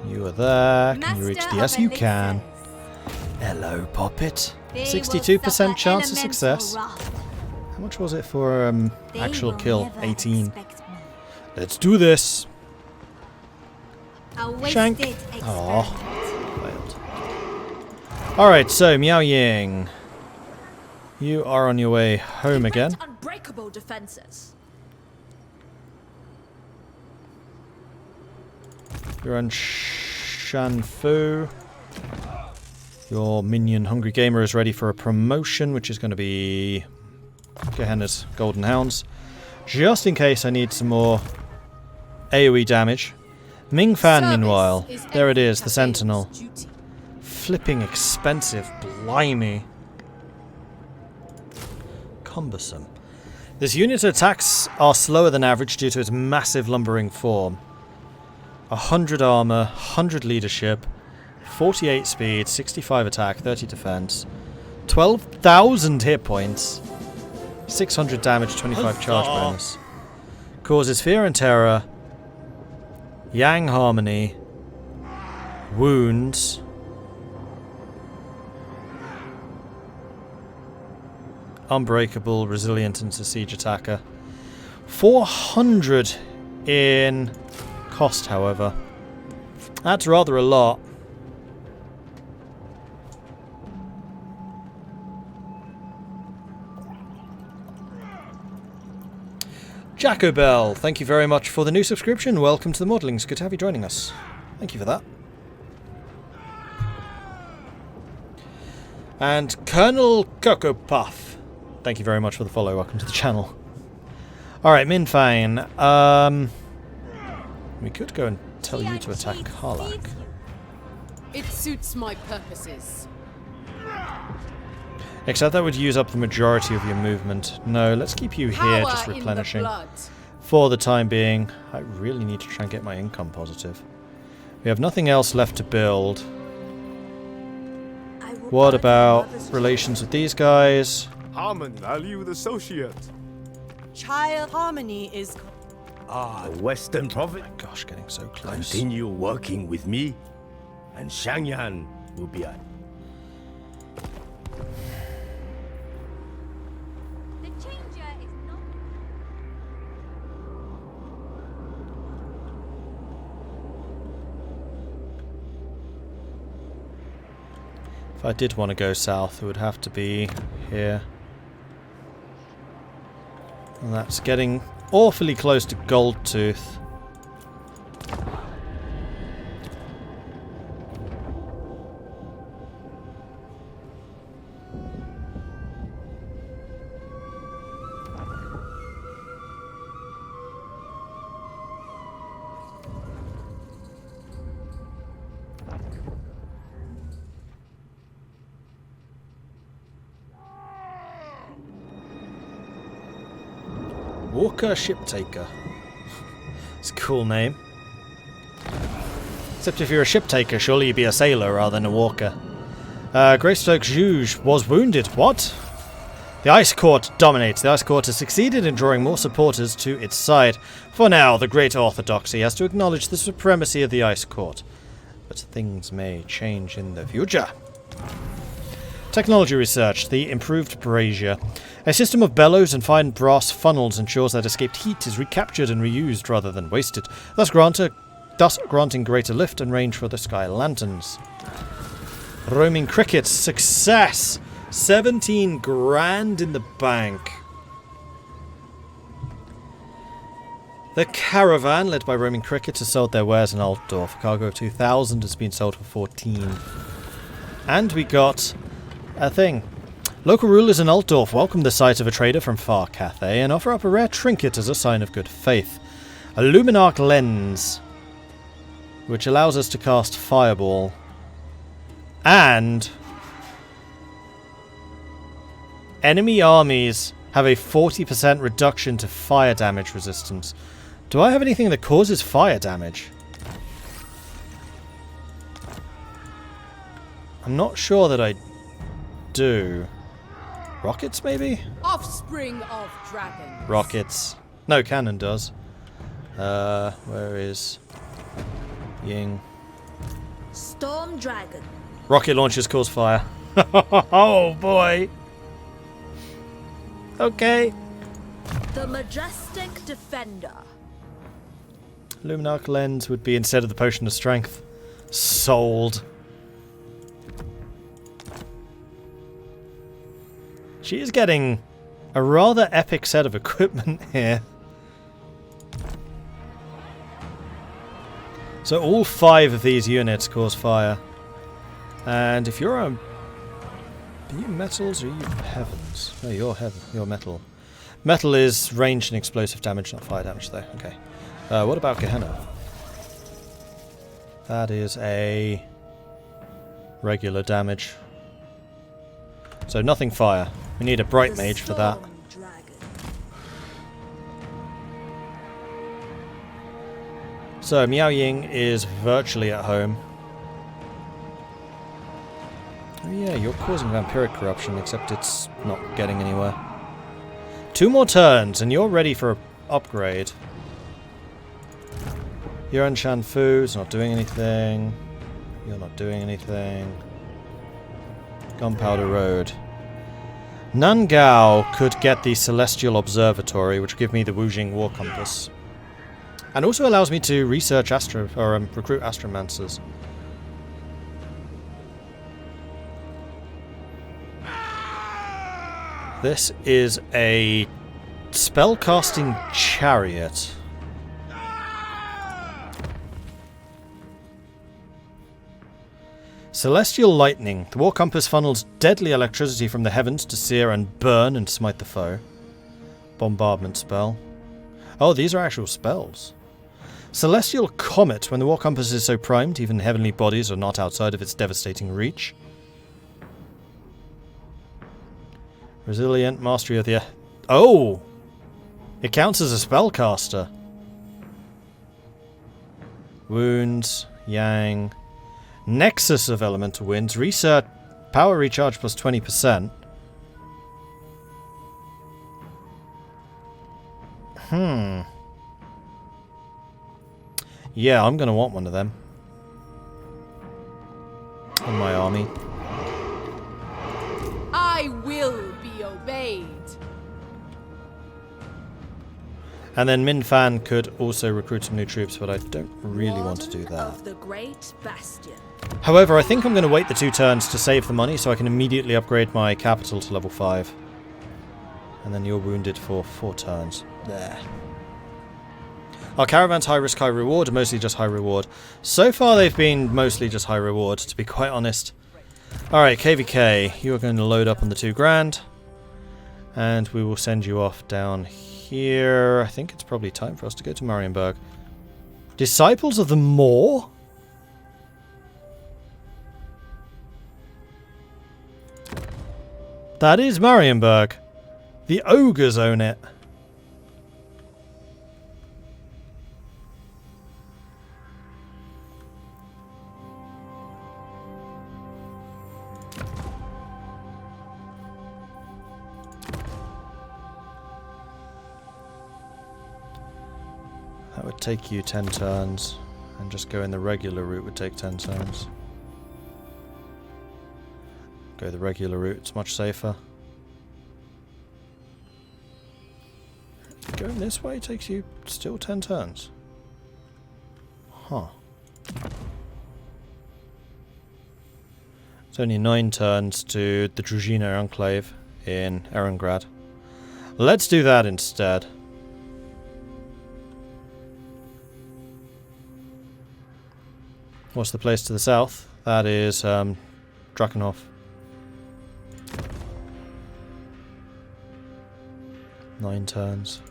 You are there. Can you reach the... Yes, you can. Hello, Poppet. 62% chance of success. How much was it for actual kill? 18. Let's do this. Shank. Oh, failed. Alright, so Miao Ying. You are on your way home again. Unbreakable defenses. You're on Shanfu. Your minion Hungry Gamer is ready for a promotion, which is going to be Gehenna's Golden Hounds. Just in case I need some more AoE damage. Ming Fan, meanwhile. There it is, the Sentinel. Flipping expensive, blimey. Cumbersome. This unit's attacks are slower than average due to its massive lumbering form. 100 armor, 100 leadership, 48 speed, 65 attack, 30 defense, 12,000 hit points, 600 damage, 25 charge bonus. Causes fear and terror, Yang harmony, wounds, unbreakable, resilient, and siege attacker. 400 in cost, however. That's rather a lot. Jacobell, thank you very much for the new subscription. Welcome to the Modelings. Good to have you joining us. Thank you for that. And Colonel Cocoa Puff, thank you very much for the follow. Welcome to the channel. Alright, Minfane. We could go and tell you to attack Karlak. It suits my purposes. Except that would use up the majority of your movement. No, let's keep you here just replenishing. For the time being, I really need to try and get my income positive. We have nothing else left to build. What about relations with these guys? Harmony, valued associate. Child harmony is... The Western Province. Oh my gosh, getting so close. Continue working with me, and Shangyan will be at. The changer is not. If I did want to go south, it would have to be here. And that's getting awfully close to Goldtooth. Walker Shiptaker. It's a cool name. Except if you're a shiptaker, surely you'd be a sailor rather than a walker. Greystoke Juge was wounded. What? The Ice Court dominates. The Ice Court has succeeded in drawing more supporters to its side. For now, the Great Orthodoxy has to acknowledge the supremacy of the Ice Court. But things may change in the future. Technology research. The improved brazier. A system of bellows and fine brass funnels ensures that escaped heat is recaptured and reused rather than wasted, thus granting greater lift and range for the sky lanterns. Roaming crickets. Success! 17 grand in the bank. The Caravan, led by roaming crickets, has sold their wares in Altdorf. A cargo of 2,000 has been sold for 14. And we got a thing. Local rulers in Altdorf welcome the sight of a trader from far Cathay and offer up a rare trinket as a sign of good faith. A Luminarch lens, which allows us to cast Fireball. And enemy armies have a 40% reduction to fire damage resistance. Do I have anything that causes fire damage? I'm not sure that I do. Rockets, maybe? Offspring of dragons. Rockets. No, cannon does. Where is Ying? Storm Dragon. Rocket launchers cause fire. Oh boy. Okay. The Majestic Defender. Luminarch lens would be instead of the potion of strength. Sold. She is getting a rather epic set of equipment here. So all 5 of these units cause fire. And if you're a... Are you metals or are you heavens? No, you're heaven. You're metal. Metal is ranged and explosive damage, not fire damage though. Okay. What about Gehenna? That is a... regular damage. So nothing fire. We need a bright mage for that. So Miao Ying is virtually at home. Oh yeah, you're causing vampiric corruption, except it's not getting anywhere. 2 more turns and you're ready for an upgrade. Yuan Shanfu is not doing anything. You're not doing anything. Gunpowder Road. Nan-Gau could get the Celestial Observatory, which would give me the Wujing War Compass. And also allows me to research recruit astromancers. This is a Spellcasting Chariot. Celestial Lightning. The War Compass funnels deadly electricity from the heavens to sear and burn and smite the foe. Bombardment spell. Oh, these are actual spells. Celestial Comet. When the War Compass is so primed, even heavenly bodies are not outside of its devastating reach. Resilient Mastery of the... Oh! It counts as a spellcaster. Wounds. Yang. Nexus of Elemental Winds. Research. Power recharge plus 20%. Yeah, I'm going to want one of them. In my army. I will be obeyed. And then Min Fan could also recruit some new troops, but I don't really want to do that. Of the Great Bastion. However, I think I'm going to wait the 2 turns to save the money so I can immediately upgrade my capital to level 5. And then you're wounded for 4 turns. There. Our caravans high risk, high reward, or mostly just high reward? So far they've been mostly just high reward, to be quite honest. Alright, KVK, you are going to load up on the 2 grand. And we will send you off down here. I think it's probably time for us to go to Marienburg. Disciples of the Maw? That is Marienburg. The ogres own it. That would take you 10 turns, and just going the regular route would take 10 turns. Go the regular route, it's much safer. Going this way takes you still 10 turns. Huh. It's only 9 turns to the Druzhina Enclave in Erengrad. Let's do that instead. What's the place to the south? That is Drakenhof. Nine turns.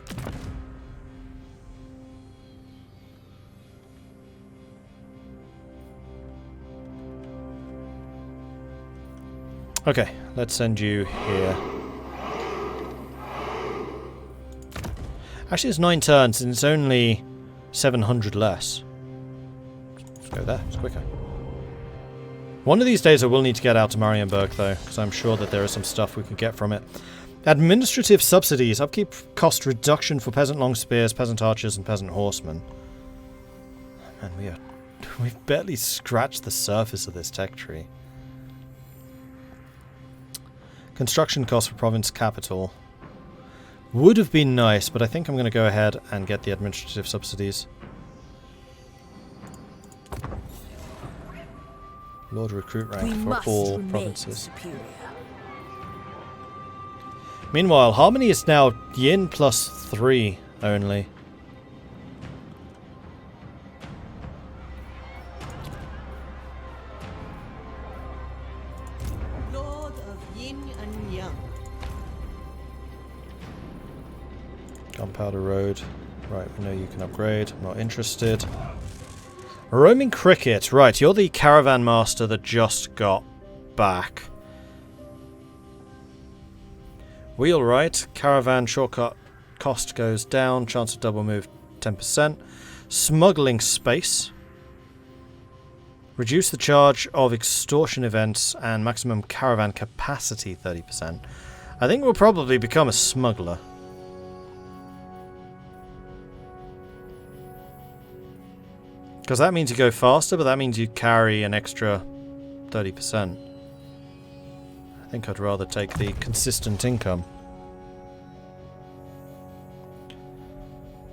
Okay, let's send you here. Actually, it's 9 turns and it's only 700 less. Let's go there, it's quicker. One of these days I will need to get out to Marienburg though, because I'm sure that there is some stuff we can get from it. Administrative subsidies. Upkeep cost reduction for peasant long spears, peasant archers, and peasant horsemen. Man, we've barely scratched the surface of this tech tree. Construction cost for province capital. Would have been nice, but I think I'm going to go ahead and get the administrative subsidies. Lord recruit rank for all provinces. Superior. Meanwhile, Harmony is now Yin plus 3 only. Lord of Yin and Yang. Gunpowder Road. Right, we know you can upgrade. I'm not interested. Roaming Cricket. Right, you're the caravan master that just got back. Wheelwright, caravan shortcut cost goes down, chance of double move 10%. Smuggling space. Reduce the charge of extortion events and maximum caravan capacity 30%. I think we'll probably become a smuggler. Because that means you go faster, but that means you carry an extra 30%. I think I'd rather take the consistent income.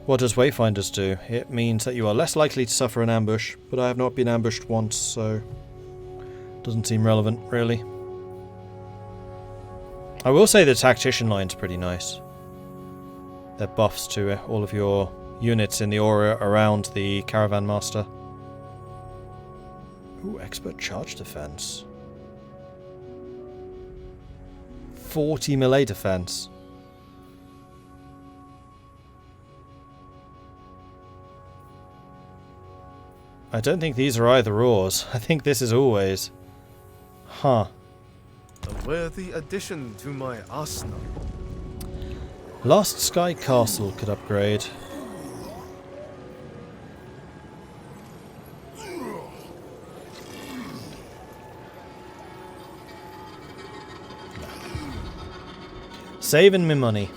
What does Wayfinders do? It means that you are less likely to suffer an ambush, but I have not been ambushed once, so doesn't seem relevant, really. I will say the tactician line's pretty nice. They're buffs to all of your units in the aura around the Caravan Master. Ooh, expert charge defense. 40 melee defense. I don't think these are either ors. I think this is always. Huh. A worthy addition to my arsenal. Lost Sky Castle could upgrade. Saving me money.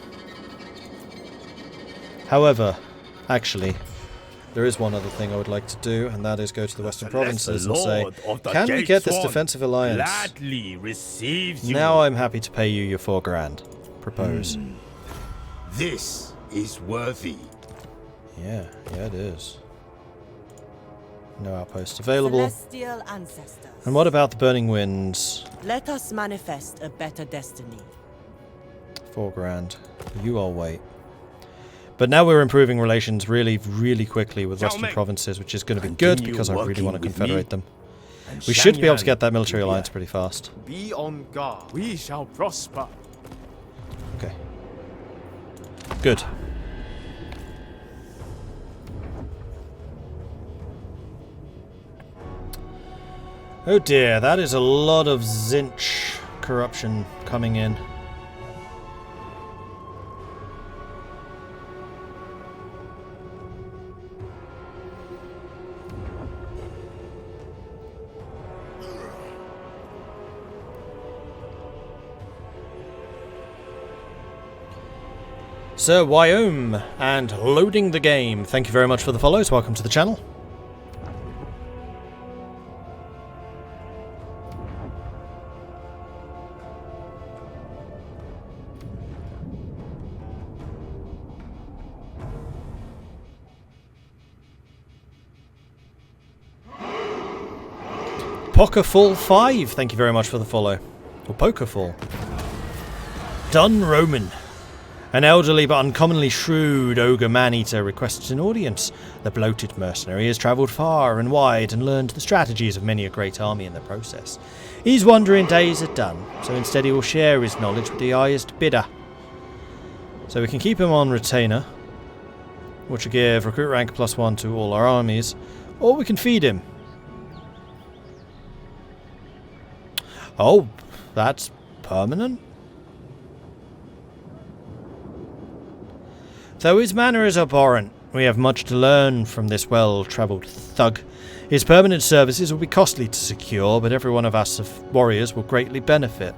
However, actually, there is one other thing I would like to do, and that is go to the Western Provinces and say, can we get this defensive alliance? Gladly receives you. Now I'm happy to pay you your 4 grand. Propose. This is worthy. Yeah, it is. No outpost available. Celestial ancestors. And what about the Burning Winds? Let us manifest a better destiny. 4 grand. You all wait. But now we're improving relations really, really quickly with Western Provinces, which is going to be good because I really want to confederate them. We should be able to get that military alliance pretty fast. Be on guard. We shall prosper. Okay. Good. Oh dear, that is a lot of Zinch corruption coming in. Sir Wyome and loading the game. Thank you very much for the follows. Welcome to the channel. Pokerfall 5. Thank you very much for the follow. Or Pokerfall. Dun Roman. An elderly but uncommonly shrewd ogre man-eater requests an audience. The bloated mercenary has travelled far and wide and learned the strategies of many a great army in the process. His wandering days are done, so instead he will share his knowledge with the highest bidder. So we can keep him on retainer, which will give recruit rank +1 to all our armies, or we can feed him. Oh, that's permanent? Though his manner is abhorrent, we have much to learn from this well-travelled thug. His permanent services will be costly to secure, but every one of us warriors will greatly benefit.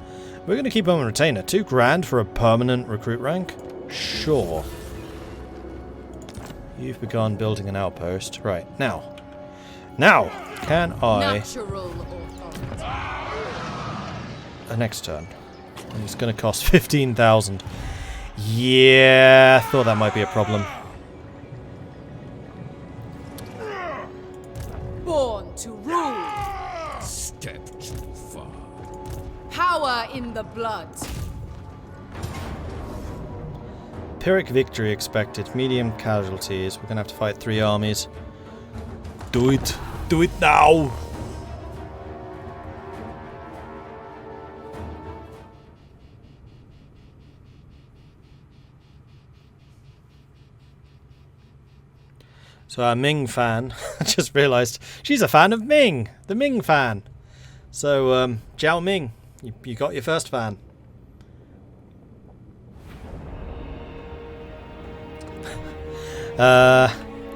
We're going to keep him on retainer. 2 grand for a permanent recruit rank? Sure. You've begun building an outpost. Right, now, can I... next turn. And it's going to cost 15,000. Yeah, thought that might be a problem. Born to rule. Step too far. Power in the blood. Pyrrhic victory expected. Medium casualties. We're going to have to fight 3 armies. Do it. Do it now. So our Ming fan, I just realised she's a fan of Ming, the Ming fan. So Zhao Ming, you got your first fan.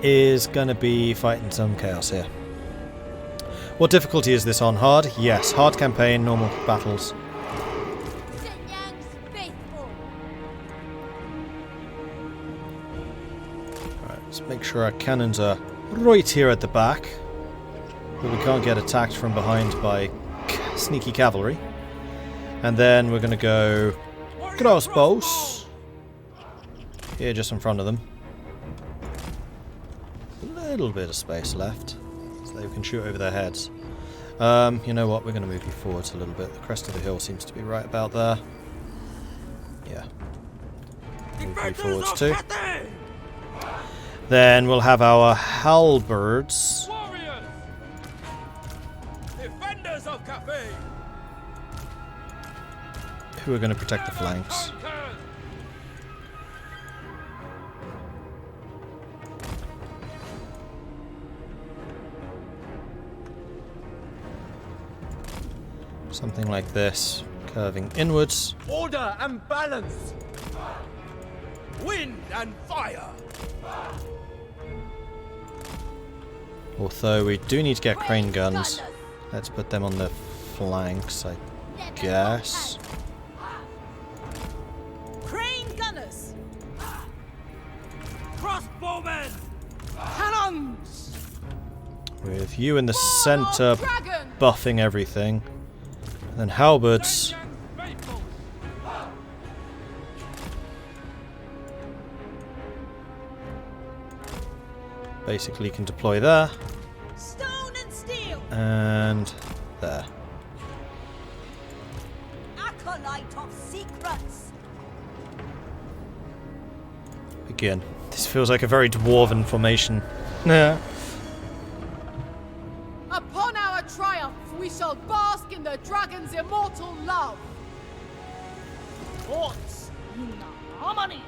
Is going to be fighting some chaos here. What difficulty is this on? Hard? Yes, hard campaign, normal battles. Let's make sure our cannons are right here at the back, but we can't get attacked from behind by sneaky cavalry. And then we're going to go crossbows here just in front of them. A little bit of space left, so they can shoot over their heads. You know what, we're going to move you forwards a little bit. The crest of the hill seems to be right about there. Yeah. move forwards too. Then we'll have our halberds. Warriors! Defenders of Cathay! Who are going to protect the flanks. Something like this, curving inwards. Order and balance! Wind and fire! Although we do need to get crane guns. Let's put them on the flanks, I guess. Crane gunners! Crossbowmen! Cannons! With you in the center buffing everything. And then halberds. Basically can deploy there. Stone and steel! And there. Acolyte of secrets! Again, this feels like a very dwarven formation. Yeah. Upon our triumph, we shall bask in the dragon's immortal love. Thoughts in harmony.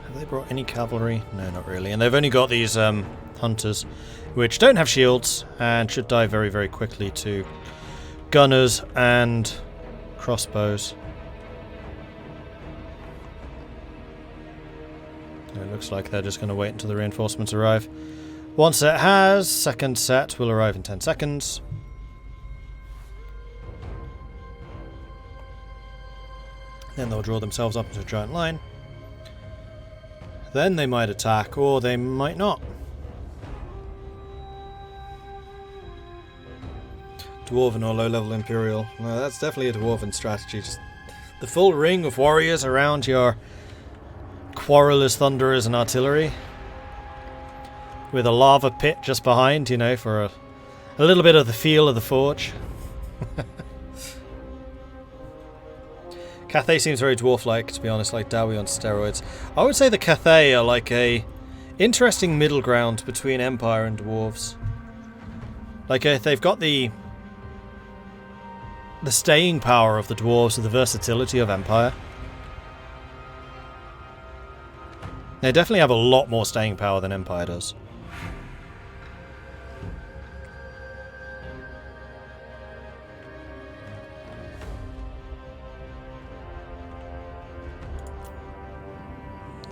Have they brought any cavalry? No, not really. And they've only got these hunters, which don't have shields and should die very, very quickly to gunners and crossbows. It looks like they're just going to wait until the reinforcements arrive. One set has, second set will arrive in 10 seconds. Then they'll draw themselves up into a giant line. Then they might attack, or they might not. Dwarven or low-level Imperial. Well, that's definitely a Dwarven strategy. Just the full ring of warriors around your quarrelers, thunderers, and artillery. With a lava pit just behind, you know, for a little bit of the feel of the forge. Cathay seems very dwarf-like, to be honest, like Dowie on steroids. I would say the Cathay are like a interesting middle ground between Empire and dwarves. Like, they've got the staying power of the dwarves and the versatility of Empire. They definitely have a lot more staying power than Empire does.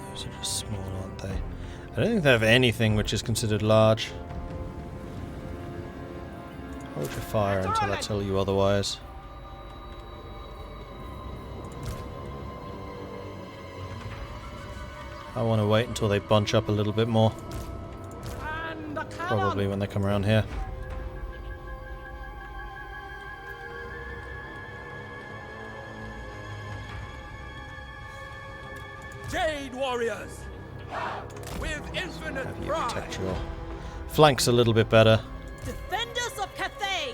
Those are just small, aren't they? I don't think they have anything which is considered large. Hold your fire until I tell you otherwise. I want to wait until they bunch up a little bit more. Probably when they come around here. Jade warriors! With infinite Have you pride! protect your flanks a little bit better. Defenders of Cathay!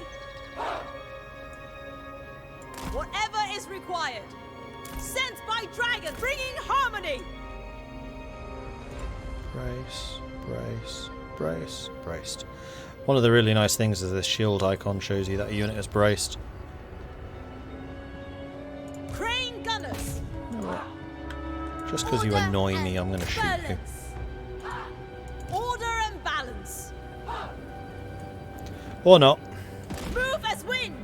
Whatever is required. Sent by dragon, bringing harmony! Brace, brace, brace, braced. One of the really nice things is this shield icon shows you that a unit is braced. Crane gunners! Just because you annoy me, I'm going to shoot you. Order and balance. Or not. Move as wind.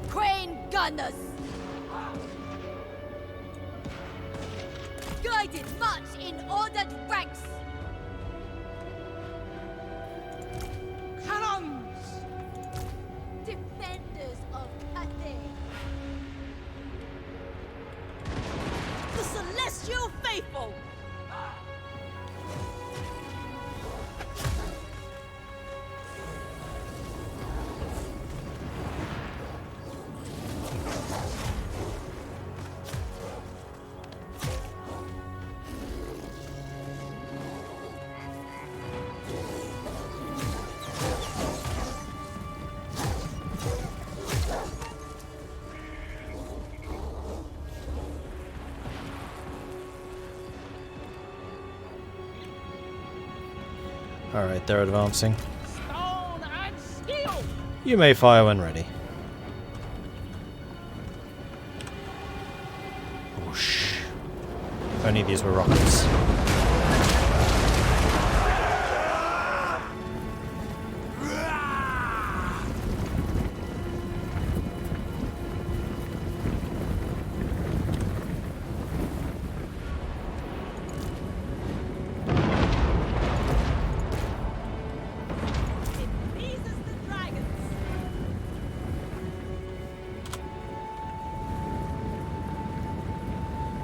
Crane gunners! Guided march in ordered ranks! Cannons! Defenders of Cathay! The celestial faithful! Alright, they're advancing. Stone and steel. You may fire when ready. Whoosh. If only these were rockets.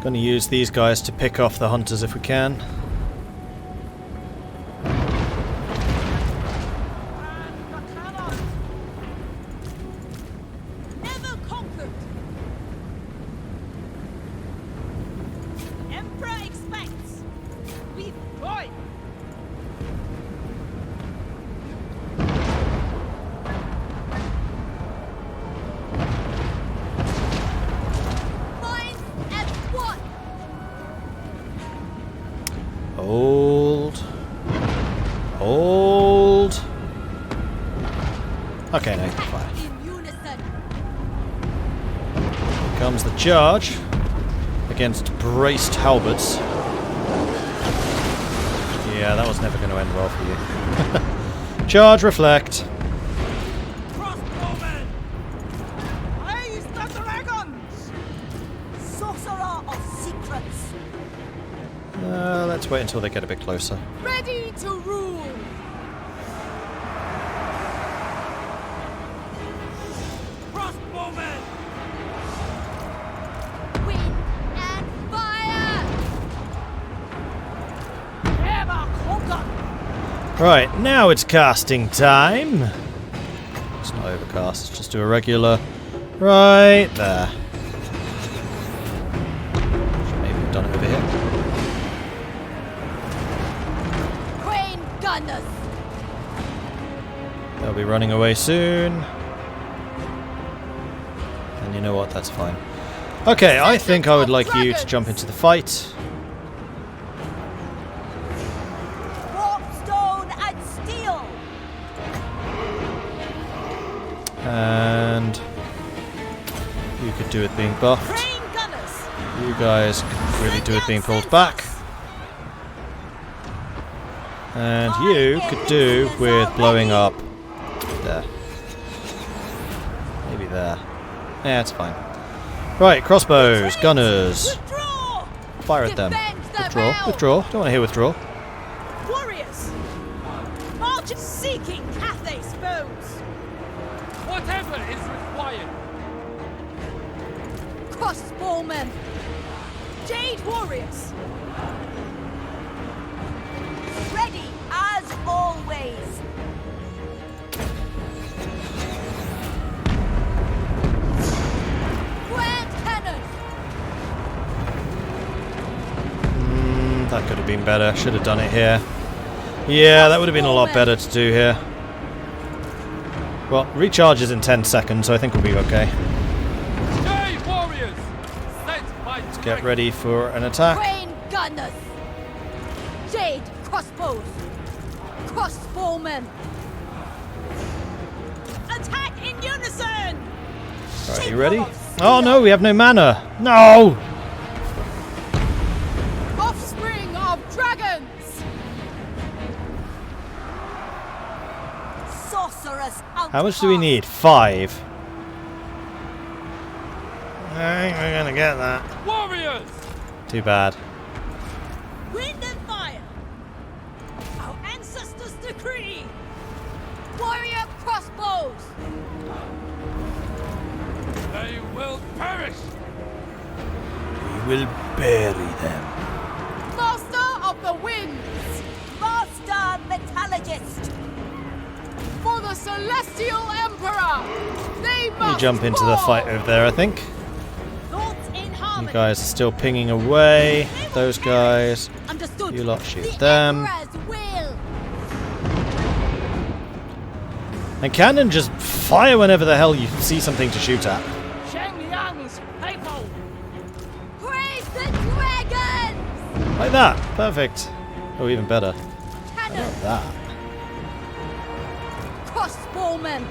Gonna use these guys to pick off the hunters if we can. Never conquered. Emperor expects. We fight. Hold. Hold. Okay, now you can fire. Here comes the charge against braced halberds. Yeah, that was never going to end well for you. Charge, reflect. Crossbowmen. Raise the dragons. Sorcerer of secrets. Let's wait until they get a bit closer. Ready to rule. Crossbowmen. Wind and fire! Never conquer. Right, now it's casting time. It's not overcast, let's just do a regular. Right there. Maybe we've done it over here. Gunners. They'll be running away soon. And you know what? That's fine. Okay, I think I would like you to jump into the fight. Warpstone and steel. And you could do it being buffed. You guys could really do it being pulled back. And you could do with blowing up there. Maybe there. Yeah, it's fine. Right, crossbows, gunners. Fire at them. Withdraw, withdraw. Don't want to hear withdraw. Warriors. March seeking Cathay's foes. Whatever is required. Crossbowmen. Jade warriors. Ready as always. Grand cannon. That could have been better. Should have done it here. Yeah, that would have been a lot better to do here. Well, recharge is in 10 seconds, so I think we'll be okay. Jade warriors. Let's get ready for an attack. Crane gunners. Jade crossbows. Crossbowmen. Attack in unison. Right, you ready? Oh no, we have no mana. No! Offspring of dragons. Sorceress out. How much do we need? 5. I think we're gonna get that. Warriors. Too bad. Wind and fire. Our ancestors decree. Warrior crossbows. They will perish. We will bury them. Master of the winds. Master metallurgist. For the celestial emperor. They must You jump into the fight over there, I think. Thoughts in harmony. You guys are still pinging away. Those guys. Understood. You lot shoot The them. Emperor's will. And cannon just fire whenever the hell you see something to shoot at. Shengyang's people. Praise the dragons. Like that. Perfect. Oh, even better. Cannon. That. Crossbowmen!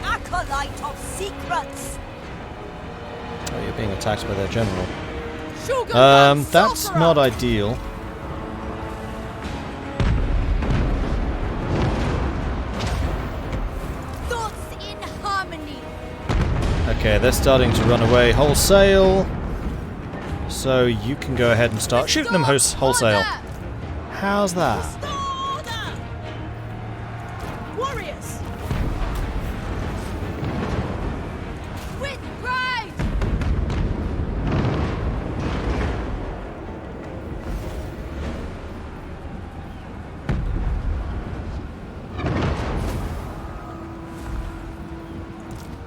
Acolyte of secrets! Oh, you're being attacked by their general. Shogun That's not ideal. Thoughts in harmony! Okay, they're starting to run away wholesale. So you can go ahead and start shooting them wholesale. How's that? Warriors! With pride!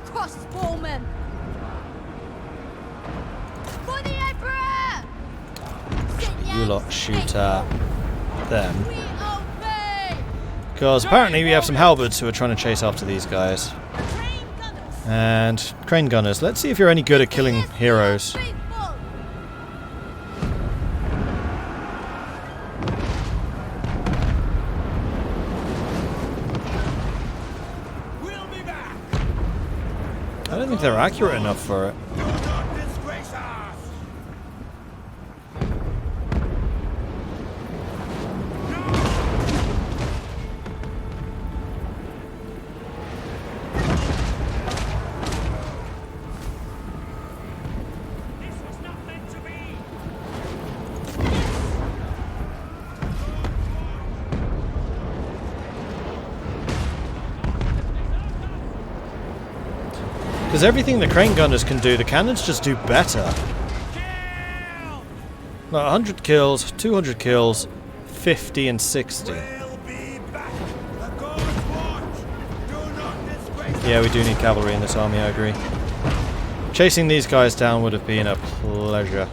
Crossbowmen! For the Emperor! You lot shoot at them. We obey! Because apparently we have some halberds who are trying to chase after these guys. And crane gunners. Let's see if you're any good at killing heroes. We'll be back. I don't think they're accurate enough for it. Do not disgrace us. This was not meant to be. Because everything the crane gunners can do, the cannons just do better. Like 100 kills, 200 kills, 50 and 60. We'll be back. The gods watch. Do not disgrace Yeah, we do need cavalry in this army, I agree. Chasing these guys down would have been a pleasure.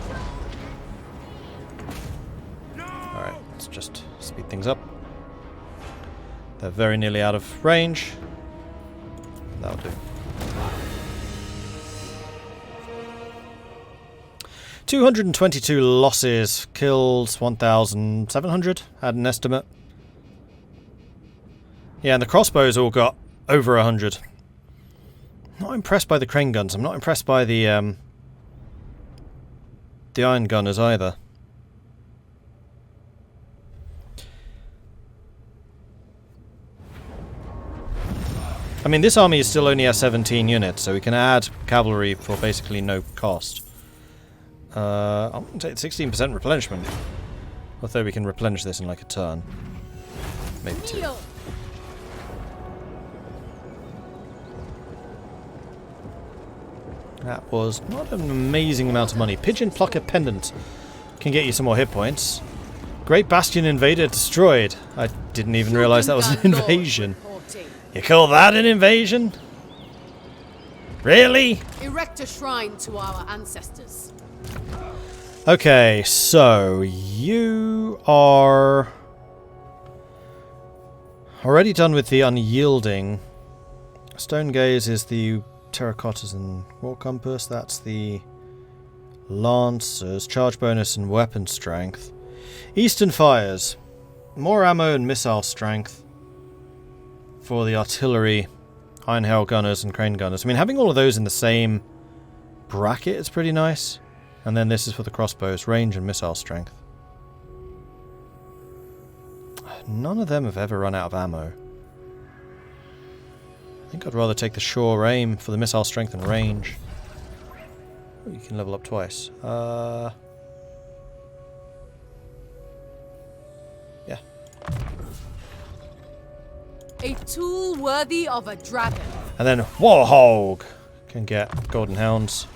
Alright, let's just speed things up. They're very nearly out of range. That'll do. 222 losses, kills 1,700, had an estimate. Yeah, and the crossbows all got over 100. Not impressed by the crane guns. I'm not impressed by the iron gunners either. I mean, this army is still only at 17 units, so we can add cavalry for basically no cost. I'm going to take 16% replenishment. Although we can replenish this in like a turn. Maybe two. That was not an amazing amount of money. Pigeon Plucker Pendant can get you some more hit points. Great Bastion invaded, destroyed. I didn't even realise that was an invasion. You call that an invasion? Really? Erect a shrine to our ancestors. Okay, so you are already done with the unyielding. Stone Gaze is the terracottas and war compass. That's the lancers, charge bonus and weapon strength. Eastern Fires, more ammo and missile strength for the artillery, iron hail gunners and crane gunners. I mean, having all of those in the same bracket is pretty nice. And then this is for the crossbows, range and missile strength. None of them have ever run out of ammo. I think I'd rather take the sure aim for the missile strength and range. Oh, you can level up twice. Yeah. A tool worthy of a dragon. And then Warhog can get golden hounds.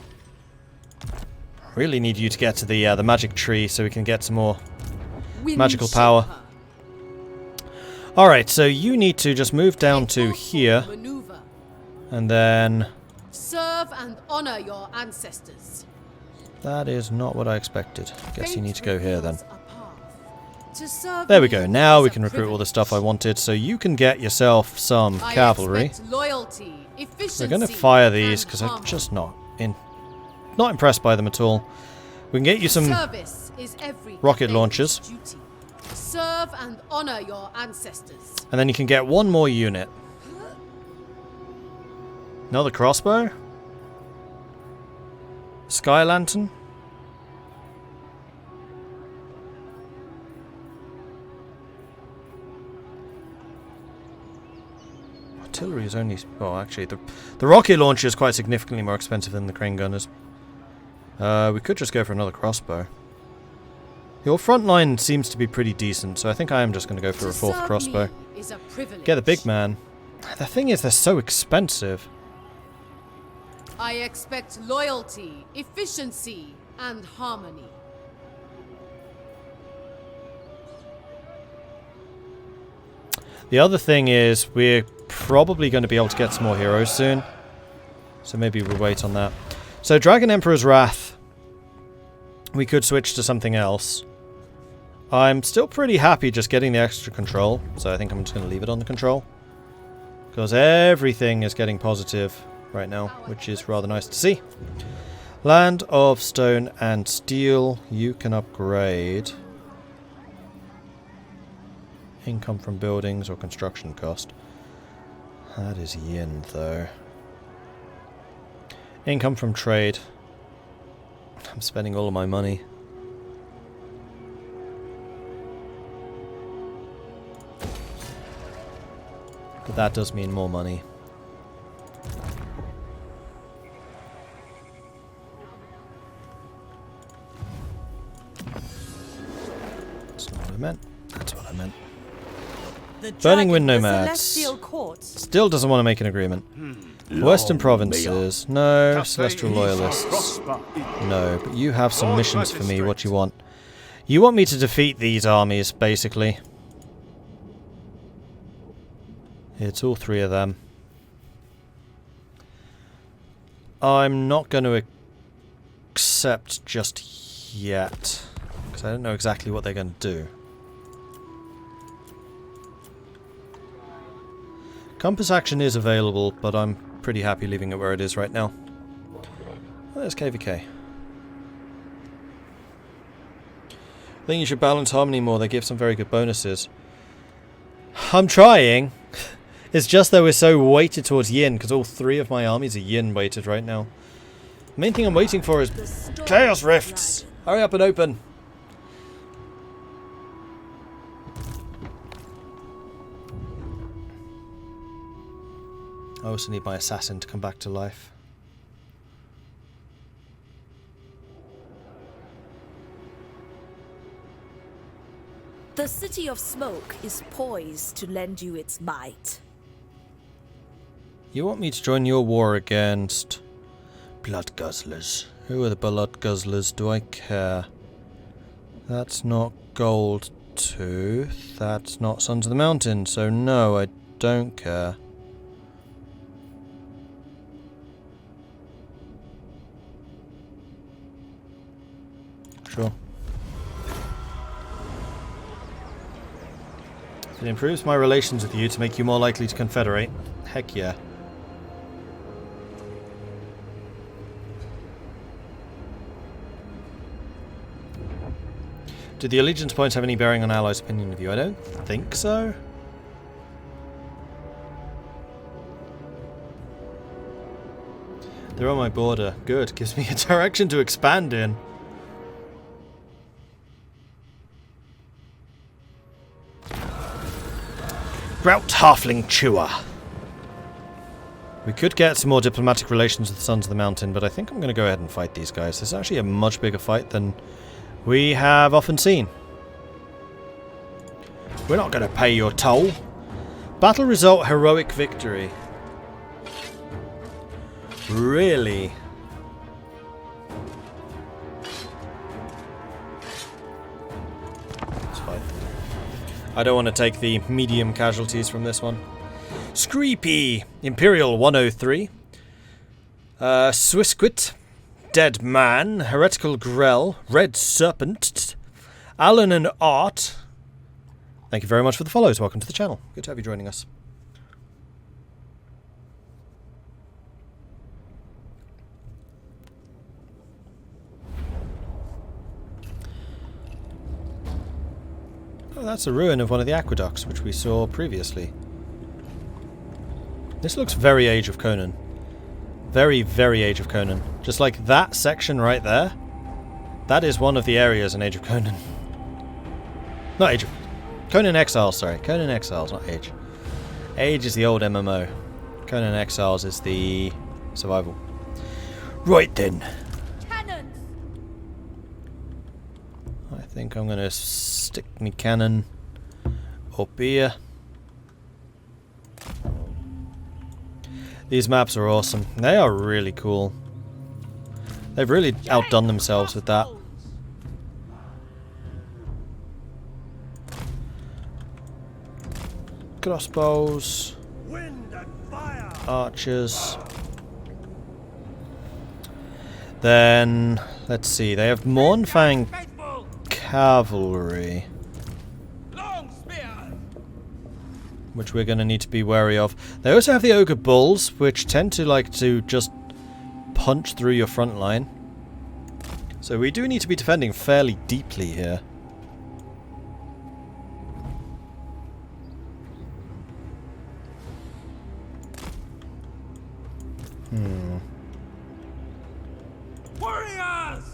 Really need you to get to the magic tree so we can get some more magical power. Alright, so you need to just move down to here. And then... Serve and honor your ancestors. That is not what I expected. Guess you need to go here then. There we go. Now we can recruit all the stuff I wanted. So you can get yourself some cavalry. We're going to fire these because I'm just not impressed by them at all. We can get you some rocket launchers. Serve and honor your ancestors. And then you can get one more unit. Another crossbow? Sky lantern? Artillery is only... well, actually, the rocket launcher is quite significantly more expensive than the crane gunners. We could just go for another crossbow. Your front line seems to be pretty decent, so I think I am just going to go for a fourth crossbow. Get the big man. The thing is, they're so expensive. I expect loyalty, efficiency, and harmony. The other thing is, we're probably going to be able to get some more heroes soon. So maybe we'll wait on that. So, Dragon Emperor's Wrath. We could switch to something else. I'm still pretty happy just getting the extra control. So I think I'm just going to leave it on the control. Because everything is getting positive right now, which is rather nice to see. Land of Stone and Steel. You can upgrade. Income from buildings or construction cost. That is yen, though. Income from trade. I'm spending all of my money. But that does mean more money. That's not what I meant. That's what I meant. Burning Wind Nomads. Still doesn't want to make an agreement. Western Provinces. No. Celestial Loyalists. No. But you have some missions for me. What you want? You want me to defeat these armies, basically. It's all three of them. I'm not going to accept just yet. Because I don't know exactly what they're going to do. Compass action is available, but I'm pretty happy leaving it where it is right now. Oh, there's KVK. I think you should balance harmony more. They give some very good bonuses. I'm trying. It's just that we're so weighted towards yin, because all three of my armies are yin weighted right now. The main thing I'm waiting for is Chaos Rifts. Hurry up and open. I also need my assassin to come back to life. The City of Smoke is poised to lend you its might. You want me to join your war against Blood Guzzlers? Who are the Blood Guzzlers? Do I care? That's not Gold Tooth. That's not Sons of the Mountain, so no, I don't care. Sure. It improves my relations with you to make you more likely to confederate. Heck yeah. Do the allegiance points have any bearing on allies' opinion of you? I don't think so. They're on my border. Good. Gives me a direction to expand in. Grout Halfling Chewer. We could get some more diplomatic relations with the Sons of the Mountain, but I think I'm going to go ahead and fight these guys. This is actually a much bigger fight than we have often seen. We're not going to pay your toll. Battle result, heroic victory. Really? It's fine. I don't want to take the medium casualties from this one. Screepy! Imperial 103. Swissquit. Dead Man. Heretical Grell. Red Serpent. Alan and Art. Thank you very much for the follows. Welcome to the channel. Good to have you joining us. Oh, that's a ruin of one of the aqueducts, which we saw previously. This looks very Age of Conan. Very, very Age of Conan. Just like that section right there. That is one of the areas in Age of Conan. Not Age of... Conan Exiles, sorry. Conan Exiles, not Age. Age is the old MMO. Conan Exiles is the survival. Right then. Cannons. I think I'm going to stick my cannon up here. These maps are awesome. They are really cool. They've really outdone themselves with that. Crossbows. Archers. Then, let's see, they have Mournfang Cavalry, which we're going to need to be wary of. They also have the Ogre Bulls, which tend to like to just punch through your front line. So we do need to be defending fairly deeply here. Warriors!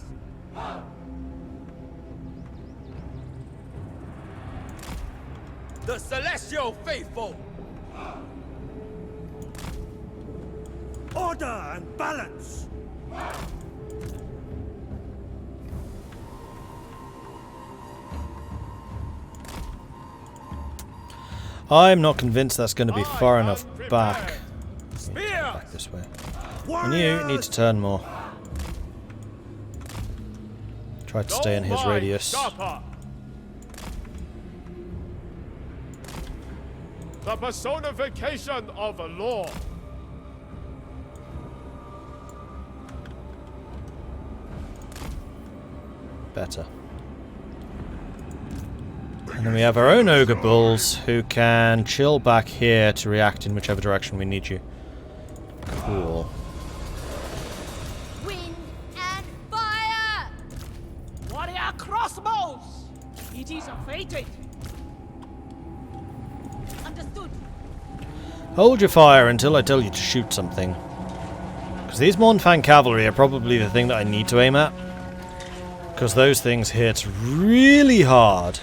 The Celestial Faithful! Order and balance! I'm not convinced that's going to be far enough back. Back this way. And you need to turn more. Try to stay in his radius. The personification of a law. Better. And then we have our own Ogre Bulls who can chill back here to react in whichever direction we need you. Cool. Wind and fire! Warrior crossbows! It is fated. Understood. Hold your fire until I tell you to shoot something. Because these Mournfang Cavalry are probably the thing that I need to aim at. Because those things hit really hard.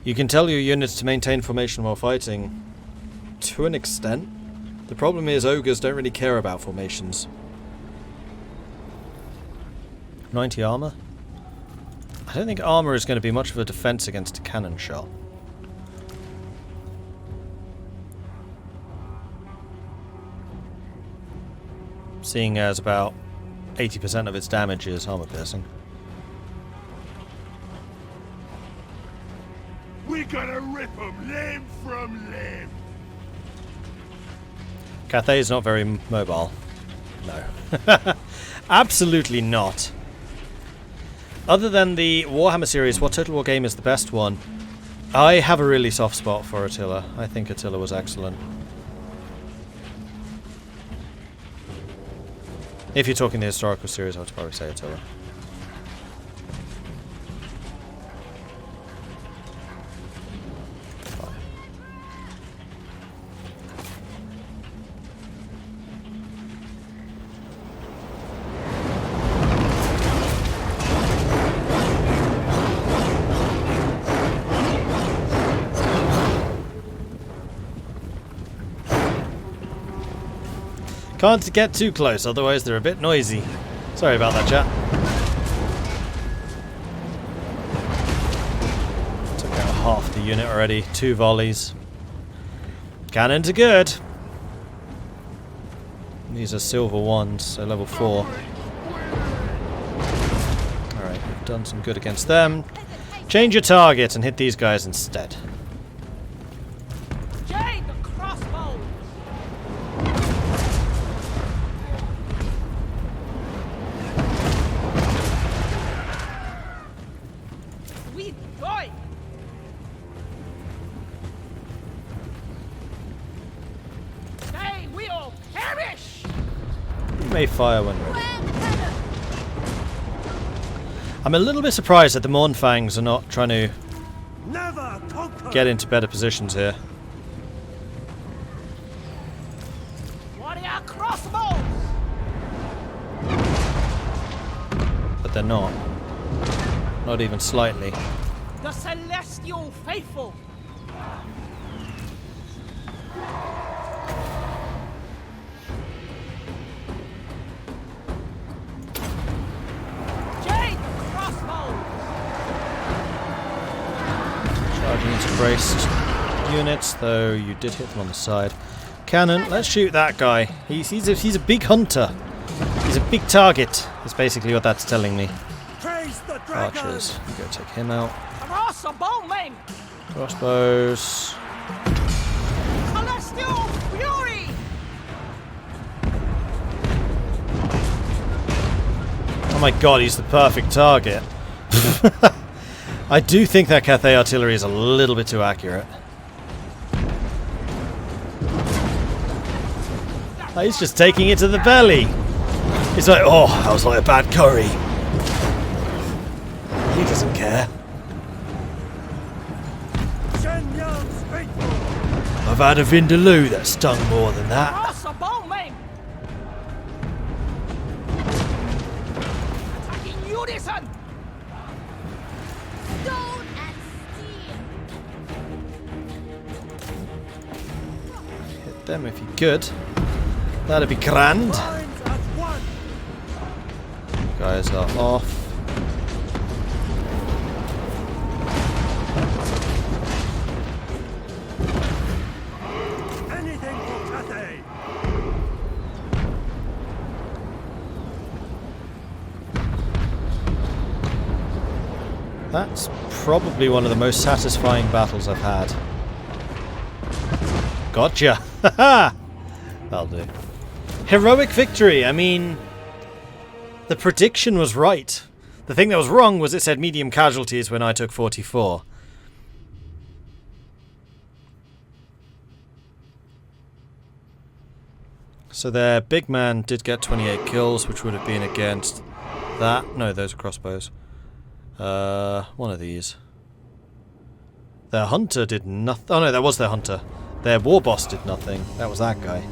You can tell your units to maintain formation while fighting, to an extent. The problem is ogres don't really care about formations. 90 armor? I don't think armor is going to be much of a defense against a cannon shot. Seeing as about 80% of its damage is armor piercing. We gotta rip them limb from limb. Cathay is not very mobile. No. Absolutely not. Other than the Warhammer series, what Total War game is the best one? I have a really soft spot for Attila. I think Attila was excellent. If you're talking the historical series, I would probably say Attila. Can't get too close, otherwise they're a bit noisy. Sorry about that, chat. Took out half the unit already. 2 volleys. Cannons are good. These are silver ones, so level 4. Alright, we've done some good against them. Change your target and hit these guys instead. May fire when ready. I'm a little bit surprised that the Mournfangs are not trying to get into better positions here. Warrior crossbows! But they're not. Not even slightly. The celestial faithful! Jade crossbow! Charging into braced units, though you did hit them on the side. Cannon, let's shoot that guy. He's a big hunter. He's a big target, is basically what that's telling me. Archers, go take him out. Crossbows. Celestial fury! Oh my god, he's the perfect target. I do think that Cathay artillery is a little bit too accurate. Oh, he's just taking it to the belly. He's like, oh, that was like a bad curry. He doesn't care. I've had a vindaloo that stung more than that. Attacking unison! Stone and steel. Hit them if you could. That'd be grand. Guys are off. That's probably one of the most satisfying battles I've had. Gotcha! Haha! That'll do. Heroic victory! I mean, the prediction was right. The thing that was wrong was it said medium casualties when I took 44. So their big man did get 28 kills, which would have been against that. No, those are crossbows. One of these. Their hunter did nothing. Oh no, that was their hunter. Their war boss did nothing. That was that guy.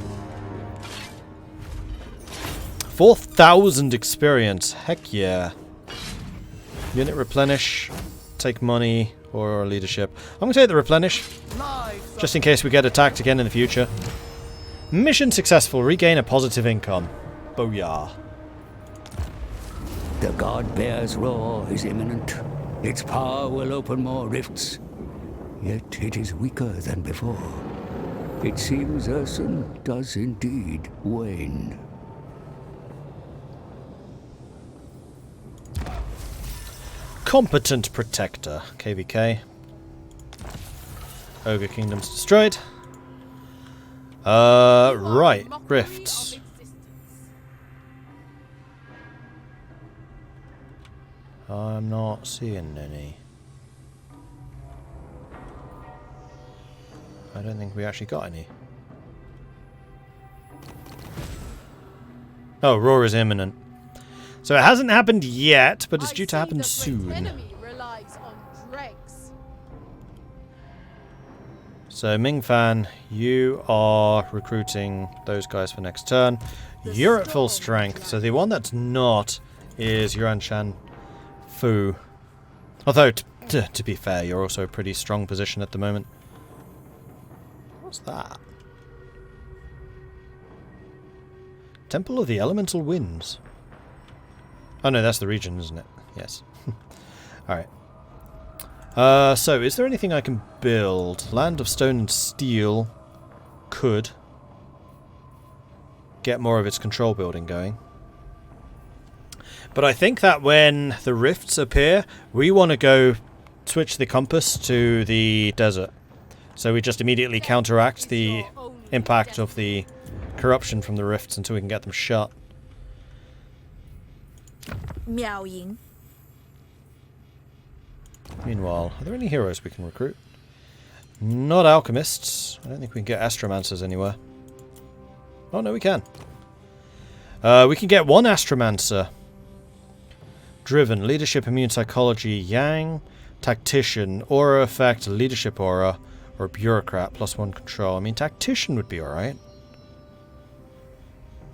4,000 experience. Heck yeah. Unit replenish. Take money or leadership. I'm going to take the replenish. Just in case we get attacked again in the future. Mission successful. Regain a positive income. Booyah. The God Bear's roar is imminent. Its power will open more rifts. Yet it is weaker than before. It seems Urson does indeed wane. Competent Protector. KVK. Ogre Kingdoms destroyed. Right. Rifts. I'm not seeing any. I don't think we actually got any. Oh, roar is imminent. So it hasn't happened yet, but it's due to happen soon. So Ming Fan, you are recruiting those guys for next turn. You're at full strength, so the one that's not is Yuan Shan Fu. Although, to be fair, you're also a pretty strong position at the moment. What's that? Temple of the Elemental Winds. Oh no, that's the region, isn't it? Yes. Alright. So, is there anything I can build? Land of Stone and Steel could get more of its control building going. But I think that when the rifts appear, we want to go switch the compass to the desert. So we just immediately counteract the impact of the corruption from the rifts until we can get them shut. Miao Ying. Meanwhile, are there any heroes we can recruit? Not alchemists. I don't think we can get astromancers anywhere. Oh no, we can. We can get one astromancer. Driven, leadership, immune psychology, Yang. Tactician, aura effect, leadership aura, or bureaucrat, +1 control. I mean, tactician would be alright.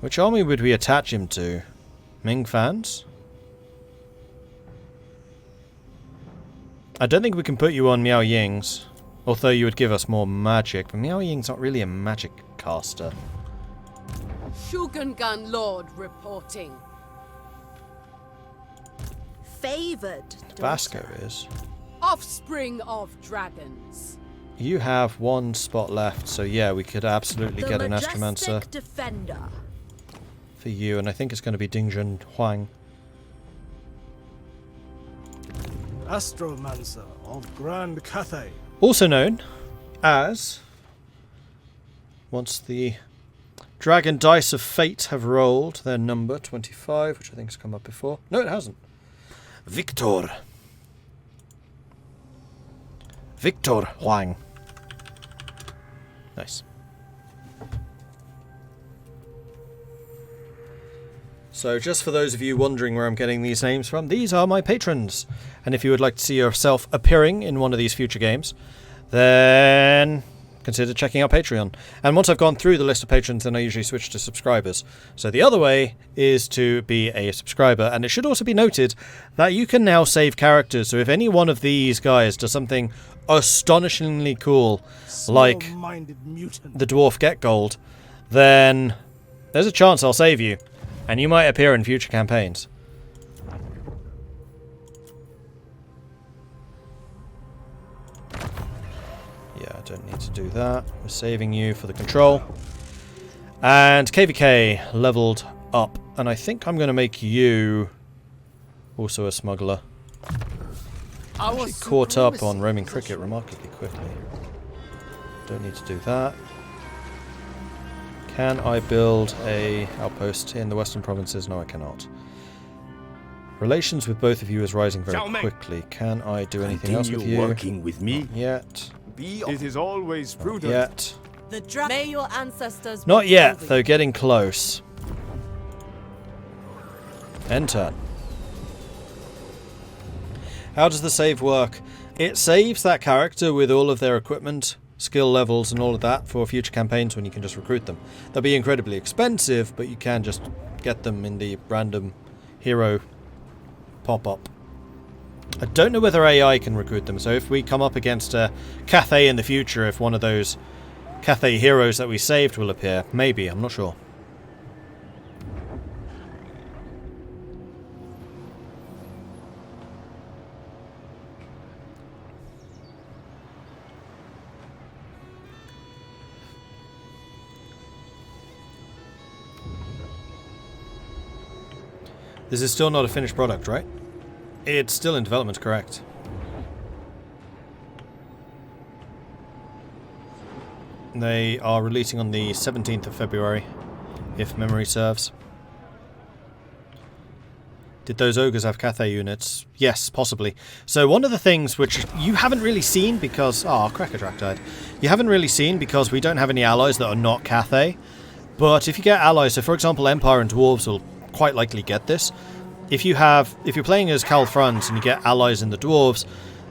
Which army would we attach him to? Ming fans? I don't think we can put you on Miao Ying's, although you would give us more magic, but Miao Ying's not really a magic caster. Shugengan Lord reporting. Favored. Vasco is. Offspring of dragons. You have one spot left, so yeah, we could absolutely get an Astromancer defender for you, and I think it's going to be Dingjun Huang. Astromancer of Grand Cathay. Also known as, once the Dragon Dice of Fate have rolled their number, 25, which I think has come up before. No, it hasn't. Victor. Victor Huang. Nice. So just for those of you wondering where I'm getting these names from, these are my patrons. And if you would like to see yourself appearing in one of these future games, then consider checking out Patreon. And once I've gone through the list of patrons, then I usually switch to subscribers. So the other way is to be a subscriber. And it should also be noted that you can now save characters. So if any one of these guys does something astonishingly cool, like the Dwarf Get Gold, then there's a chance I'll save you. And you might appear in future campaigns. Yeah, I don't need to do that. We're saving you for the control. And KVK leveled up. And I think I'm going to make you also a smuggler. Actually caught up on roaming cricket remarkably quickly. Don't need to do that. Can I build a outpost in the western provinces? No, I cannot. Relations with both of you is rising very quickly. Can I do anything else with you? Working with me? Not yet. It is always prudent. Not yet. May your ancestors. Not yet, though. Getting close. End turn. How does the save work? It saves that character with all of their equipment, skill levels and all of that for future campaigns when you can just recruit them. They'll be incredibly expensive, but you can just get them in the random hero pop-up. I don't know whether AI can recruit them, so if we come up against a Cathay in the future, if one of those Cathay heroes that we saved will appear, maybe, I'm not sure. This is still not a finished product, right? It's still in development, correct? They are releasing on the 17th of February, if memory serves. Did those ogres have Cathay units? Yes, possibly. So one of the things which you haven't really seen because... Oh, Crackerjack died. You haven't really seen because we don't have any allies that are not Cathay. But if you get allies, so for example Empire and Dwarves will quite likely get this. If you're playing as Cal Franz and you get allies in the Dwarves,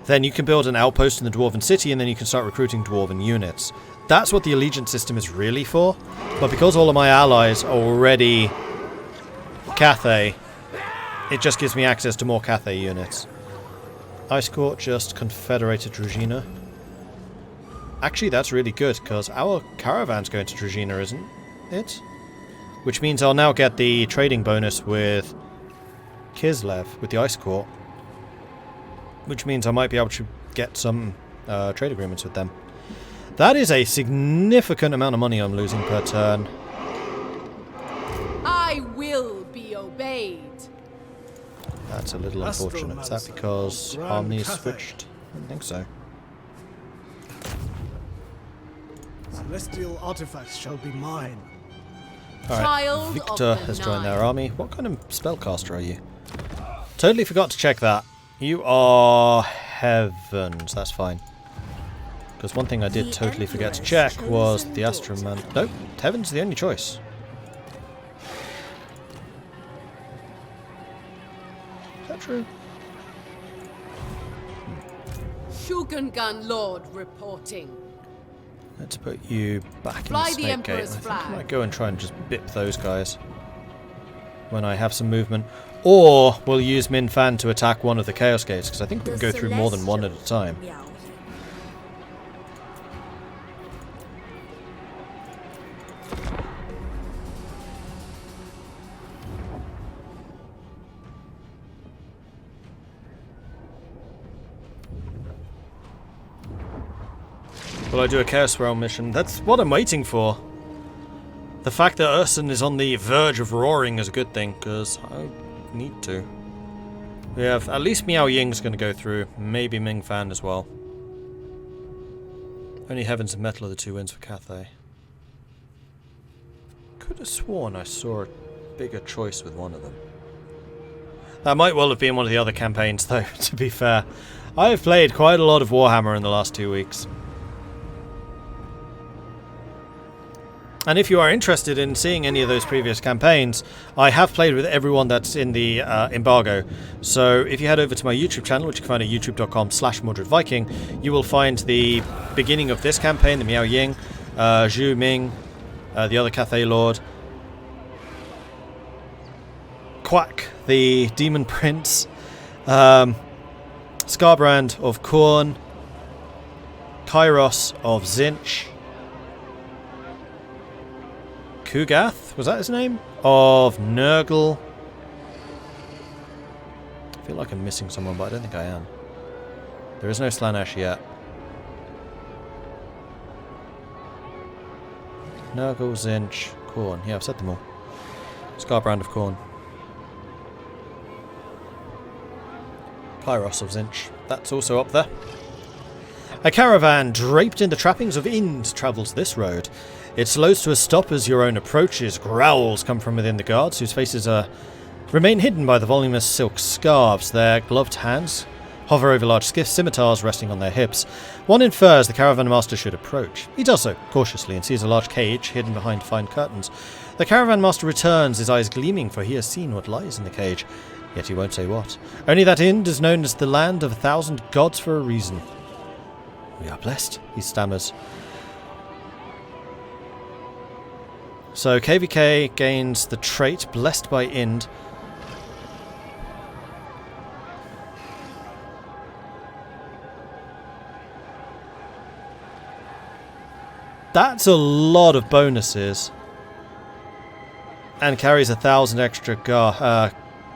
then you can build an outpost in the Dwarven city and then you can start recruiting Dwarven units. That's what the allegiance system is really for. But because all of my allies are already Cathay, it just gives me access to more Cathay units. Ice Court just confederated Drugina. Actually, that's really good because our caravan's going to Drugina, isn't it? Which means I'll now get the trading bonus with Kislev, with the Ice Court. Which means I might be able to get some trade agreements with them. That is a significant amount of money I'm losing per turn. I will be obeyed. That's a little unfortunate. Is that because Harmony switched? I don't think so. Celestial artifacts shall be mine. Alright, Victor has joined their army. What kind of spellcaster are you? Totally forgot to check that. You are Heavens. That's fine. Because one thing I did totally forget to check was the Astroman. Nope, Heaven's the only choice. Is that true? Shogungan Lord reporting. Let's put you back Fly in the the Snake Gate. I Emperor's think flag. I might go and try and just bip those guys when I have some movement. Or we'll use Min Fan to attack one of the Chaos Gates, because I think we can go through more than one at a time. Miao Ying. Will I do a Chaos Realm mission? That's what I'm waiting for. The fact that Urson is on the verge of roaring is a good thing, because I need to. We have at least Miao Ying's going to go through, maybe Ming Fan as well. Only Heavens and Metal are the 2 wins for Cathay. Could have sworn I saw a bigger choice with one of them. That might well have been one of the other campaigns though, to be fair. I have played quite a lot of Warhammer in the last 2 weeks. And if you are interested in seeing any of those previous campaigns, I have played with everyone that's in the embargo. So if you head over to my YouTube channel, which you can find at youtube.com/MordredViking, you will find the beginning of this campaign, the Miao Ying, Zhu Ming, the other Cathay Lord, Quack, the Demon Prince, Skarbrand of Khorne, Kairos of Zinch, Kugath, was that his name? Of Nurgle. I feel like I'm missing someone, but I don't think I am. There is no Slaanesh yet. Nurgle, Zinch, Khorne. Yeah, I've said them all. Skarbrand of Khorne. Kairos of Zinch. That's also up there. A caravan draped in the trappings of Ind travels this road. It slows to a stop as your own approaches. Growls come from within the guards, whose faces remain hidden by the voluminous silk scarves. Their gloved hands hover over large scimitars resting on their hips. One infers the caravan master should approach. He does so, cautiously, and sees a large cage hidden behind fine curtains. The caravan master returns, his eyes gleaming, for he has seen what lies in the cage. Yet he won't say what. Only that Ind is known as the land of 1,000 gods for a reason. We are blessed, he stammers. So KVK gains the trait Blessed by Ind. That's a lot of bonuses. And carries 1,000 extra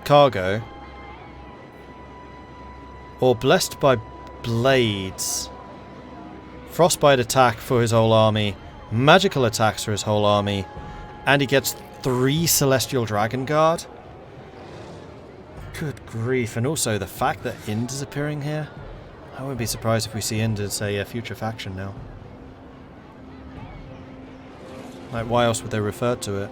cargo. Or Blessed by Blades. Frostbite attack for his whole army. Magical attacks for his whole army. And he gets 3 Celestial Dragon Guard. Good grief. And also the fact that Ind is appearing here. I wouldn't be surprised if we see Ind as a future faction now. Like, why else would they refer to it?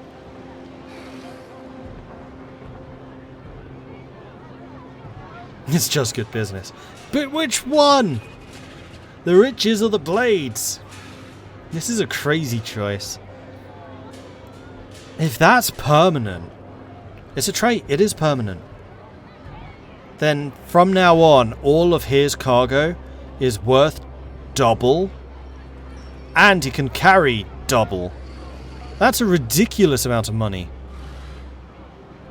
It's just good business. But which one? The riches or the blades? This is a crazy choice. If that's permanent, it's a trait, it is permanent. Then from now on, all of his cargo is worth double. And he can carry double. That's a ridiculous amount of money.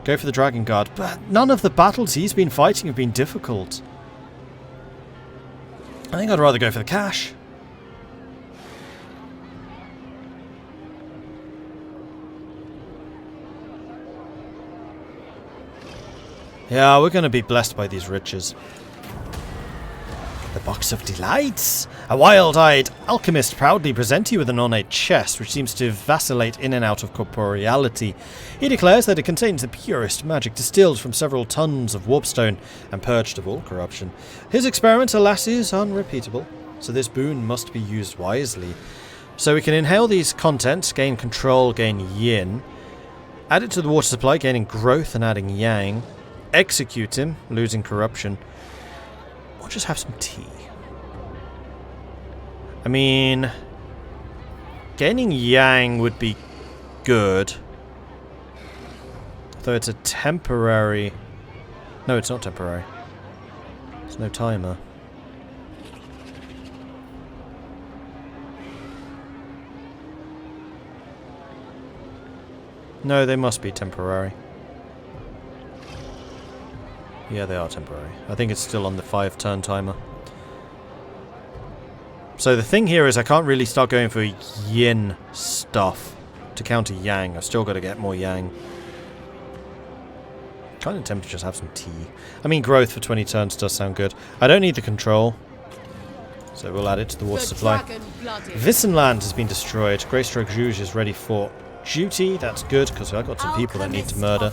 Go for the Dragon Guard, but none of the battles he's been fighting have been difficult. I think I'd rather go for the cash. Yeah, we're going to be blessed by these riches. The Box of Delights! A wild-eyed alchemist proudly presents you with an ornate chest which seems to vacillate in and out of corporeality. He declares that it contains the purest magic distilled from several tons of warpstone and purged of all corruption. His experiment, alas, is unrepeatable, so this boon must be used wisely. So we can inhale these contents, gain control, gain yin, add it to the water supply, gaining growth and adding yang, execute him, losing corruption, or just have some tea. I mean, gaining yang would be good. Though it's a temporary... No, it's not temporary. There's no timer. No, they must be temporary. Yeah, they are temporary. I think it's still on the 5-turn timer. So the thing here is I can't really start going for yin stuff to counter yang. I've still got to get more yang. Kind of tempted to just have some tea. I mean, growth for 20 turns does sound good. I don't need the control, so we'll add it to the water supply. Vissenland has been destroyed. Greystroke Juge is ready for duty. That's good, because I've got some people that need to murder.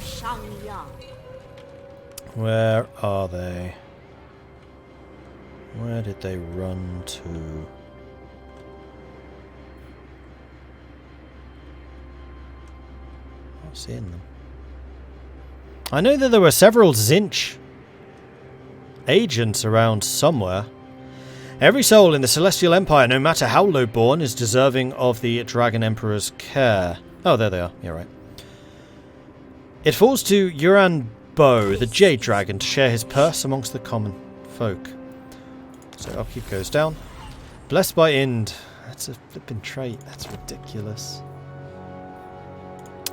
Where are they? Where did they run to? Not seeing them. I know that there were several Zinch agents around somewhere. Every soul in the Celestial Empire, no matter how low-born, is deserving of the Dragon Emperor's care. Oh, there they are. You're right. It falls to Uran Bo, the Jade Dragon, to share his purse amongst the common folk. So upkeep goes down. Blessed by Ind. That's a flippin' trait. That's ridiculous.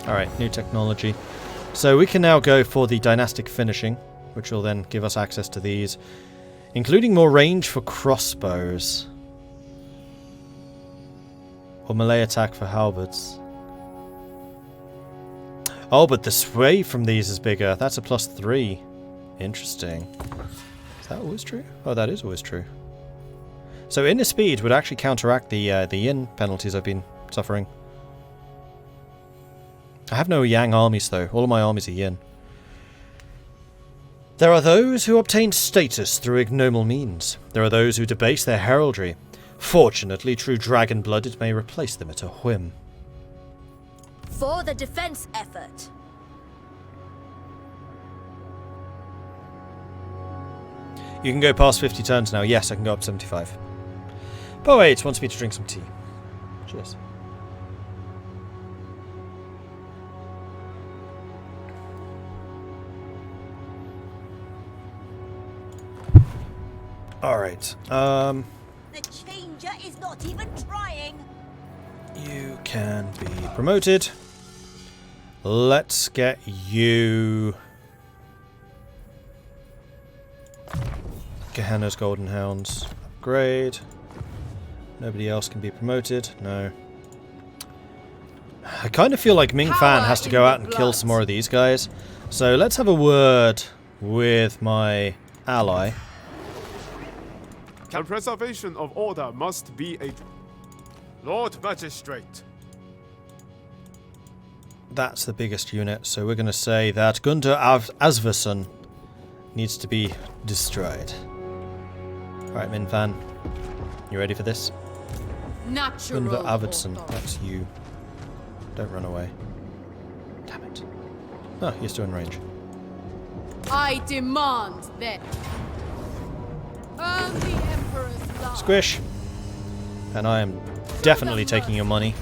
Alright, new technology. So we can now go for the dynastic finishing, which will then give us access to these, including more range for crossbows. Or melee attack for halberds. Oh, but the sway from these is bigger. That's a +3. Interesting. Is that always true? Oh, that is always true. So inner speed would actually counteract the yin penalties I've been suffering. I have no yang armies though. All of my armies are yin. There are those who obtain status through ignoble means. There are those who debase their heraldry. Fortunately, true dragon-blooded may replace them at a whim. For the defense effort. You can go past 50 turns now. Yes, I can go up 75. Poet wants me to drink some tea. Cheers. Alright. The changer is not even trying. You can be promoted. Let's get you... Gehenna's Golden Hounds. Upgrade. Nobody else can be promoted. No. I kind of feel like Ming Fan has to go out and kill some more of these guys. So let's have a word with my ally. The preservation of order must be a... Lord Magistrate. That's the biggest unit, so we're going to say that Gunter Asvason needs to be destroyed. Alright, Minfan. You ready for this? Natural Gunter Arvidsson, that's you. Don't run away. Damn it. Oh, you're still in range. I demand that. Earn the Emperor's love. Squish. And I am definitely taking your money.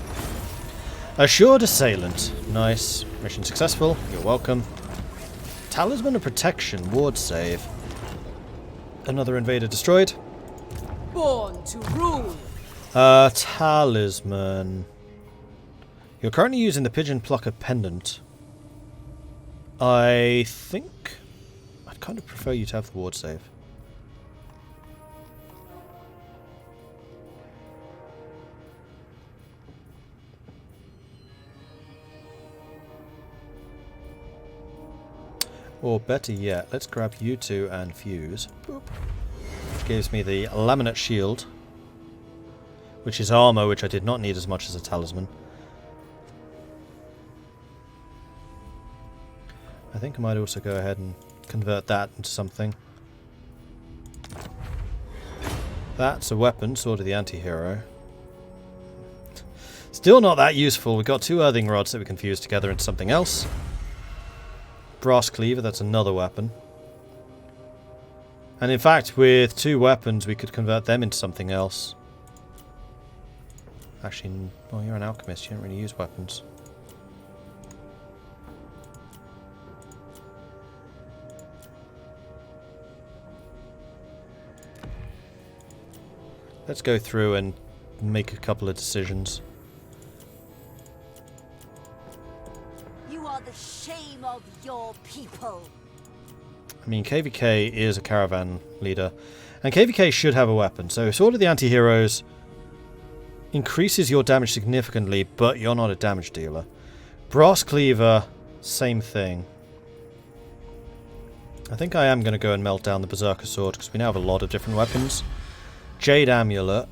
Assured Assailant. Nice. Mission successful. You're welcome. Talisman of Protection. Ward save. Another invader destroyed. Born to rule. Talisman. You're currently using the Pigeon Plucker Pendant. I think I'd kind of prefer you to have the ward save. Or better yet, let's grab you two and fuse. Boop. Which gives me the laminate shield, which is armor, which I did not need as much as a talisman. I think I might also go ahead and convert that into something. That's a weapon, Sword of the Anti-Hero. Still not that useful. We've got two earthing rods that we can fuse together into something else. Brass Cleaver, that's another weapon. And in fact, with two weapons, we could convert them into something else. Actually, well, you're an alchemist, you don't really use weapons. Let's go through and make a couple of decisions. are the shame of your people. I mean, KVK is a caravan leader, and KVK should have a weapon. So Sword of the Anti-Heroes increases your damage significantly, but you're not a damage dealer. Brass Cleaver, same thing. I think I am going to go and melt down the Berserker Sword, because we now have a lot of different weapons. Jade Amulet,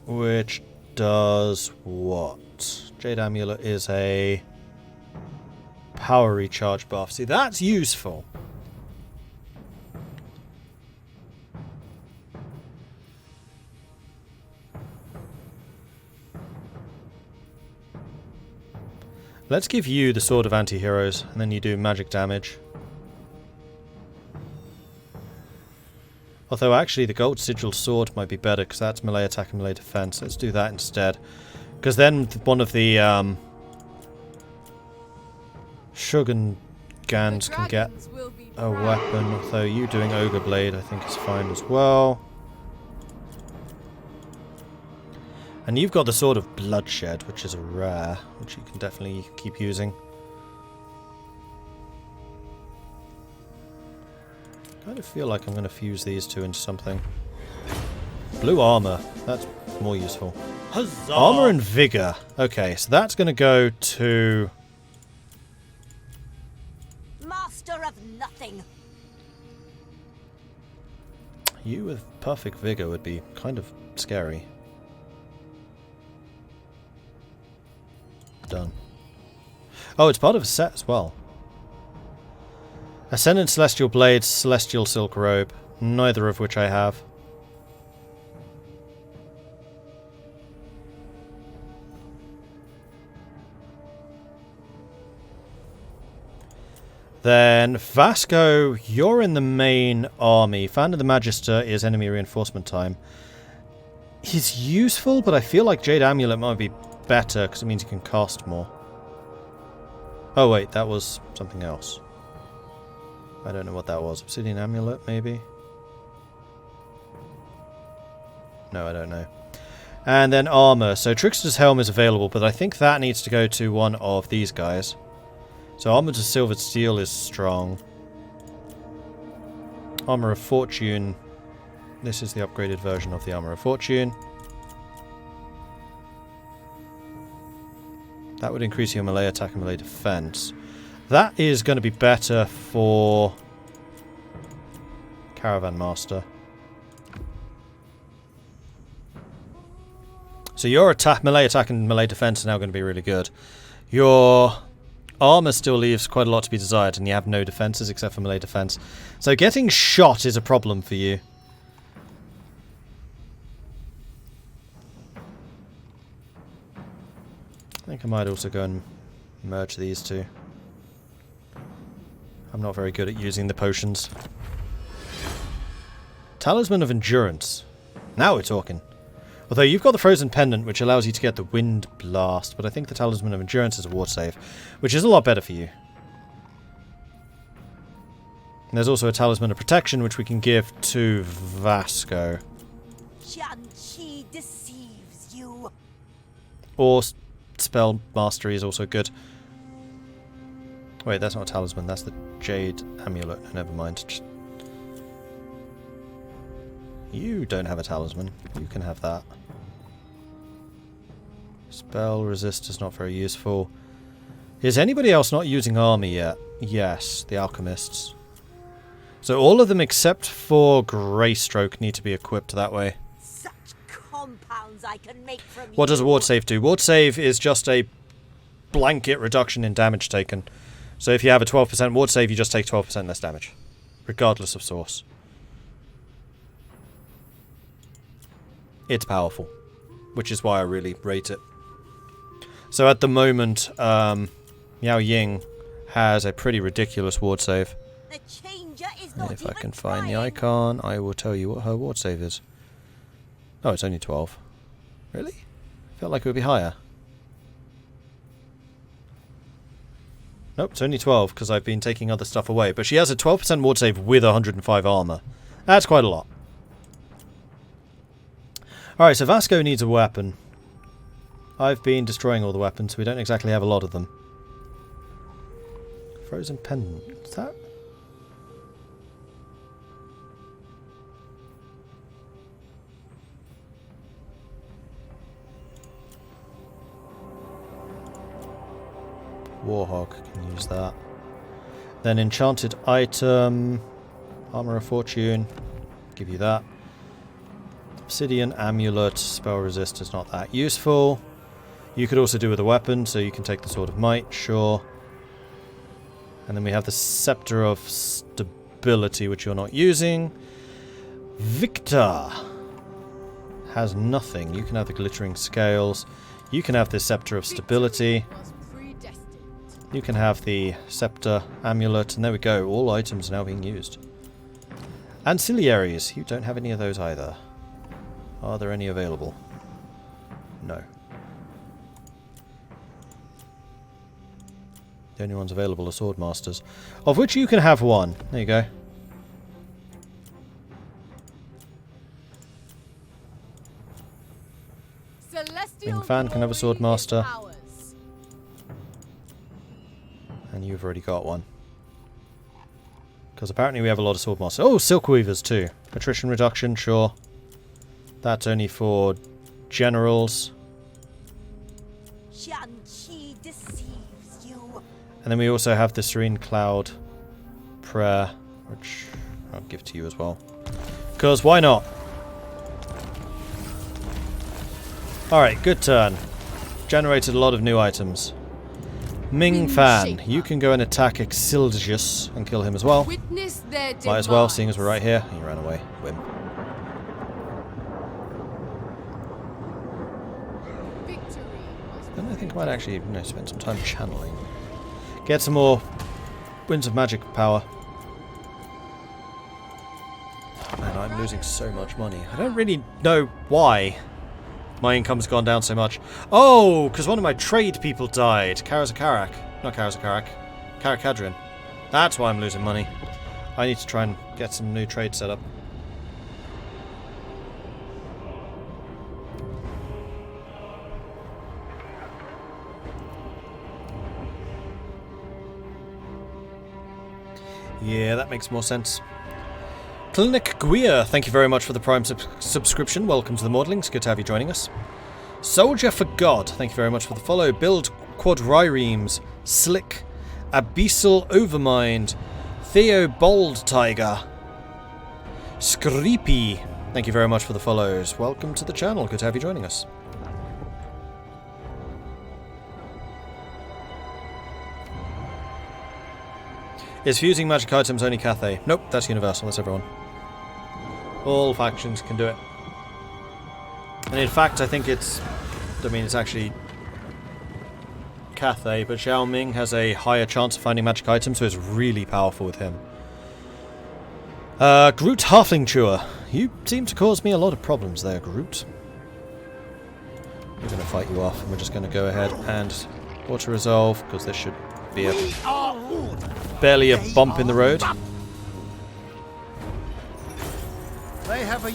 which does what? Jade Amulet is a power recharge buff. See, that's useful. Let's give you the Sword of Anti-Heroes, and then you do magic damage. Although actually the Gold Sigil Sword might be better, because that's melee attack and melee defense. Let's do that instead. Because then one of the Shogun Gans can get a weapon, although you doing Ogre Blade I think is fine as well. And you've got the Sword of Bloodshed, which is a rare, which you can definitely keep using. I kind of feel like I'm going to fuse these two into something. Blue Armor, that's more useful. Huzzah! Armor and Vigor. Okay, so that's going to go to... Master of nothing. You with perfect Vigor would be kind of scary. Done. Oh, it's part of a set as well. Ascendant Celestial Blades, Celestial Silk Robe, neither of which I have. Then, Vasco, you're in the main army. Fan of the Magister is enemy reinforcement time. He's useful, but I feel like Jade Amulet might be better, because it means you can cast more. Oh wait, that was something else. I don't know what that was. Obsidian Amulet, maybe? No, I don't know. And then Armor. So Trickster's Helm is available, but I think that needs to go to one of these guys. So Armor to Silvered Steel is strong. Armor of Fortune. This is the upgraded version of the Armor of Fortune. That would increase your melee attack and melee defense. That is going to be better for Caravan Master. So your melee attack and melee defense are now going to be really good. Your armor still leaves quite a lot to be desired, and you have no defenses except for melee defense. So getting shot is a problem for you. I think I might also go and merge these two. I'm not very good at using the potions. Talisman of Endurance. Now we're talking. Although you've got the Frozen Pendant, which allows you to get the Wind Blast, but I think the Talisman of Endurance is a ward save, which is a lot better for you. And there's also a Talisman of Protection, which we can give to Vasco. Chi deceives you. Or Spell Mastery is also good. Wait, that's not a talisman, that's the Jade Amulet. Never mind. Just... You don't have a talisman. You can have that. Spell Resist is not very useful. Is anybody else not using armor yet? Yes, the Alchemists. So all of them except for Greystroke need to be equipped that way. Such compounds I can make from What does a ward save do? Ward save is just a blanket reduction in damage taken. So if you have a 12% ward save, you just take 12% less damage, regardless of source. It's powerful, which is why I really rate it. So at the moment, Miao Ying has a pretty ridiculous ward save. The changer is not If I can find the icon, I will tell you what her ward save is. Oh, it's only 12. Really? I felt like it would be higher. Nope, it's only 12 because I've been taking other stuff away. But she has a 12% ward save with 105 armor. That's quite a lot. Alright, so Vasco needs a weapon. I've been destroying all the weapons, so we don't exactly have a lot of them. Frozen pendant. Is that? Warhawk can use that. Then enchanted item, armor of fortune, give you that. Obsidian amulet, spell resist is not that useful. You could also do with a weapon, so you can take the Sword of Might, sure. And then we have the Scepter of Stability, which you're not using. Victor has nothing. You can have the Glittering Scales. You can have the Scepter of Stability. You can have the Scepter Amulet, and there we go. All items are now being used. Ancillaries. You don't have any of those either. Are there any available? No. The only ones available are Swordmasters, of which you can have one. There you go. Ring Fan can have a Swordmaster. And you've already got one. Because apparently we have a lot of Swordmasters. Oh, Silkweavers too. Attrition reduction, sure. That's only for generals. Qianqi deceives you. And then we also have the Serene Cloud Prayer, which I'll give to you as well. Because why not? Alright, good turn. Generated a lot of new items. Ming Fan, you can go and attack Exildius and kill him as well. Might as well, seeing as we're right here. He ran away. Win. Then I think I might actually spend some time channeling. Get some more Winds of Magic power. Oh man, I'm losing so much money. I don't really know why my income's gone down so much. Oh, because one of my trade people died. Karazakarak. Not Karazakarak. Karakadrin. That's why I'm losing money. I need to try and get some new trade set up. Yeah, that makes more sense. Clinic Guia, thank you very much for the Prime subscription. Welcome to the Mordlings. Good to have you joining us. Soldier for God, thank you very much for the follow. Build Quadriremes, Slick, Abyssal Overmind, Theo Bold Tiger, Screepy, thank you very much for the follows. Welcome to the channel. Good to have you joining us. Is fusing magic items only Cathay? Nope, that's universal, that's everyone. All factions can do it. And in fact, I think it's actually Cathay, but Xiao Ming has a higher chance of finding magic items, so it's really powerful with him. Groot Halfling Chewer. You seem to cause me a lot of problems there, Groot. We're going to fight you off, and we're just going to go ahead and auto-resolve, because this should be barely a bump in the road. They have a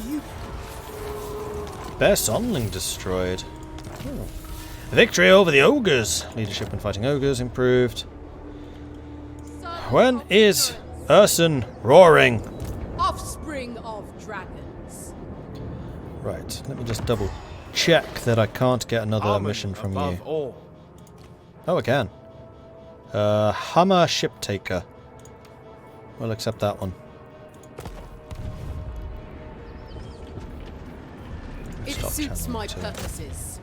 Bear Sonling destroyed. Oh. Victory over the ogres. Leadership in fighting ogres improved. When is Urson roaring? Offspring of dragons. Right, let me just double check that I can't get another mission from you. Oh, I can. Hammer Ship Taker. We'll accept that one. It suits my purposes.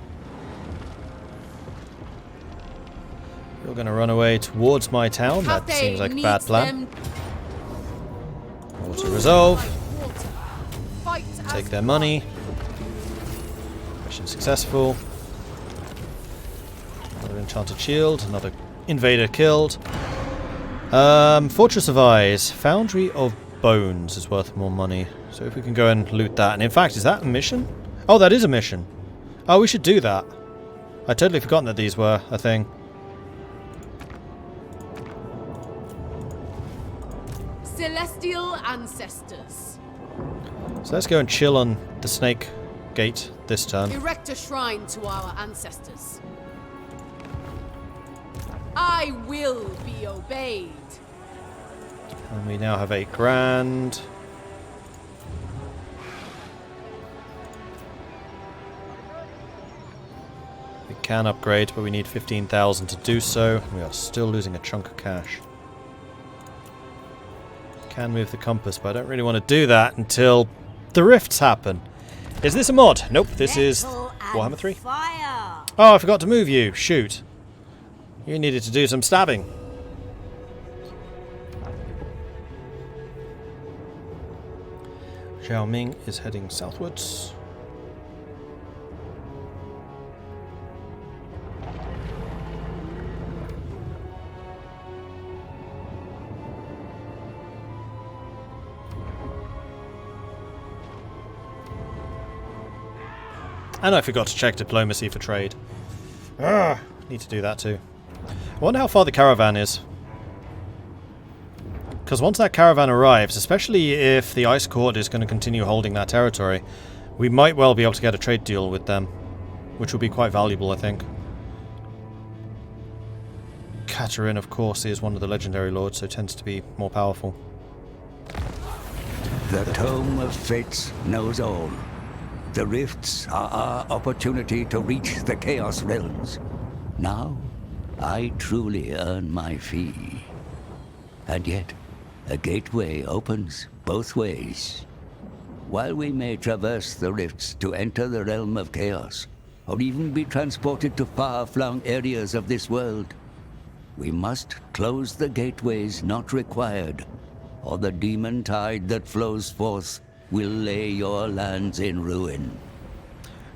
You're going to run away towards my town. That seems like a bad plan. Auto-resolve. Take their money. Mission successful. Another enchanted shield. Another invader killed. Fortress of Eyes. Foundry of Bones is worth more money. So if we can go and loot that. And in fact, is that a mission? Oh, that is a mission. Oh, we should do that. I totally forgotten that these were a thing. Celestial ancestors. So let's go and chill on the Snake Gate this turn. Erect a shrine to our ancestors. I I will be obeyed. And we now have 8 grand. We can upgrade, but we need 15,000 to do so. We are still losing a chunk of cash. Can move the compass, but I don't really want to do that until the rifts happen. Is this a mod? Nope, this is Warhammer 3. Oh, I forgot to move you. Shoot. You needed to do some stabbing. Miao Ming is heading southwards. And I forgot to check diplomacy for trade. Need to do that too. I wonder how far the caravan is. Because once that caravan arrives, especially if the Ice Court is going to continue holding that territory, we might well be able to get a trade deal with them, which would be quite valuable, I think. Katerin, of course, is one of the legendary lords, so tends to be more powerful. The Tome of Fates knows all. The rifts are our opportunity to reach the Chaos Realms. Now, I truly earn my fee. And yet, a gateway opens both ways. While we may traverse the rifts to enter the realm of chaos, or even be transported to far-flung areas of this world, we must close the gateways not required, or the demon tide that flows forth will lay your lands in ruin.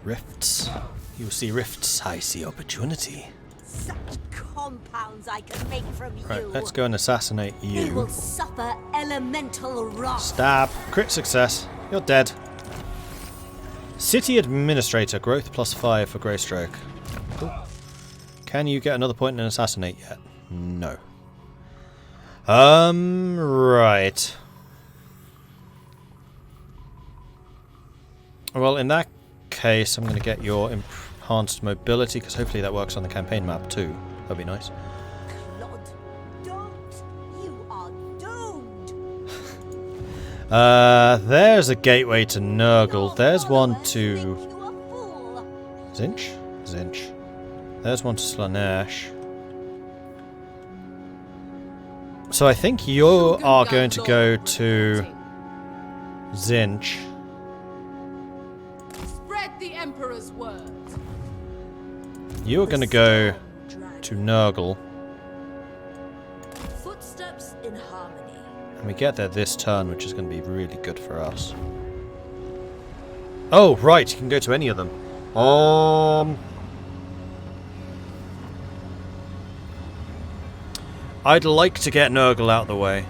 Rifts. You see rifts, I see opportunity. Such compounds I can make from Right, you. let's go and assassinate you. You will suffer elemental wrath. Stab. Crit success. You're dead. City Administrator. Growth +5 for Greystroke. Cool. Can you get another point and assassinate yet? No. Right. Well, in that case, I'm going to get your enhanced mobility, because hopefully that works on the campaign map too. That'd be nice. Lord, don't. You are doomed. There's a gateway to Nurgle. There's one to Zinch? Zinch. There's one to Slaanesh. So I think you are going to go to Zinch. Spread the Emperor's word. You are going to go to Nurgle. Footsteps in harmony. And we get there this turn, which is going to be really good for us. Oh, right, you can go to any of them. I'd like to get Nurgle out of the way.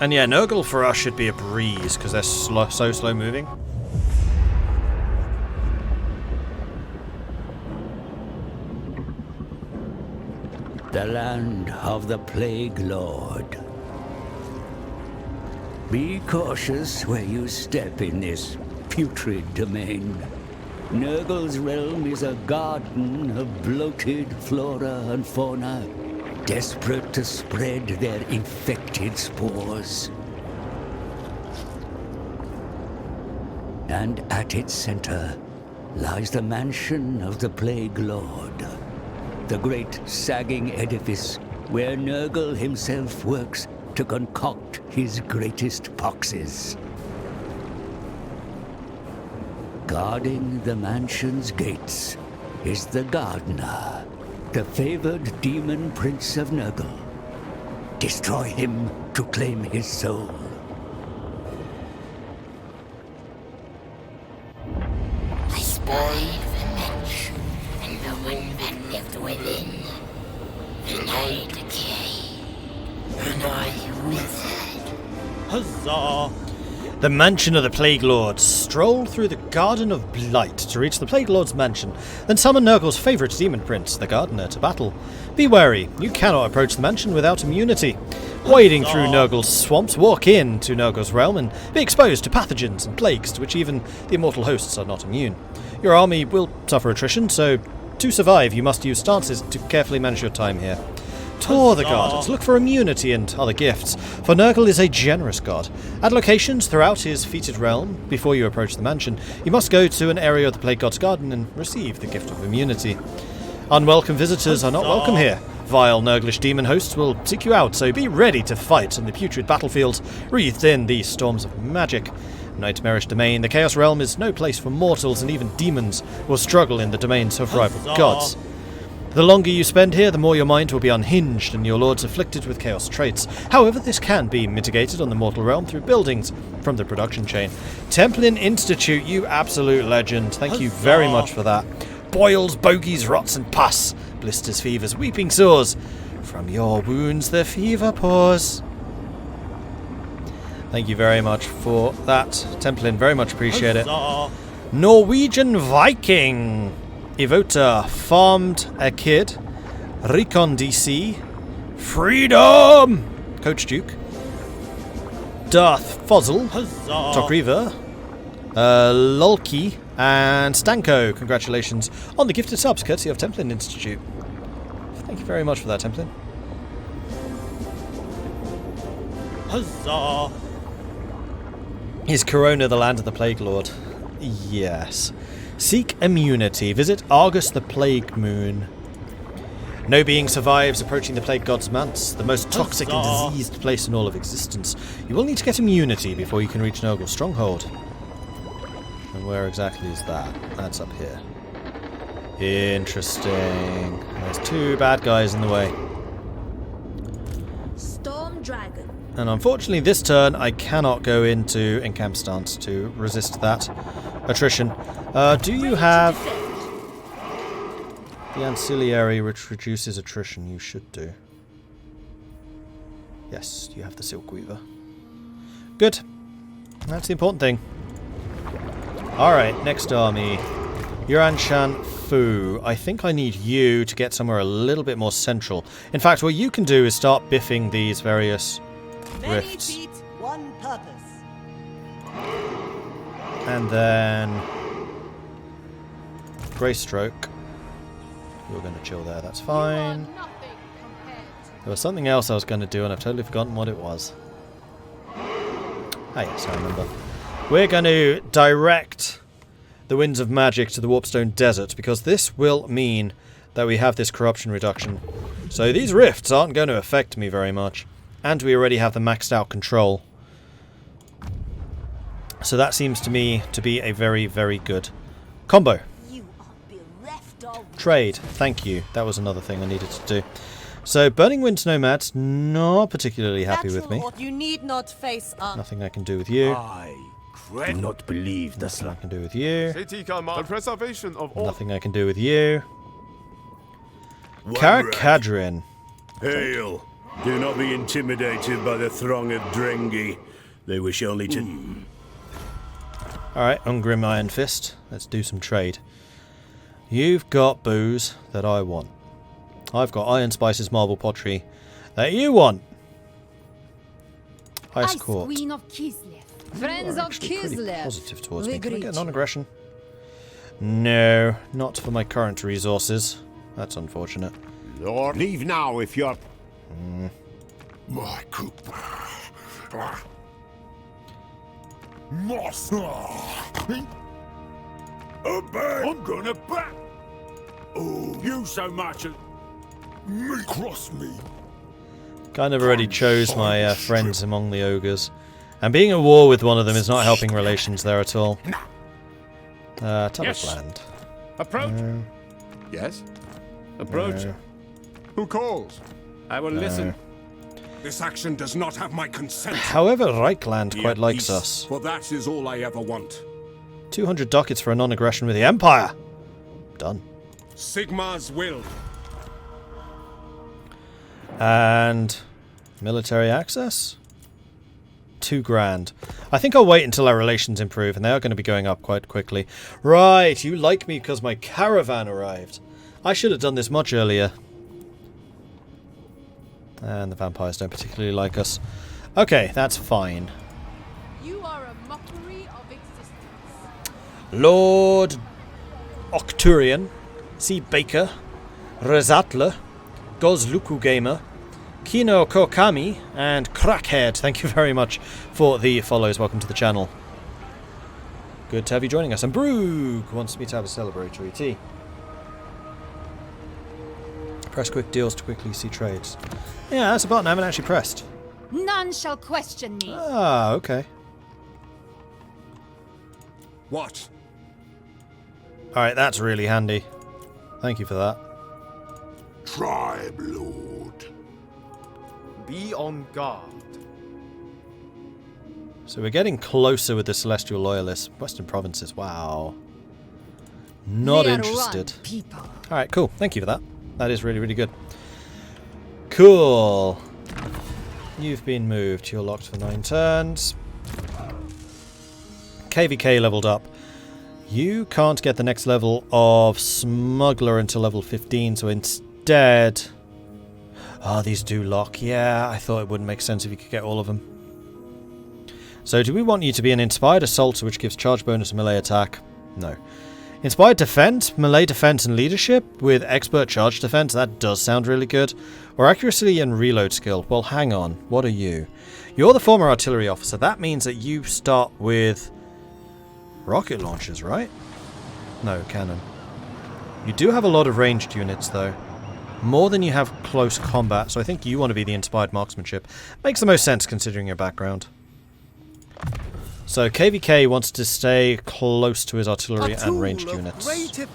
And yeah, Nurgle for us should be a breeze, because they're so slow moving. The land of the Plague Lord. Be cautious where you step in this putrid domain. Nurgle's realm is a garden of bloated flora and fauna, desperate to spread their infected spores. And at its center lies the mansion of the Plague Lord, the great sagging edifice where Nurgle himself works to concoct his greatest poxes. Guarding the mansion's gates is the Gardener, the favored demon prince of Nurgle. Destroy him to claim his soul. I spied the mansion and the one that lived within. And I decay, and I withered. Huzzah! The mansion of the Plague Lord. Stroll through the Garden of Blight to reach the Plague Lord's mansion, then summon Nurgle's favourite demon prince, the Gardener, to battle. Be wary, you cannot approach the mansion without immunity. Wading through Nurgle's swamps, walk into Nurgle's realm and be exposed to pathogens and plagues to which even the immortal hosts are not immune. Your army will suffer attrition, so to survive you must use stances to carefully manage your time here. Tour the gardens, look for immunity and other gifts, for Nurgle is a generous god. At locations throughout his feated realm, before you approach the mansion, you must go to an area of the Plague God's garden and receive the gift of immunity. Unwelcome visitors are not welcome here. Vile Nurglish demon hosts will seek you out, so be ready to fight in the putrid battlefields wreathed in these storms of magic. Nightmarish domain, the Chaos Realm is no place for mortals, and even demons will struggle in the domains of rival gods. The longer you spend here, the more your mind will be unhinged and your lords afflicted with chaos traits. However, this can be mitigated on the mortal realm through buildings from the production chain. Templin Institute, you absolute legend. Thank you very much for that. Boils, bogies, rots and pus. Blisters, fevers, weeping sores. From your wounds the fever pours. Thank you very much for that, Templin. Very much appreciate it. Norwegian Viking. Evota farmed a kid. Recon DC. Freedom! Coach Duke. Darth Fozzle. Tokriva. Lulky. And Stanko. Congratulations on the gifted subs, courtesy of Templin Institute. Thank you very much for that, Templin. Huzzah! Is Corona the land of the Plague Lord? Yes. Seek immunity. Visit Argus the Plague Moon. No being survives approaching the Plague God's manse, the most toxic and diseased place in all of existence. You will need to get immunity before you can reach Nurgle's stronghold. And where exactly is that? That's up here. Interesting. There's two bad guys in the way. Storm Dragon. And unfortunately this turn I cannot go into encamp stance to resist that attrition. Do you have the ancillary which reduces attrition? You should do. Yes, you have the Silk Weaver. Good. That's the important thing. Alright, next army. Yuranshan Fu. I think I need you to get somewhere a little bit more central. In fact, what you can do is start biffing these various rifts. Many feet, one purpose. And then Greystroke. You're going to chill there, that's fine. There was something else I was going to do and I've totally forgotten what it was. Ah yes, I remember. We're going to direct the Winds of Magic to the Warpstone Desert because this will mean that we have this corruption reduction. So these rifts aren't going to affect me very much. And we already have the maxed out control. So that seems to me to be a very, very good combo. Trade. Thank you. That was another thing I needed to do. So Burning Winds Nomads, not particularly happy with me. You need not face up. Nothing I can do with you. Do not believe the Nothing I can do with you. The preservation of all. Nothing I can do with you. Karakadrin. Hail. Do not be intimidated by the throng of Drengi. They wish only to... Alright, Ungrim Iron Fist. Let's do some trade. You've got booze that I want. I've got Iron Spices Marble Pottery that you want. Ice Court. Queen of Kislev. Friends of Kislev. Positive towards me. Can I get non-aggression? No, not for my current resources. That's unfortunate. Lord, leave now if you're... My cook. Obey! I'm gonna back! Oh, you so much as... Me cross me. Kind of already chose my friends among the ogres. And being at war with one of them is not helping relations there at all. Yes. Land. Approach. Yes. Approach. Who calls? I will listen. This action does not have my consent. However, Reichland quite likes us. For that is all I ever want. 200 ducats for a non-aggression with the Empire. Done. Sigmar's will. And military access? 2 grand. I think I'll wait until our relations improve, and they are going to be going up quite quickly. Right, you like me because my caravan arrived. I should have done this much earlier. And the vampires don't particularly like us. Okay, that's fine. You are a mockery of existence. Lord Octurian, C. Baker, Rezatler, Gozluku Gamer, Kino Kokami, and Crackhead. Thank you very much for the follows. Welcome to the channel. Good to have you joining us. And Brooke wants me to have a celebratory tea. Press quick deals to quickly see trades. Yeah, that's a button I haven't actually pressed. None shall question me. Ah, okay. What? Alright, that's really handy. Thank you for that. Tribe Lord. Be on guard. So we're getting closer with the Celestial Loyalists. Western Provinces, wow. Not interested. Alright, cool. Thank you for that. That is really, really good. Cool. You've been moved. You're locked for 9 turns. KVK leveled up. You can't get the next level of Smuggler until level 15, so instead... Oh, these do lock. Yeah, I thought it wouldn't make sense if you could get all of them. So do we want you to be an Inspired Assaulter, which gives charge bonus and melee attack? No. Inspired Defense, melee defense and leadership with expert charge defense. That does sound really good. Or accuracy and reload skill. Well, hang on. What are you? You're the former artillery officer. That means that you start with rocket launchers, right? No, cannon. You do have a lot of ranged units, though. More than you have close combat, so I think you want to be the Inspired Marksmanship. Makes the most sense considering your background. So KVK wants to stay close to his artillery and ranged units. Okie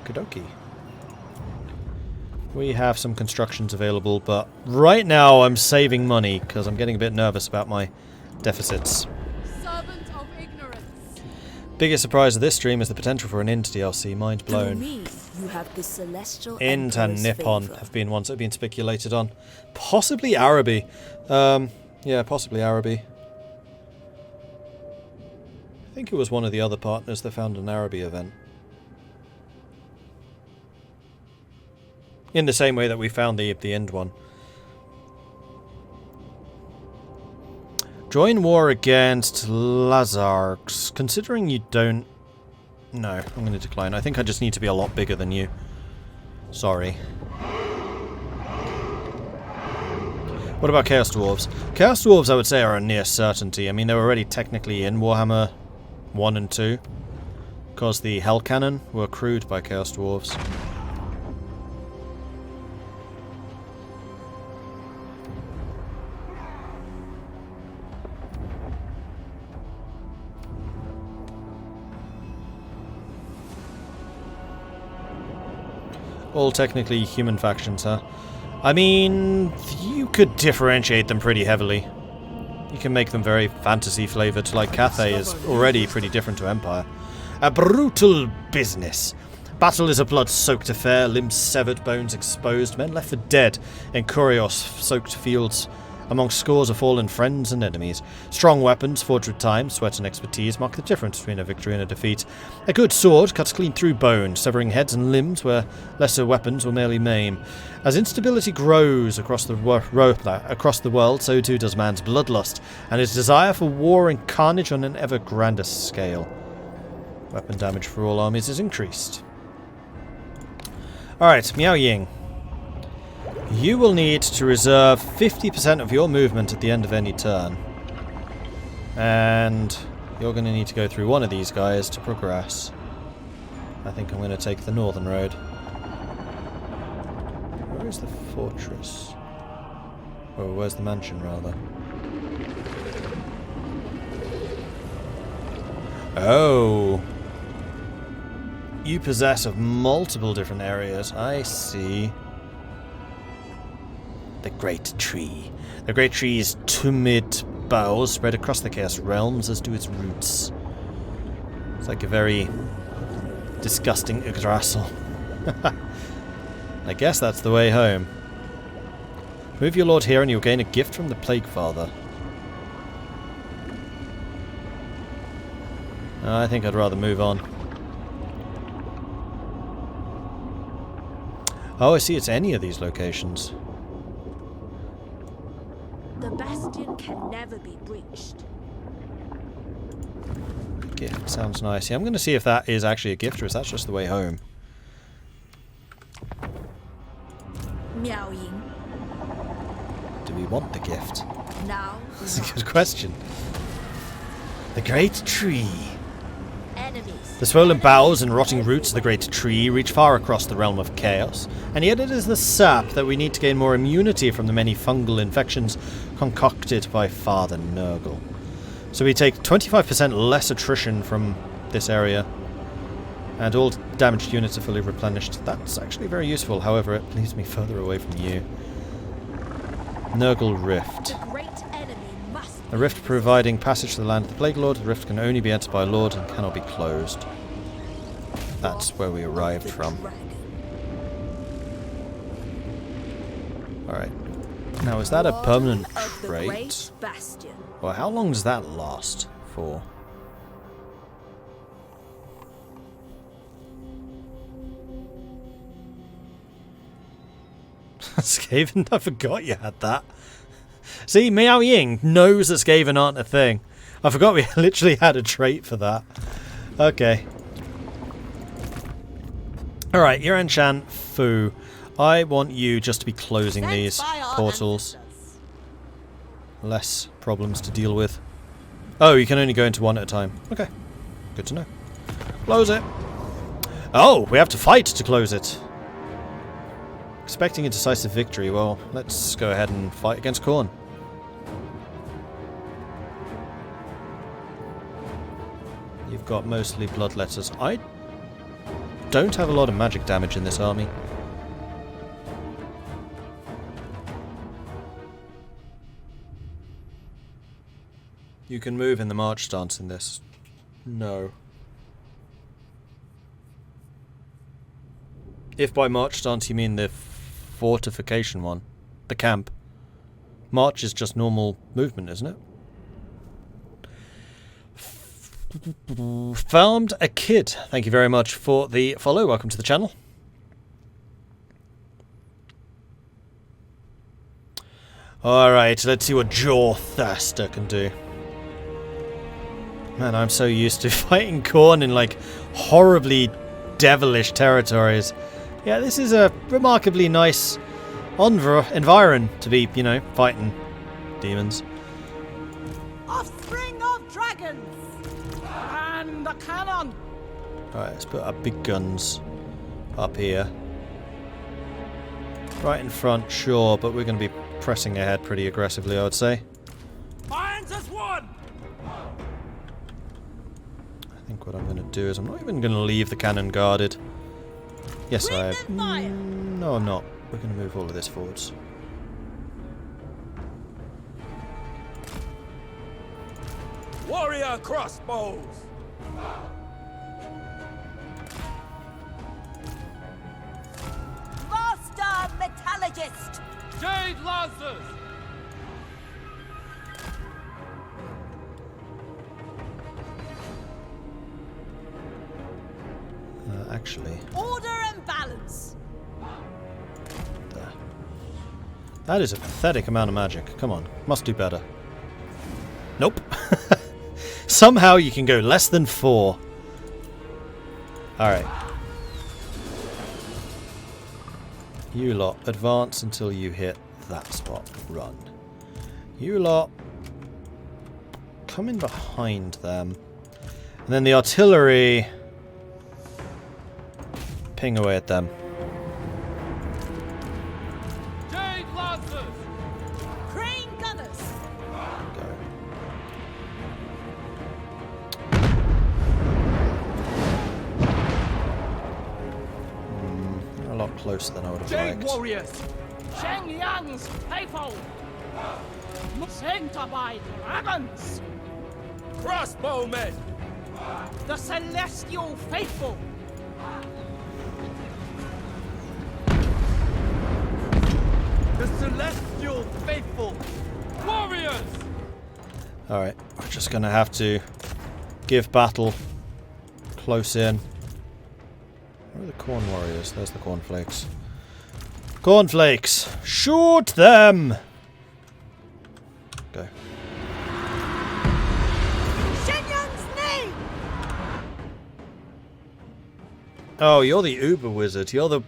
dokie. We have some constructions available, but right now I'm saving money because I'm getting a bit nervous about my deficits. Servant of ignorance. Biggest surprise of this stream is the potential for an Int DLC. Mind blown. You have the celestial Int and Emperor's Nippon favor. have been ones that have been speculated on. Possibly Araby. Yeah, possibly Araby. I think it was one of the other partners that found an Araby event. In the same way that we found the end one. Join war against Lazarks. Considering you don't... No, I'm going to decline. I think I just need to be a lot bigger than you. Sorry. What about Chaos Dwarves? Chaos Dwarves, I would say, are a near certainty. I mean, they were already technically in Warhammer 1 and 2. Because the Hell Cannon were crewed by Chaos Dwarves. All technically human factions, huh? I mean, you could differentiate them pretty heavily. You can make them very fantasy-flavoured, like Cathay is already pretty different to Empire. A brutal business. Battle is a blood-soaked affair, limbs severed, bones exposed, men left for dead in Kurios-soaked fields, among scores of fallen friends and enemies. Strong weapons, forged with time, sweat and expertise, mark the difference between a victory and a defeat. A good sword cuts clean through bone, severing heads and limbs where lesser weapons will merely maim. As instability grows across the world, so too does man's bloodlust, and his desire for war and carnage on an ever grander scale. Weapon damage for all armies is increased. Alright, Miao Ying. You will need to reserve 50% of your movement at the end of any turn. And you're going to need to go through one of these guys to progress. I think I'm going to take the northern road. Where is the fortress? Oh, where's the mansion, rather? Oh! You possess of multiple different areas. I see. The Great Tree. The Great Tree's tumid boughs spread across the Chaos Realms, as do its roots. It's like a very disgusting Yggdrasil. I guess that's the way home. Move your lord here and you'll gain a gift from the Plague Father. I think I'd rather move on. Oh, I see, it's any of these locations. The bastion can never be breached. Gift sounds nice. Yeah, I'm going to see if that is actually a gift or is that just the way home. Miao Ying. Do we want the gift? Now. That's a good question. The Great Tree. Enemies. The swollen boughs and rotting roots of the Great Tree reach far across the realm of chaos, and yet it is the sap that we need to gain more immunity from the many fungal infections concocted by Father Nurgle. So we take 25% less attrition from this area, and all damaged units are fully replenished. That's actually very useful, however it leaves me further away from you. Nurgle Rift. A rift providing passage to the land of the Plague Lord. The rift can only be entered by a lord and cannot be closed. That's where we arrived from. Alright. Now, is that a permanent trait? Great Bastion. Well, how long does that last for? Skaven? I forgot you had that. See, Miao Ying knows that Skaven aren't a thing. I forgot we literally had a trait for that. Okay. Alright, Yuan Shan Fu. I want you just to be closing these portals. Less problems to deal with. Oh, you can only go into one at a time. Okay. Good to know. Close it. Oh, we have to fight to close it. Expecting a decisive victory. Well, let's go ahead and fight against Khorne. You've got mostly bloodletters. I don't have a lot of magic damage in this army. You can move in the march stance in this. No. If by march stance you mean the fortification one. The camp. March is just normal movement, isn't it? Farmed a Kid. Thank you very much for the follow. Welcome to the channel. Alright, let's see what Jaw Thirster can do. Man, I'm so used to fighting Khorne in like horribly devilish territories. Yeah, this is a remarkably nice environ to be, you know, fighting demons. Offspring of dragons! And the cannon! Alright, let's put our big guns up here. Right in front, sure, but we're going to be pressing ahead pretty aggressively, I would say. Finds us one! I think what I'm going to do is I'm not even going to leave the cannon guarded. Yes, I am. No, I'm not. We're going to move all of this forwards. Warrior crossbows! Master metallurgist! Jade lancers! Actually. Order and balance. There. That is a pathetic amount of magic. Come on. Must do better. Nope. Somehow you can go less than 4. Alright. You lot, advance until you hit that spot. Run. You lot, come in behind them. And then the artillery, ping away at them. Jade lancers! Crane gunners! Go. A lot closer than I would have Jade liked. warriors! Sheng Yang's faithful! Sent by dragons! Crossbowmen! The celestial faithful! The celestial faithful! Warriors! Alright, we're just gonna have to give battle close in. Where are the corn warriors? There's the cornflakes. Cornflakes! Shoot them! Go. Shenyang's name! Oh, you're the Uber Wizard. You're the...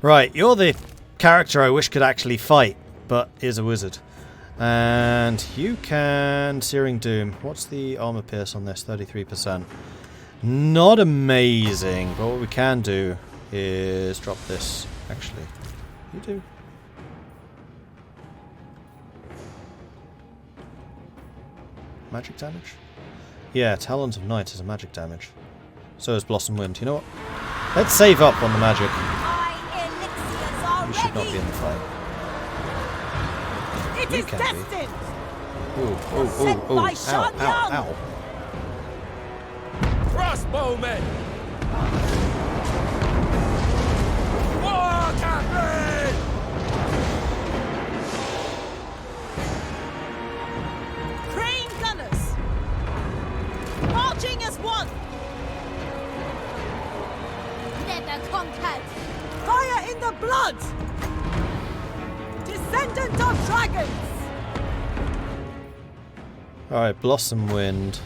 Right, you're the character I wish could actually fight, but is a wizard. And you can... Searing Doom. What's the armor pierce on this? 33%. Not amazing, but what we can do is drop this. Actually, you do. Magic damage? Yeah, Talons of Night is a magic damage. So is Blossom Wind. You know what? Let's save up on the magic. You should not be in the fight. It You is can be. destined. Ooh, ooh, ooh, ooh. Ow, ow, ow. Crossbowmen! War Captain! Crane gunners! Marching as one! Never conquered! Fire in the blood! Descendant of dragons! Alright, Blossom Wind.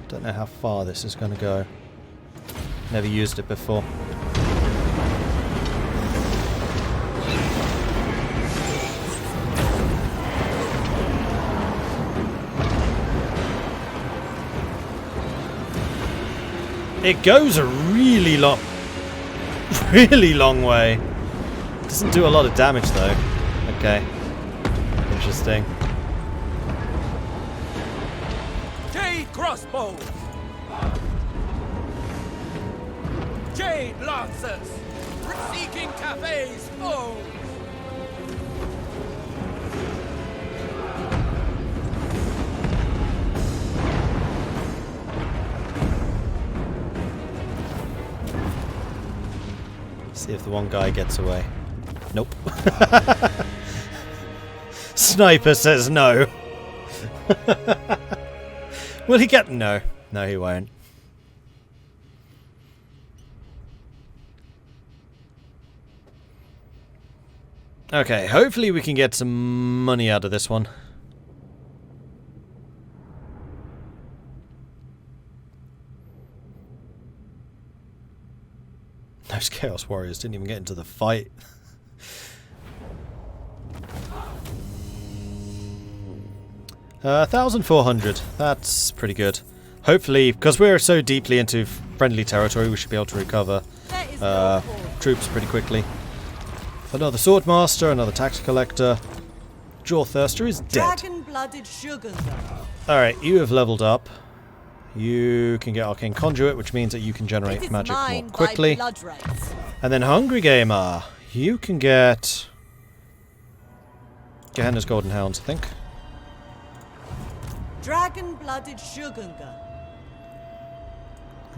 Don't know how far this is going to go. Never used it before. It goes a really long way. Doesn't do a lot of damage though. Okay. Interesting. Jade crossbows! Jade lancers! Seeking Cathay's foes! See if the one guy gets away. Nope. Sniper says no. Will he get... No. No, he won't. Okay, hopefully we can get some money out of this one. Those Chaos Warriors didn't even get into the fight. 1,400. That's pretty good. Hopefully, because we're so deeply into friendly territory, we should be able to recover troops pretty quickly. Another Swordmaster, another Tax Collector. Jawthirster is dead. Dragon-blooded sugar. Alright, you have leveled up. You can get Arcane Conduit, which means that you can generate magic more quickly. And then Hungry Gamer, you can get Gehenna's Golden Hounds, I think. Dragon-blooded Shugunga.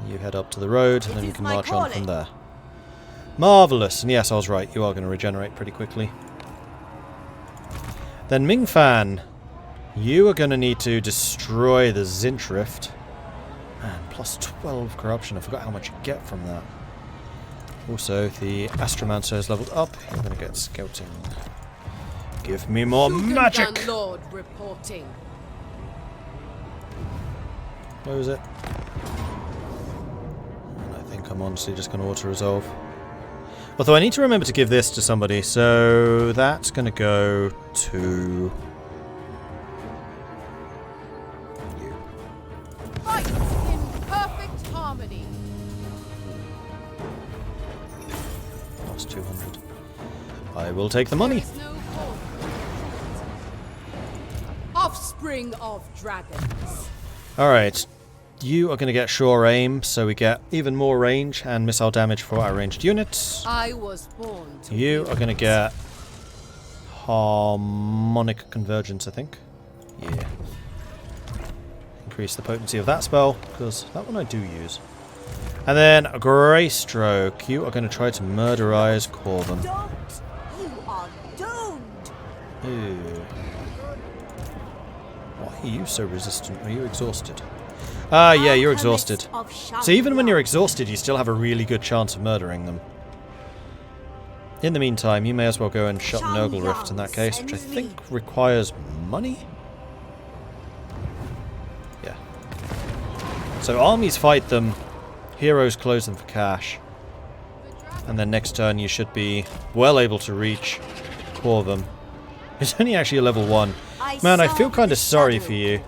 You head up to the road, and then you can march on from there. Marvellous, and yes, I was right, you are going to regenerate pretty quickly. Then Mingfan, you are going to need to destroy the Zinch Rift. Man, plus 12 corruption, I forgot how much you get from that. Also, the Astromancer is leveled up, you're going to get Scouting. Give me more magic! Lord reporting. Where is it? And I think I'm honestly just going to auto-resolve. Although I need to remember to give this to somebody, so that's going to go to... you. Fight in perfect harmony. That's 200. I will take the money. Offspring of dragons. Alright. You are going to get sure aim, so we get even more range and missile damage for our ranged units. I was born to You are going to get harmonic convergence, I think. Yeah. Increase the potency of that spell, because that one I do use. And then Grey Stroke. You are going to try to murderize Corvin. You are doomed. Ew. Why are you so resistant? Are you exhausted? Ah, yeah, you're exhausted. So even when you're exhausted, you still have a really good chance of murdering them. In the meantime, you may as well go and shut Nurgle Rift in that case, which I think requires money? Yeah. So armies fight them, heroes close them for cash. And then next turn you should be well able to reach 4 of them. It's only actually a level 1. Man, I feel kind of sorry for you.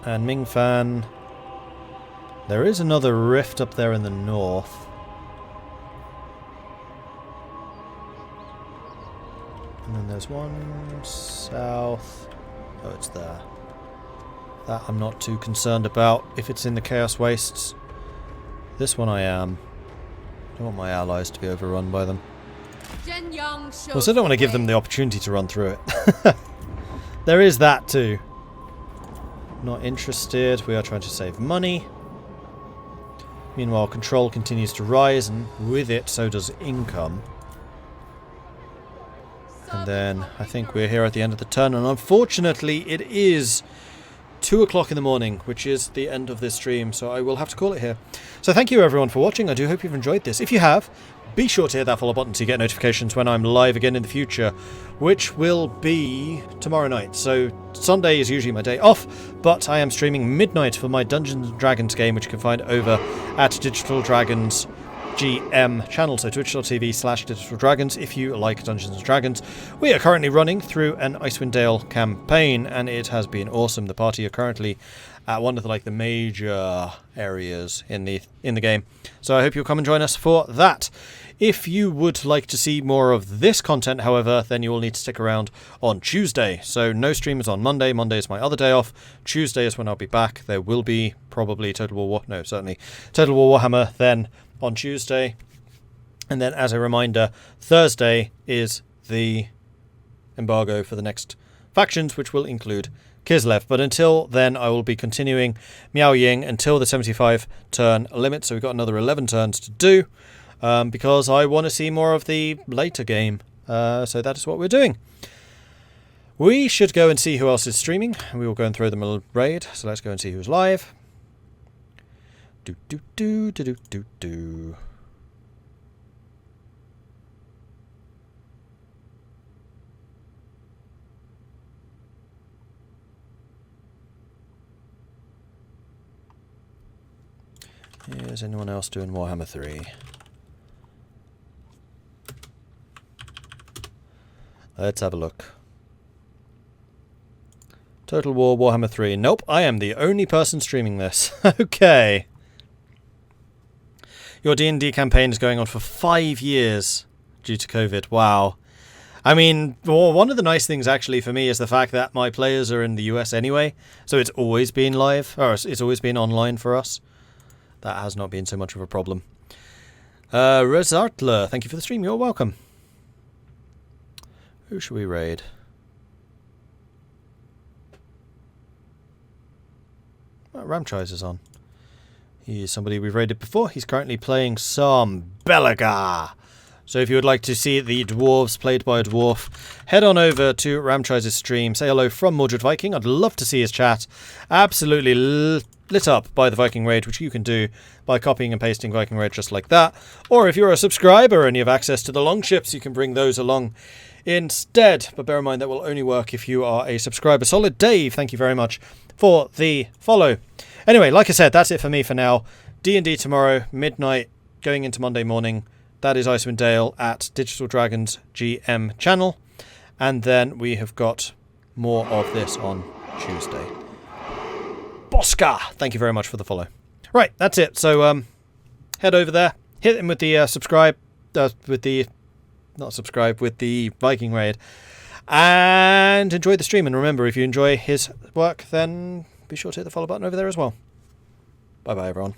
And Ming Fan. There is another rift up there in the north. And then there's one south. Oh, it's there. That I'm not too concerned about if it's in the Chaos Wastes. This one I am. I don't want my allies to be overrun by them. Also, I don't want to give them the opportunity to run through it. There is that too. Not interested. We are trying to save money. Meanwhile, control continues to rise, and with it, so does income. And then I think we're here at the end of the turn, and unfortunately, it is 2 o'clock in the morning, which is the end of this stream, so I will have to call it here. So thank you everyone for watching. I do hope you've enjoyed this. If you have, be sure to hit that follow button so you get notifications when I'm live again in the future, which will be tomorrow night. So Sunday is usually my day off, but I am streaming midnight for my Dungeons & Dragons game, which you can find over at Digital Dragons GM channel, so twitch.tv/Digital Dragons if you like Dungeons & Dragons. We are currently running through an Icewind Dale campaign, and it has been awesome. The party are currently at one of the major areas in the game, so I hope you'll come and join us for that. If you would like to see more of this content, however, then you will need to stick around on Tuesday. So no streams on Monday. Monday is my other day off. Tuesday is when I'll be back. There will be probably Total War Warhammer then on Tuesday. And then as a reminder, Thursday is the embargo for the next factions, which will include Kislev. But until then, I will be continuing Miao Ying until the 75 turn limit. So we've got another 11 turns to do. Because I want to see more of the later game. So that is what we're doing. We should go and see who else is streaming. We will go and throw them a raid. So let's go and see who's live. Is anyone else doing Warhammer 3? Let's have a look. Total War Warhammer 3. Nope, I am the only person streaming this. Okay. Your D&D campaign is going on for 5 years due to COVID. Wow. I mean, well, one of the nice things actually for me is the fact that my players are in the US anyway. So it's always been live, or it's always been online for us. That has not been so much of a problem. Resartler, thank you for the stream. You're welcome. Who should we raid? Oh, Ramchise is on. He is somebody we've raided before. He's currently playing some Belagar. So if you would like to see the dwarves played by a dwarf, head on over to Ramchise's stream. Say hello from Mordred Viking. I'd love to see his chat. Absolutely lit up by the Viking raid, which you can do by copying and pasting Viking raid just like that. Or if you're a subscriber and you have access to the long ships, you can bring those along instead. But bear in mind that will only work if you are a subscriber. Solid Dave, thank you very much for the follow. Anyway, like I said, that's it for me for now. D&D tomorrow, midnight, going into Monday morning. That is Icewind Dale at Digital Dragons GM channel. And then we have got more of this on Tuesday. Bosca, thank you very much for the follow. Right, that's it. So head over there, hit him with the subscribe, with the Viking raid, and enjoy the stream. And remember, if you enjoy his work, then be sure to hit the follow button over there as well. Bye bye everyone.